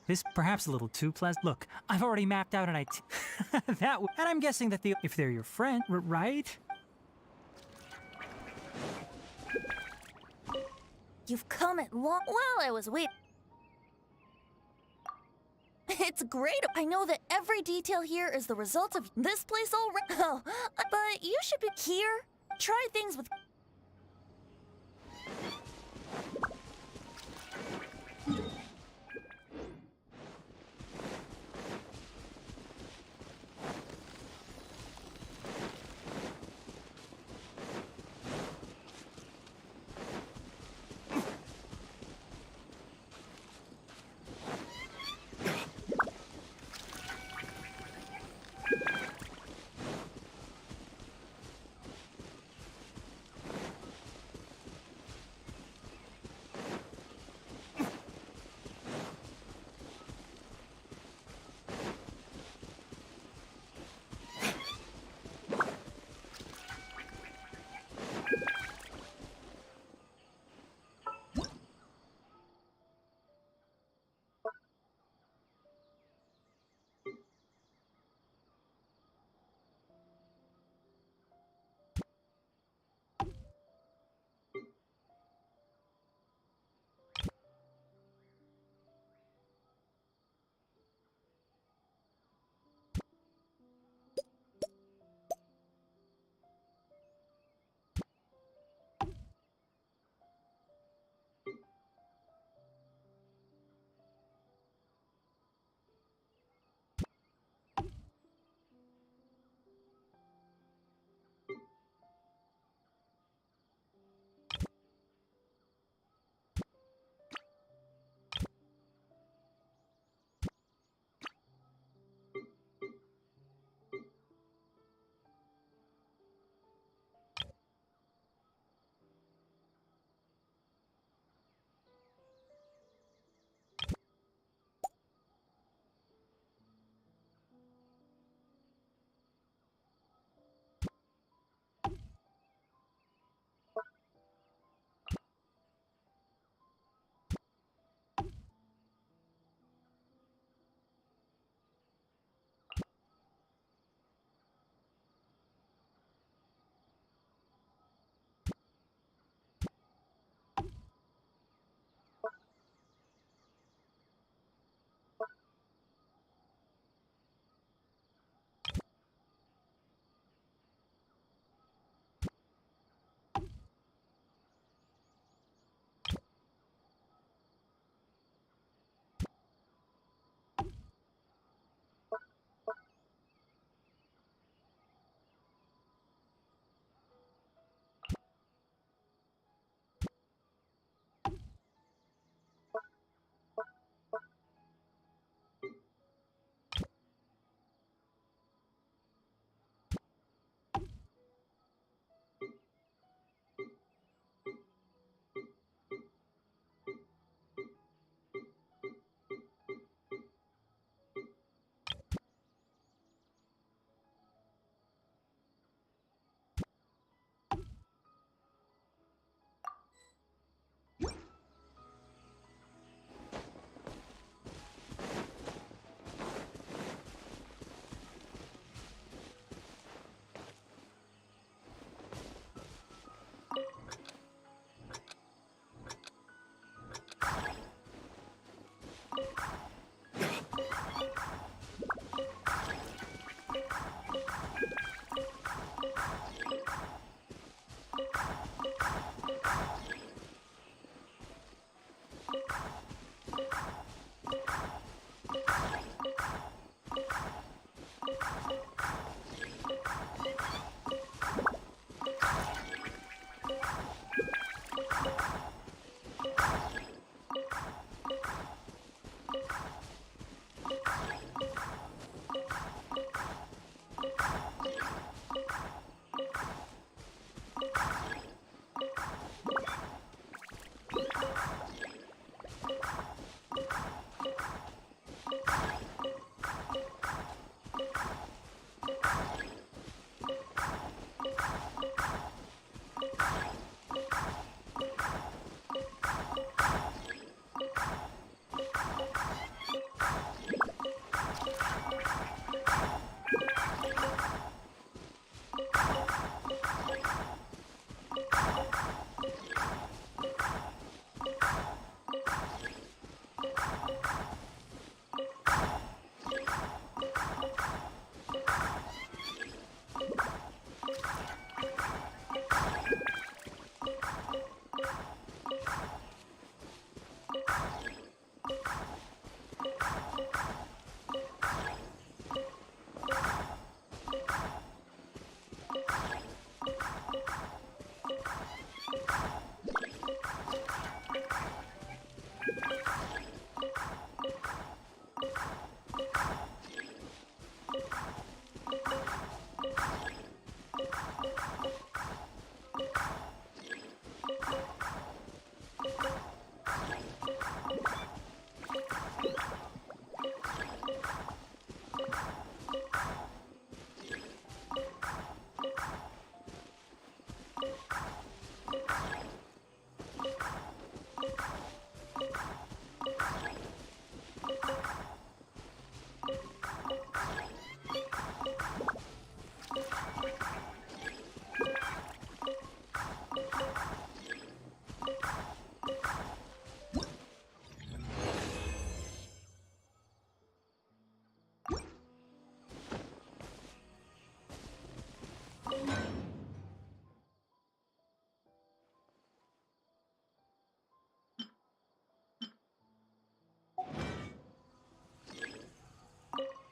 This perhaps a little too pleasant. Look, I've already mapped out an and I'm guessing that if they're your friend, right? You've come at long. Well, I was waiting. It's great. I know that every detail here is the result of this place already. Oh, but you should be here. Try things with.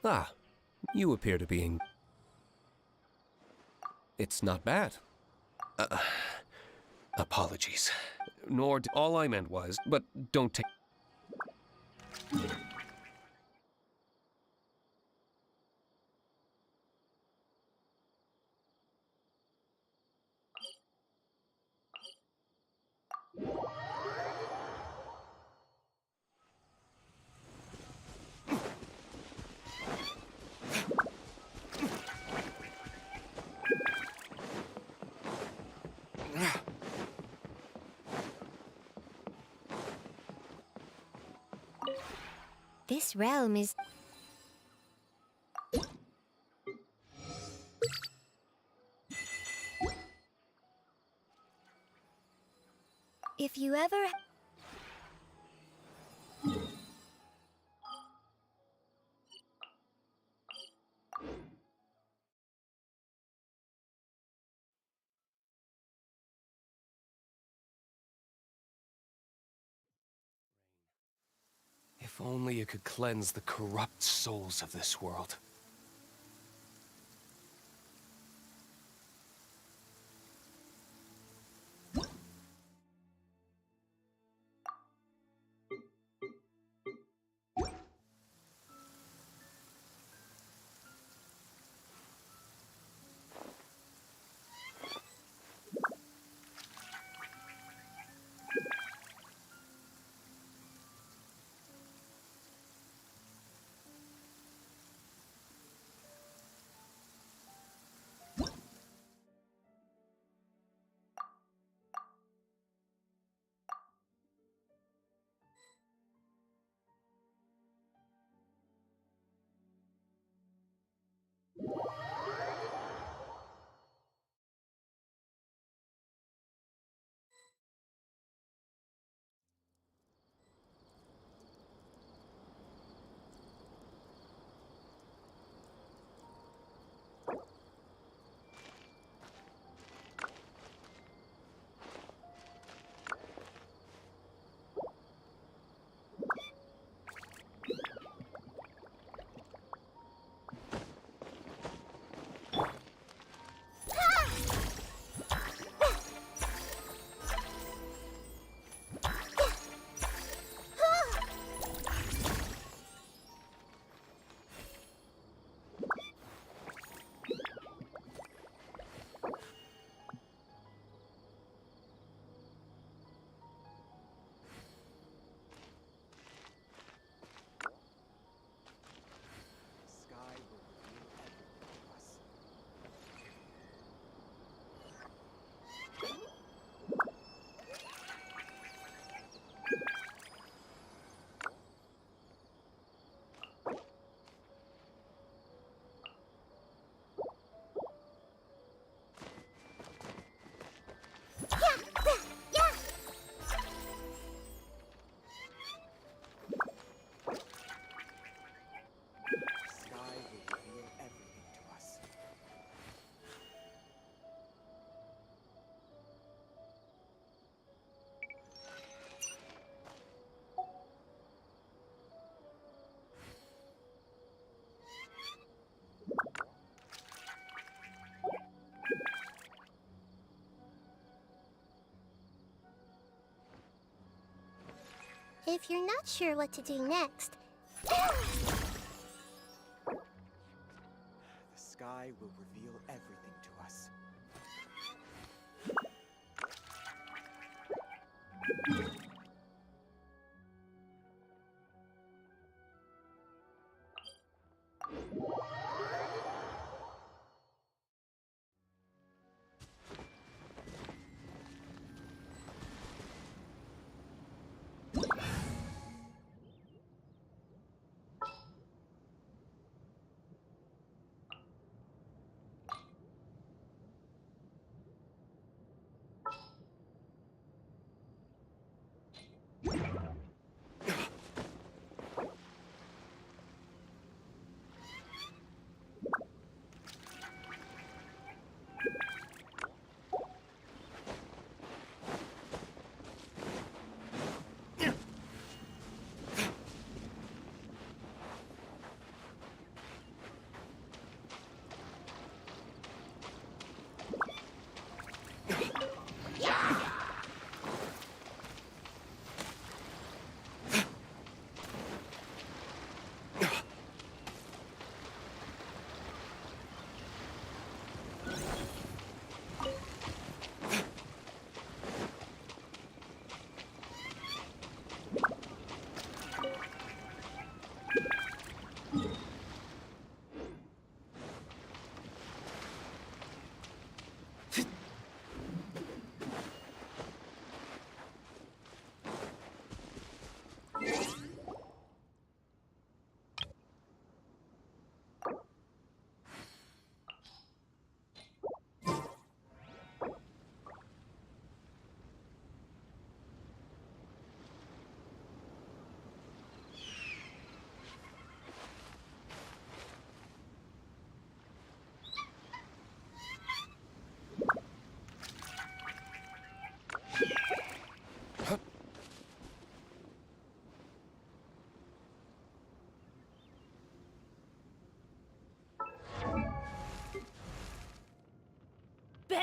Ah, you appear to be in... It's not bad. Apologies. All I meant was, but don't take... This realm is... If you ever... If only you could cleanse the corrupt souls of this world. If you're not sure what to do next... The sky will reveal everything to us.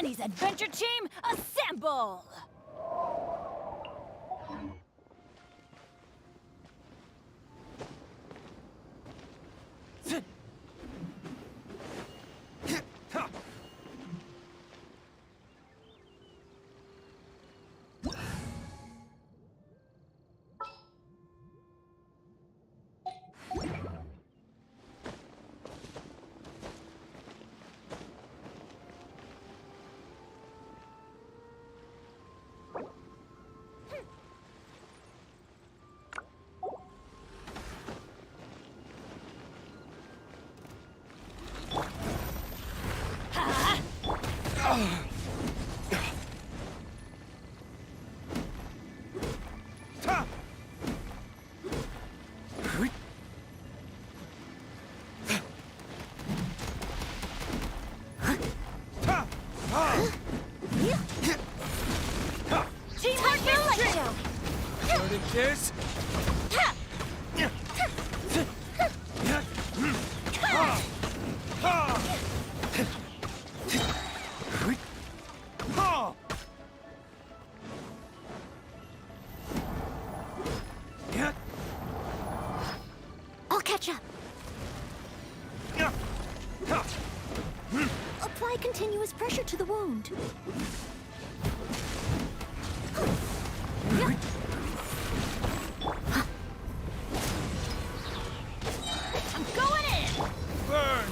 Everybody's adventure team, assemble! Cheers! I'll catch up. Apply continuous pressure to the wound. I'm going in! Burn!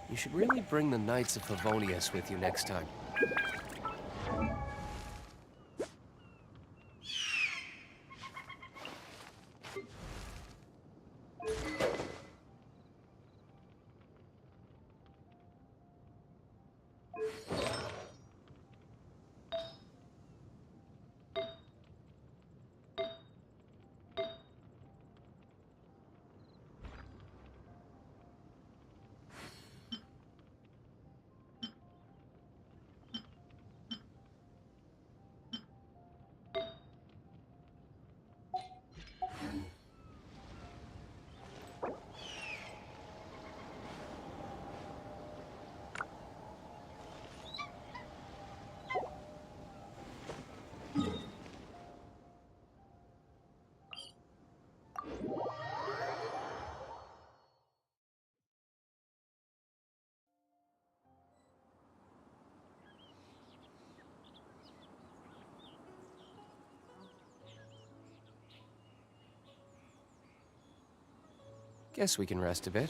You should really bring the Knights of Favonius with you next time. Guess we can rest a bit.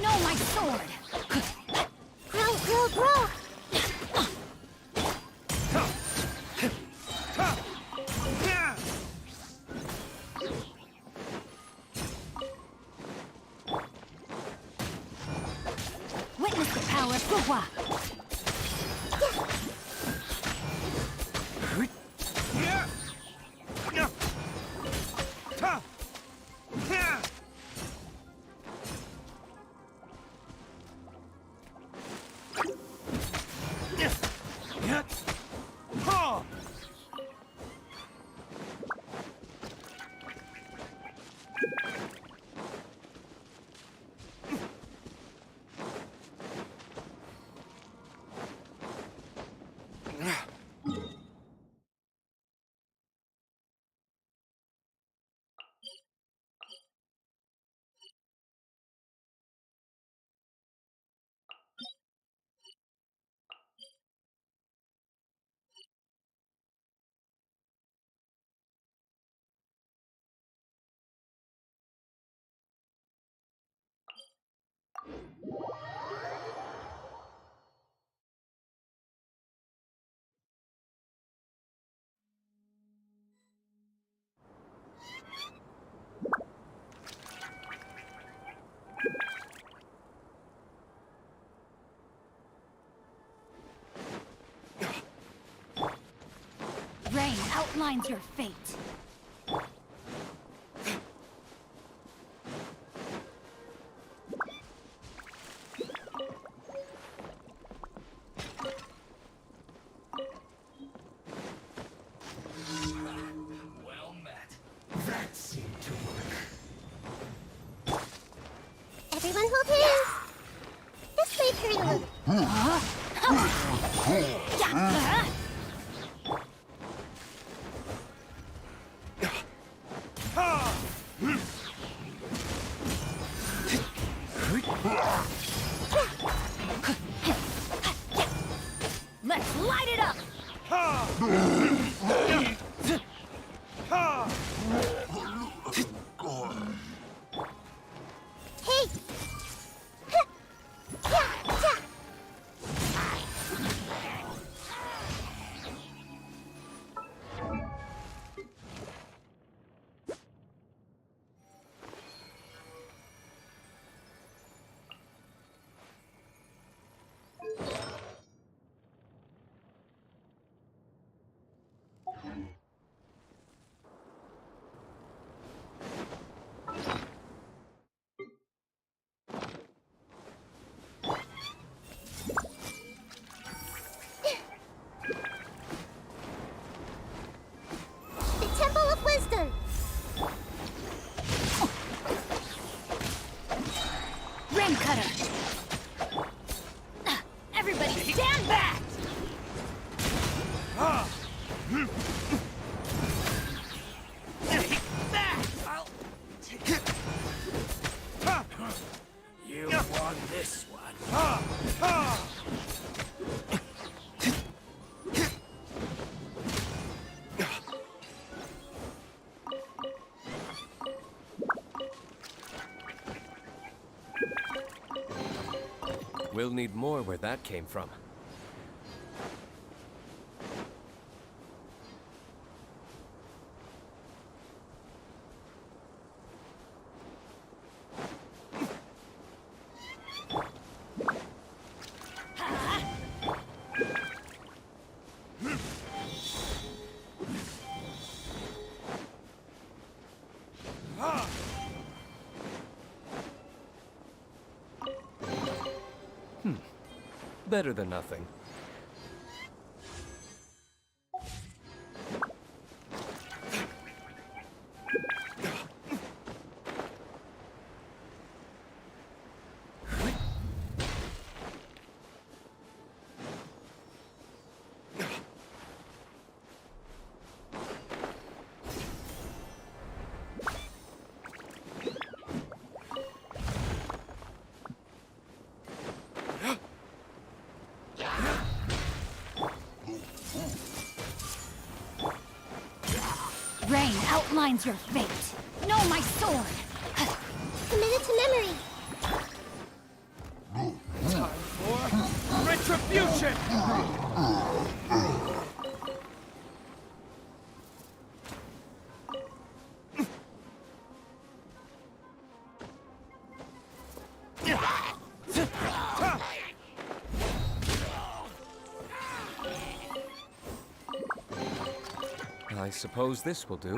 No, my sword! Grow! Witness the power of Gugwa! Rain outlines your fate. Well met. That seemed to work. Everyone hold hands. This way, Curly. Let's light it up! Hey! The Temple of Wisdom! Ring cutter! Everybody stand back! You won this one. We'll need more where that came from. Better than nothing. outlines your fate. Know my sword. Commit it to memory. Time for retribution! I suppose this will do.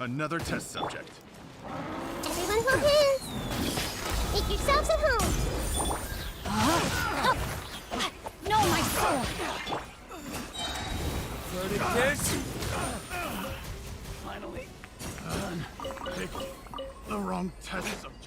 Another test subject. Everyone hold hands. Make yourselves at home. Know my sword. Verdict is... Finally. Picked the wrong test subject.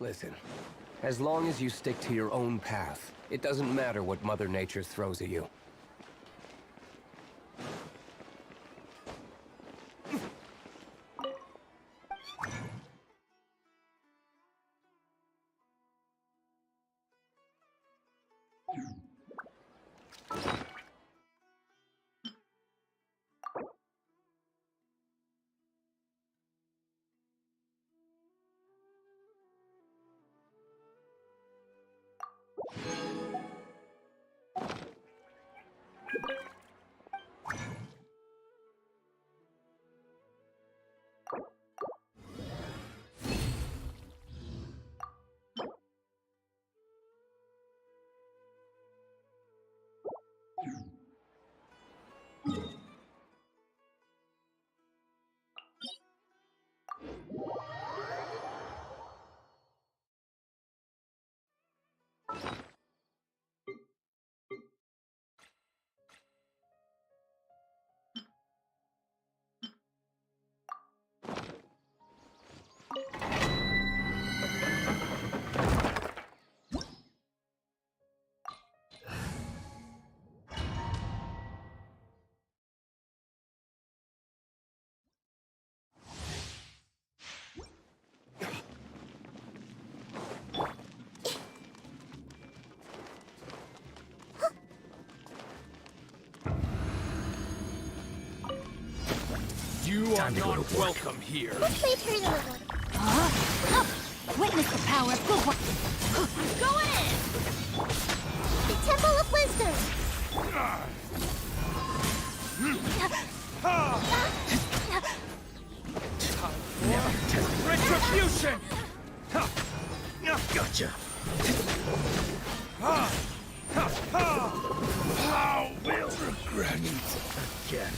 Listen, as long as you stick to your own path, it doesn't matter what Mother Nature throws at you. You are not welcome here. Let's play turn a little. Witness the power of good work. Go in! The Temple of Wisdom. Retribution! Gotcha. How will regret again?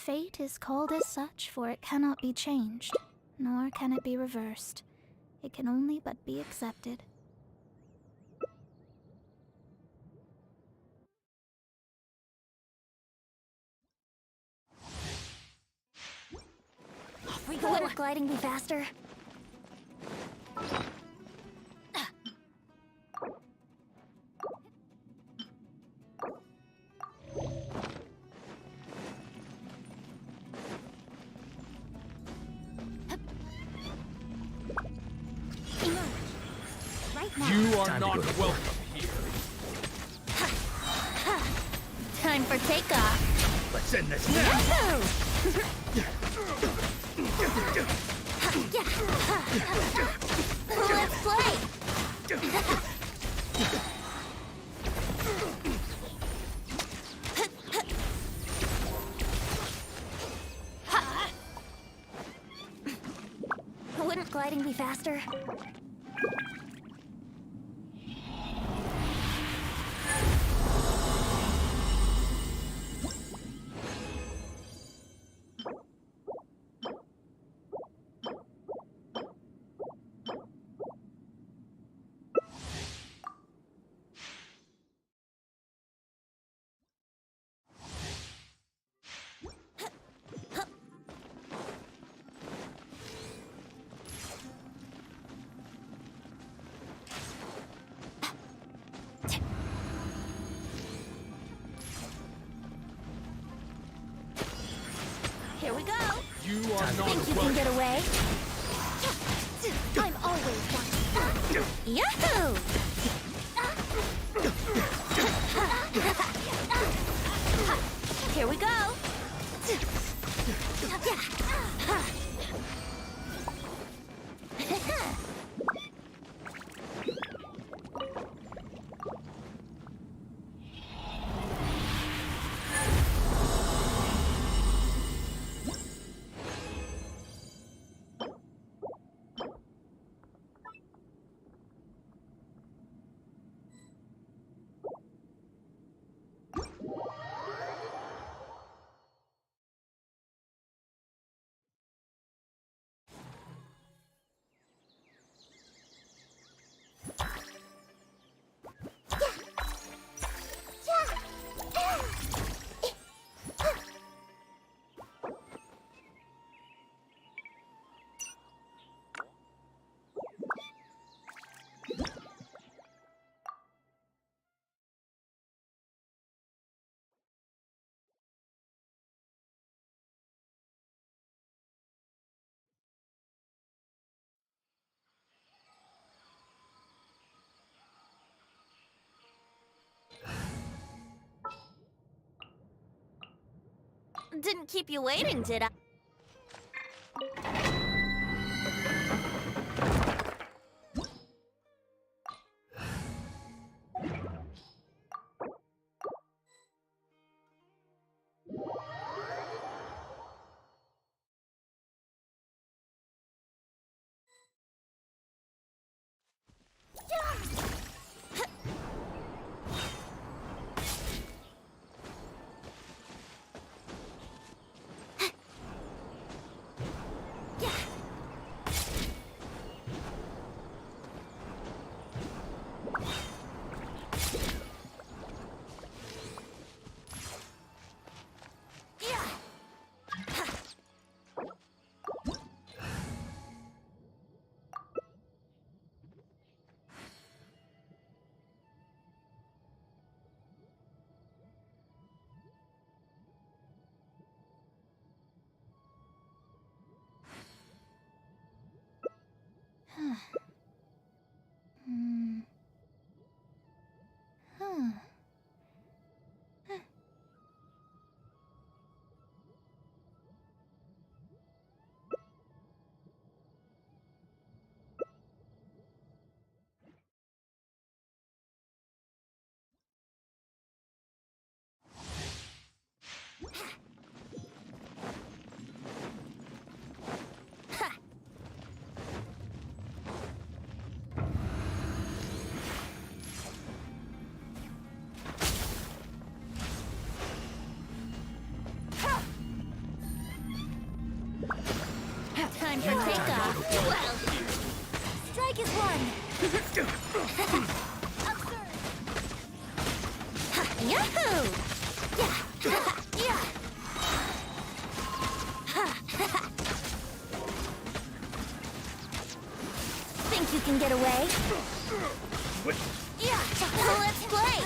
Fate is called as such, for it cannot be changed, nor can it be reversed. It can only but be accepted. Off we go! Wouldn't gliding be faster? You are not welcome here. Time for takeoff. Let's end this now. Let's play. Wouldn't gliding be faster? Here we go. You are not Think you can get away? I'm always watching. Yahoo! Here we go. Didn't keep you waiting, did I? Time for takeoff. Well, strike is one. Yahoo! Yeah. Yeah. Think you can get away? Yeah. Let's play.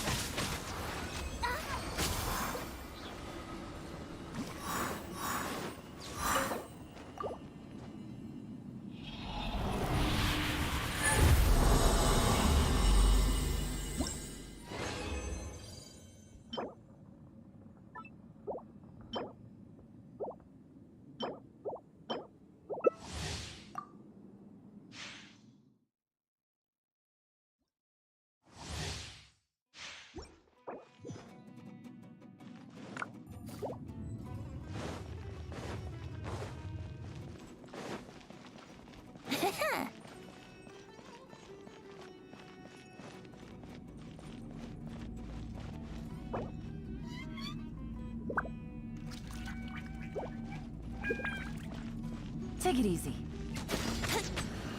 Take it easy.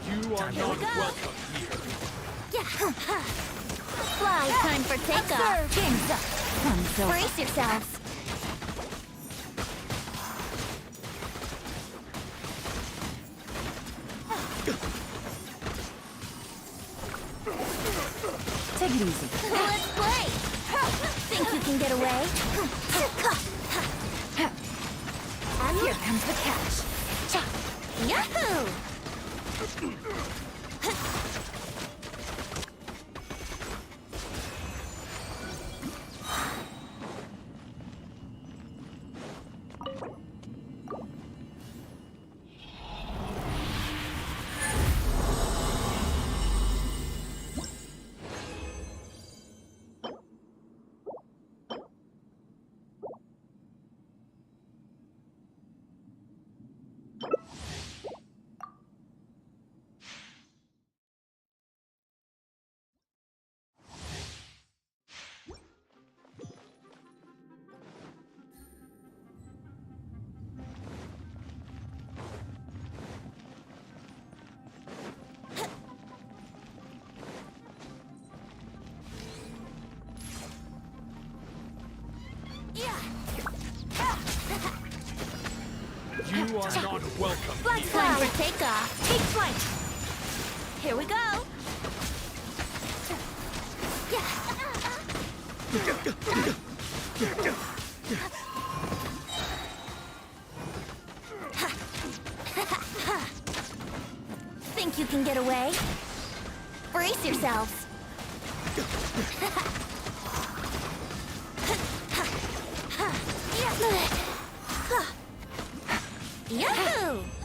You are not welcome here. Yeah. Fly. Time for takeoff. Game's up. Fun's over. Brace yourselves. Take it easy. Let's play. Think you can get away? And here comes the catch. Yahoo! You are not welcome Flight here. time for takeoff. Take flight. Here we go. Think you can get away? Brace yourselves. Yahoo!